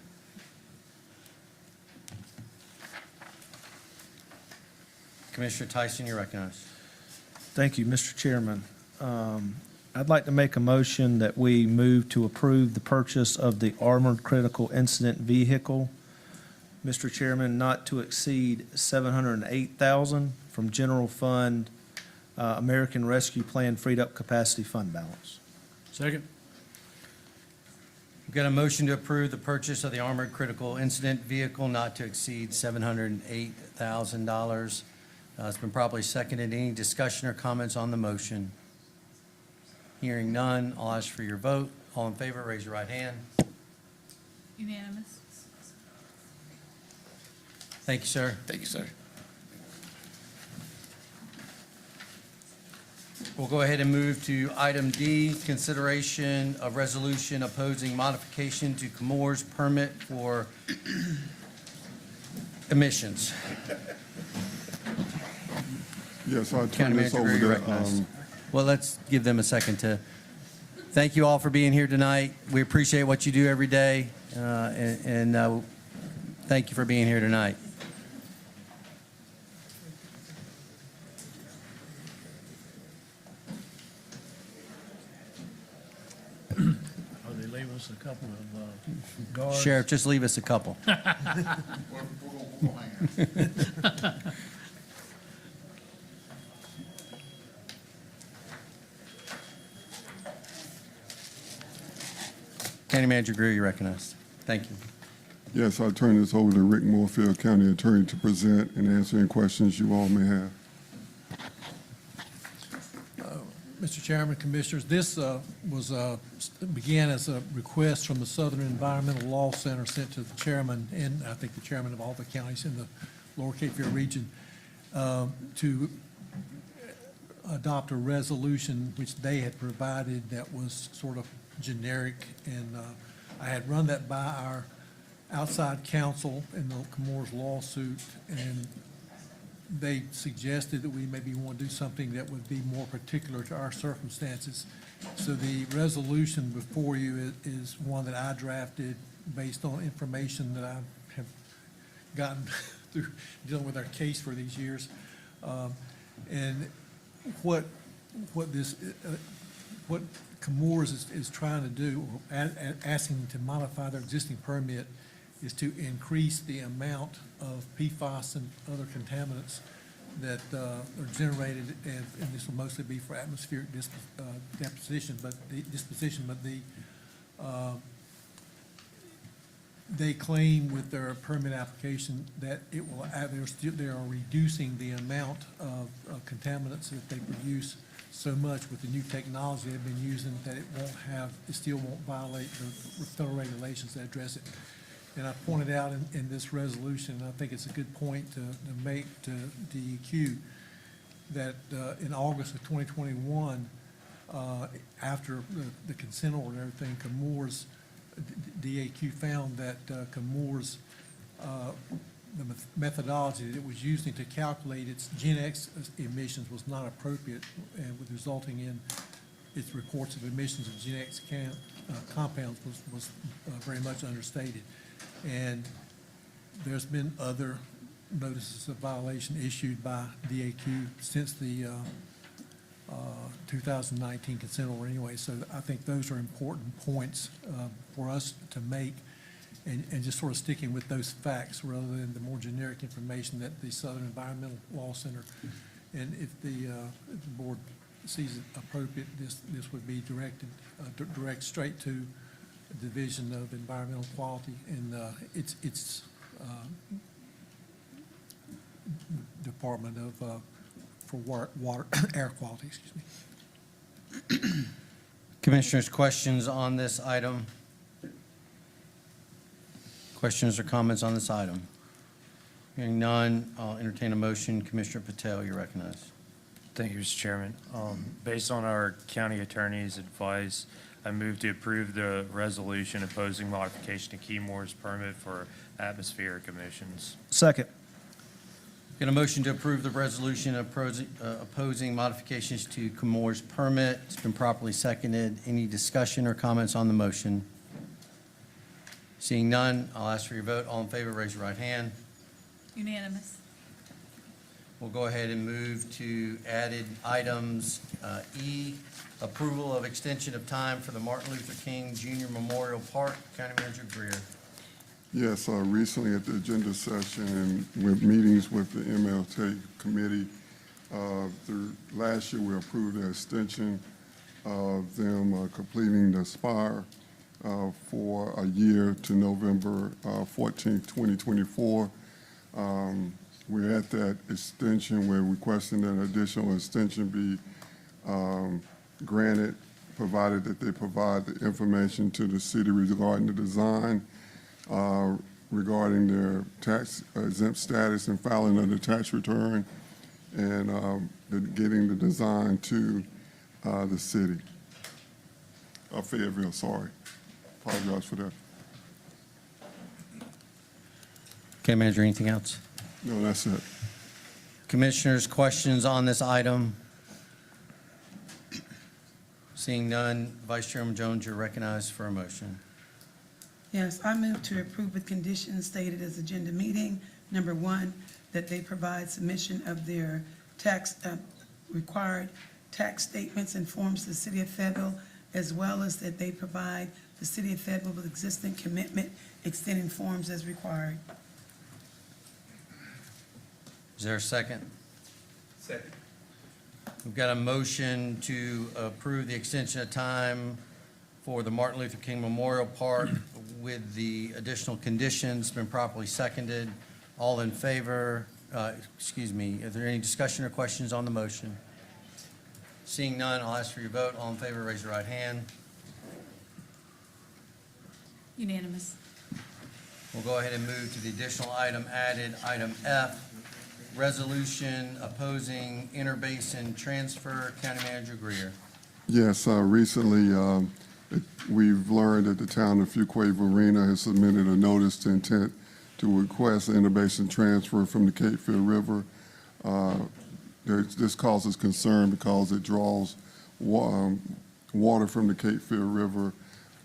Commissioner Tyson, you're recognized. Thank you, Mr. Chairman. I'd like to make a motion that we move to approve the purchase of the armored critical incident vehicle, Mr. Chairman, not to exceed $708,000 from General Fund American Rescue Plan Freed Up Capacity Fund Balance. Second. We've got a motion to approve the purchase of the armored critical incident vehicle not to exceed $708,000. It's been properly seconded. Any discussion or comments on the motion? Hearing none, I'll ask for your vote. All in favor, raise your right hand. Unanimous. Thank you, sir. Thank you, sir. We'll go ahead and move to item D, consideration of resolution opposing modification to Chemours permit for emissions. Yes, I'll County turn this Manager over Greer, you're to, recognized. Well, let's give them a second to, thank you all for being here tonight. We appreciate what you do every day, and thank you for being here tonight. Are they leaving us a couple of guards? Sheriff, just leave us a couple. County Manager Greer, you're recognized. Thank you. yes, I'll turn this over to Rick Moorfield, County Attorney, to present and answer any questions you all may have. Mr. Chairman, Commissioners, this began as a request from the Southern Environmental Law Center sent to the chairman, and I think the chairman of all the counties in the Lower Cape Fear region, to adopt a resolution which they had provided that was sort of generic. And I had run that by our outside counsel in the Camorra's lawsuit, and they suggested that we maybe want to do something that would be more particular to our circumstances. So the resolution before you is one that I drafted based on information that I have gotten through dealing with our case for these years. And what Camorra's is trying to do, or asking them to modify their existing permit, is to increase the amount of PFAS and other contaminants that are generated, and this will mostly be for atmospheric disposition, but they claim with their permit application that it will, they are reducing the amount of contaminants that they produce so much with the new technology they've been using that it still won't violate the federal regulations that address it. And I pointed out in this resolution, and I think it's a good point to make to DEQ, that in August of 2021, after the consent order and everything, Camorra's, DEQ found that Camorra's, the methodology that it was using to calculate its Gen X emissions was not appropriate, and resulting in its reports of emissions of Gen X compounds was very much understated. And there's been other notices of violation issued by DEQ since the 2019 consent order anyway. So I think those are important points for us to make, and just sort of sticking with those facts rather than the more generic information that the Southern Environmental Law Center, and if the board sees it appropriate, this would be direct straight to Division of Environmental Quality, and its Department of for water air quality. Excuse me. Commissioners, questions on this item? Questions or comments on this item? Hearing none, I'll entertain a motion. Commissioner Patel, you're recognized. Thank you, Mr. Chairman. Based on our county attorney's advice, I move to approve the resolution opposing modification to Camorra's permit for atmospheric emissions. Second. Got a motion to approve the resolution opposing modifications to Camorra's permit. It's been properly seconded. Any discussion or comments on the motion? Seeing none, I'll ask for your vote. All in favor, raise your right hand. Unanimous. We'll go ahead and move to added items. E, approval of extension of time for the Martin Luther King Jr. Memorial Park. County Manager Greer. Yes, recently at the agenda session and with meetings with the MLT committee, last year we approved the extension of them completing the spire for a year to November 14th, 2024. We're at that extension. We're requesting that an additional extension be granted, provided that they provide the information to the city regarding the design, regarding their tax exempt status and filing of the tax return, and getting the design to the city of Fayetteville. Sorry. Apologize for that. Okay, Manager, anything else? No, that's it. Commissioners, questions on this item? Seeing none, Vice Chairman Jones, you're recognized for a motion. Yes, I move to approve with conditions stated as agenda meeting. Number one, that they provide submission of their required tax statements and forms to the City of Fayetteville, as well as that they provide the City of Fayetteville with existing commitment extending forms as required. Is there a second? Second. We've got a motion to approve the extension of time for the Martin Luther King Memorial Park with the additional conditions. Been properly seconded. All in favor? Excuse me. Is there any discussion or questions on the motion? Seeing none, I'll ask for your vote. All in favor, raise your right hand. Unanimous. We'll go ahead and move to the additional item added, item F, resolution opposing interbasin transfer. County Manager Greer. Yes, recently, we've learned that the town of Fuquay-Varina has submitted a notice to intent to request an interbasin transfer from the Cape Fear River. This causes concern because it draws water from the Cape Fear River,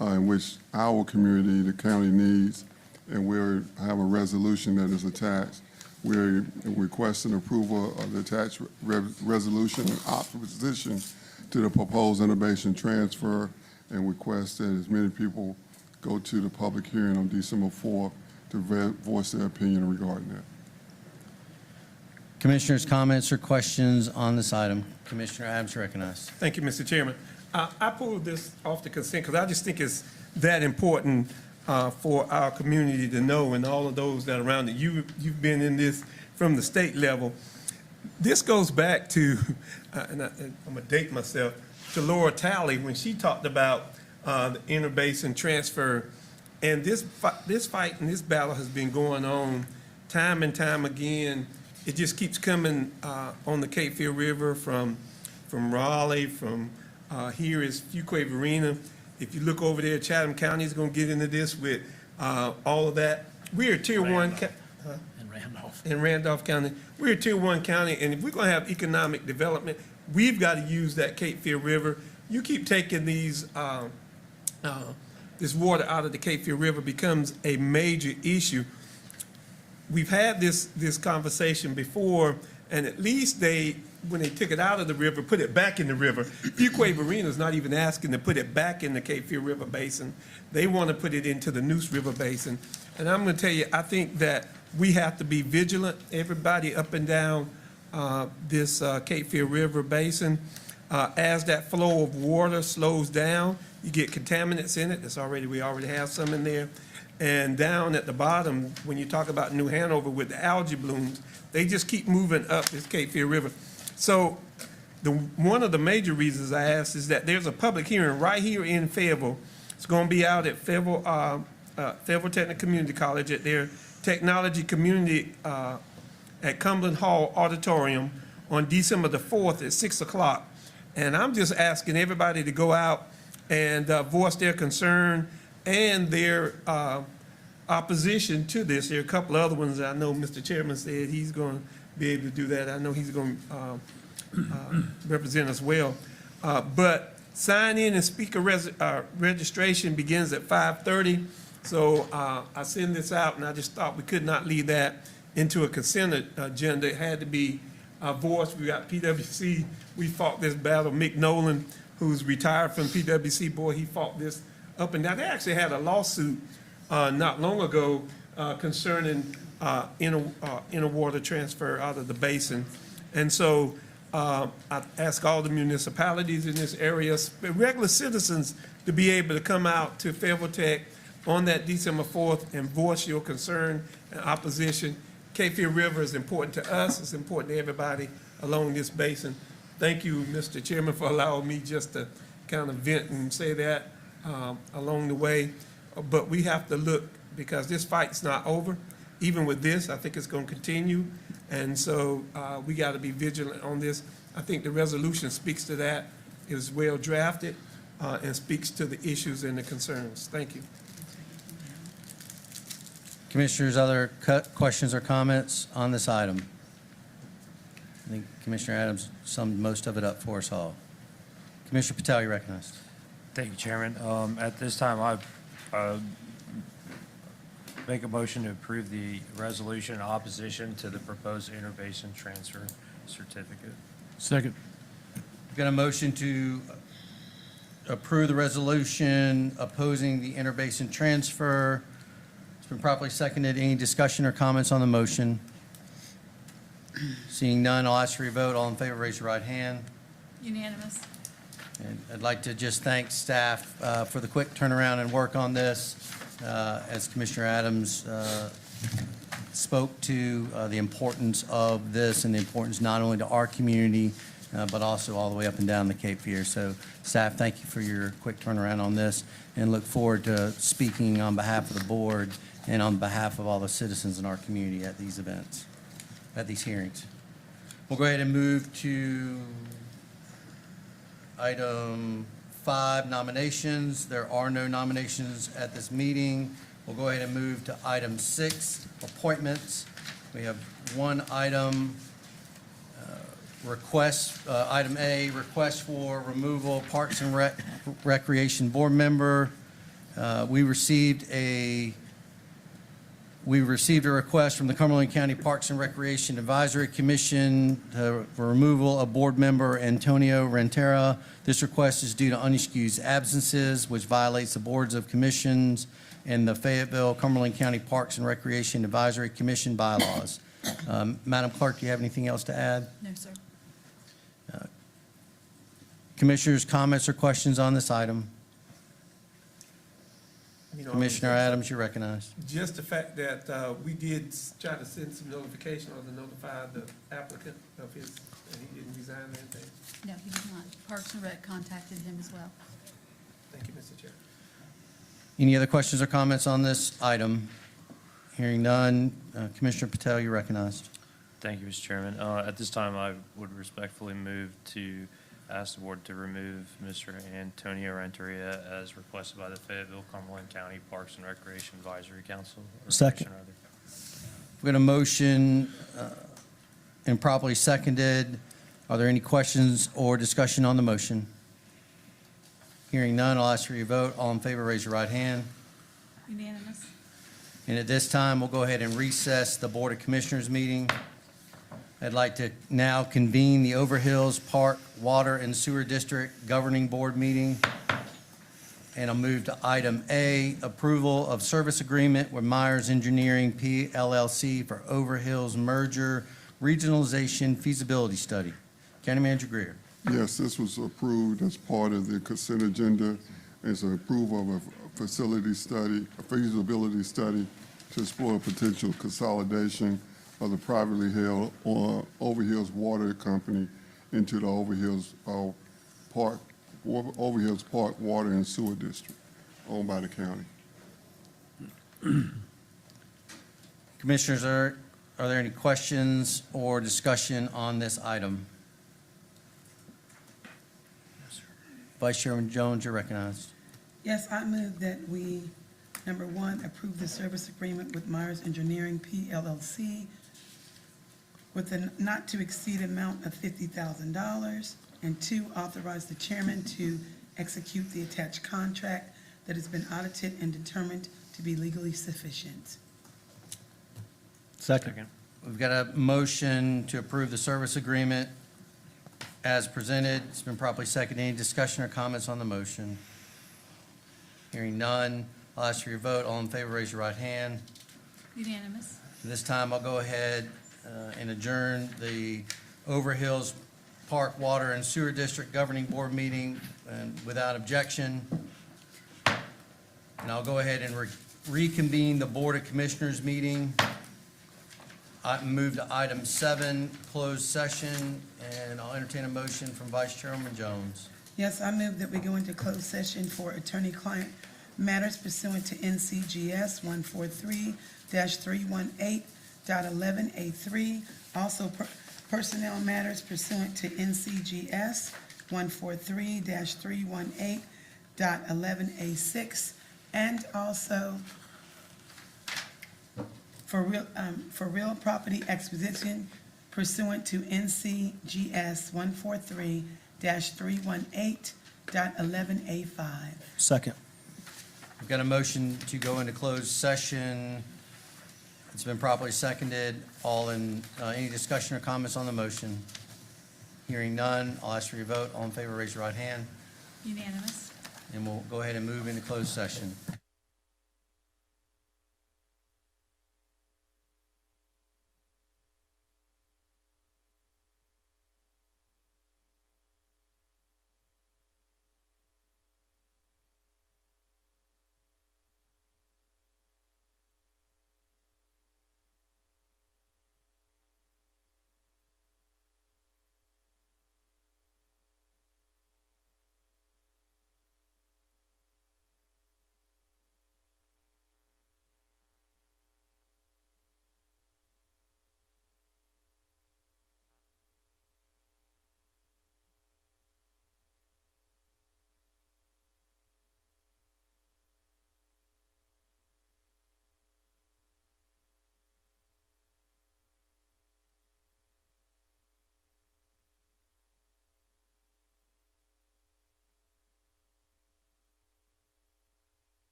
in which our community, the county, needs, and we have a resolution that is attached. We're requesting approval of the attached resolution in opposition to the proposed interbasin transfer, and request that as many people go to the public hearing on December 4th to voice their opinion regarding that. Commissioners, comments or questions on this item? Commissioner Adams recognized. Thank you, Mr. Chairman. I pulled this off the consent because I just think it's that important for our community to know, and all of those that are around it. You've been in this from the state level. This goes back to, and I'm going to date myself, to Laura Talley when she talked about the interbasin transfer. And this fight and this battle has been going on time and time again. It just keeps coming on the Cape Fear River from Raleigh, from here is Fuquay-Varina. If you look over there, Chatham County is going to get into this with all of that. We're a Tier 1 in Randolph County. We're a Tier 1 county, and if we're going to have economic development, we've got to use that Cape Fear River. You keep taking these this water out of the Cape Fear River becomes a major issue. We've had this conversation before, and at least when they took it out of the river, put it back in the river. Fuquay-Varina is not even asking to put it back in the Cape Fear River Basin. They want to put it into the Neuse River Basin. And I'm going to tell you, I think that we have to be vigilant, everybody up and down this Cape Fear River Basin. As that flow of water slows down, you get contaminants in it. We already have some in there. And down at the bottom, when you talk about New Hanover with the algae blooms, they just keep moving up this Cape Fear River. So one of the major reasons I asked is that there's a public hearing right here in Fayetteville. It's going to be out at Fayetteville Technical Community College at their technology community at Cumberland Hall Auditorium on December the 4th at 6 o'clock. And I'm just asking everybody to go out and voice their concern and their opposition to this. There are a couple of other ones I know Mr. Chairman said he's going to be able to do that. I know he's going to represent us well. But sign in and speaker registration begins at 5:30. So I send this out, and I just thought we could not leave that into a consent agenda. It had to be voiced. We got PwC. We fought this battle. Mick Nolan, who's retired from PwC, boy, he fought this up and down. They actually had a lawsuit not long ago concerning inner water transfer out of the basin. And so I ask all the municipalities in this area, regular citizens, to be able to come out to Fayetteville Tech on that December 4th and voice your concern and opposition. Cape Fear River is important to us. It's important to everybody along this basin. Thank you, Mr. Chairman, for allowing me just to kind of vent and say that along the way. But we have to look, because this fight's not over. Even with this, I think it's going to continue. And so we got to be vigilant on this. I think the resolution speaks to that. It is well drafted and speaks to the issues and the concerns. Thank you. Commissioners, other questions or comments on this item? I think Commissioner Adams summed most of it up for us all. Commissioner Patel, you recognized. Thank you, Chairman. At this time, I make a motion to approve the resolution in opposition to the proposed interbasin transfer certificate. Second. We've got a motion to approve the resolution opposing the interbasin transfer. It's been properly seconded. Any discussion or comments on the motion? Seeing none, I'll ask for your vote. All in favor, raise your right hand. Unanimous. And I'd like to just thank staff for the quick turnaround and work on this. As Commissioner Adams spoke to the importance of this and the importance not only to our community, but also all the way up and down the Cape Fear. So staff, thank you for your quick turnaround on this, and look forward to speaking on behalf of the board and on behalf of all the citizens in our community at these events, at these hearings. We'll go ahead and move to item 5, nominations. There are no nominations at this meeting. We'll go ahead and move to item 6, appointments. We have one item, item A, request for removal, Parks and Recreation Board member. We received a request from the Cumberland County Parks and Recreation Advisory Commission for removal of board member Antonio Rentera. This request is due to unexcused absences, which violates the boards of commissions and the Fayetteville Cumberland County Parks and Recreation Advisory Commission bylaws. Madam Clerk, do you have anything else to add? No, sir. Commissioners, comments or questions on this item? You know, Commissioner Adams, you're recognized. Just the fact that we did try to send some notification or to notify the applicant of his, and he didn't resign or anything. No, he did not. Parks and Rec contacted him as well. Thank you, Mr. Chair. Any other questions or comments on this item? Hearing none, Commissioner Patel, you're recognized. Thank you, Mr. Chairman. At this time, I would respectfully move to ask the board to remove Mr. Antonio Renteria as requested by the Fayetteville Cumberland County Parks and Recreation Advisory Council. Second. We've got a motion and properly seconded. Are there any questions or discussion on the motion? Hearing none, I'll ask for your vote. All in favor, raise your right hand. Unanimous. And at this time, we'll go ahead and recess the Board of Commissioners meeting. I'd like to now convene the Overhills Park Water and Sewer District Governing Board meeting. And I'll move to item A, approval of service agreement with Myers Engineering P. LLC for Overhills merger regionalization feasibility study. County Manager Greer. Yes, this was approved as part of the consent agenda as an approval of a facility study, a feasibility study to explore potential consolidation of the privately held Overhills Water Company into the Overhills Park Water and Sewer District, owned by the county. Commissioners, are there any questions or discussion on this item? Vice Chairman Jones, you're recognized. Yes, I move that we, number 1, approve the service agreement with Myers Engineering P. LLC with a not-to-exceed amount of $50,000, and 2, authorize the chairman to execute the attached contract that has been audited and determined to be legally sufficient. Second. We've got a motion to approve the service agreement as presented. It's been properly seconded. Any discussion or comments on the motion? Hearing none, I'll ask for your vote. All in favor, raise your right hand. Unanimous. This time, I'll go ahead and adjourn the Overhills Park Water and Sewer District Governing Board meeting and without objection. And I'll go ahead and reconvene the Board of Commissioners meeting. I move to item 7, closed session, and I'll entertain a motion from Vice Chairman Jones. Yes, I move that we go into closed session for attorney-client matters pursuant to NCGS 143-318.11A3. Also, personnel matters pursuant to NCGS 143-318.11A6. And also for real property acquisition pursuant to NCGS 143-318.11A5. Second. We've got a motion to go into closed session. It's been properly seconded. Any discussion or comments on the motion? Hearing none, I'll ask for your vote. All in favor, raise your right hand. Unanimous. And we'll go ahead and move into closed session.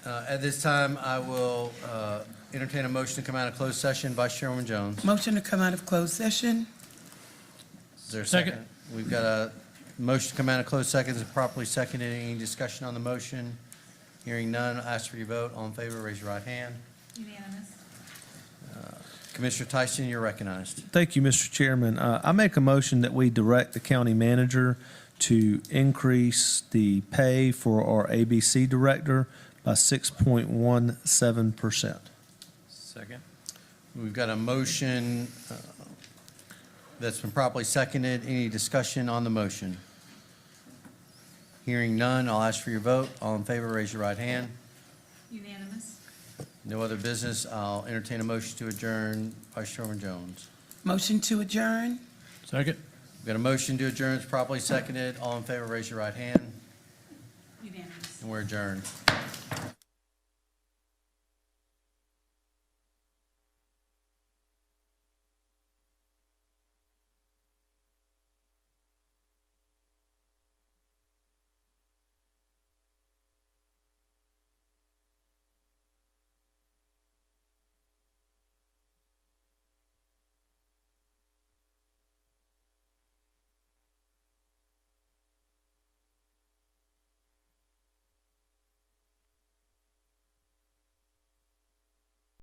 At this time, I will entertain a motion to come out of closed session. Vice Chairman Jones. Motion to come out of closed session. Is there a second? We've got a motion to come out of closed seconds and properly seconded. Any discussion on the motion? Hearing none, I'll ask for your vote. All in favor, raise your right hand. Unanimous. Commissioner Tyson, you're recognized. Thank you, Mr. Chairman. I make a motion that we direct the county manager to increase the pay for our ABC director by 6.17%. Second. We've got a motion that's been properly seconded. Any discussion on the motion? Hearing none, I'll ask for your vote. All in favor, raise your right hand. Unanimous. No other business. I'll entertain a motion to adjourn. Vice Chairman Jones. Motion to adjourn. Second. We've got a motion to adjourn. It's properly seconded. All in favor, raise your right hand. Unanimous. And we're adjourned.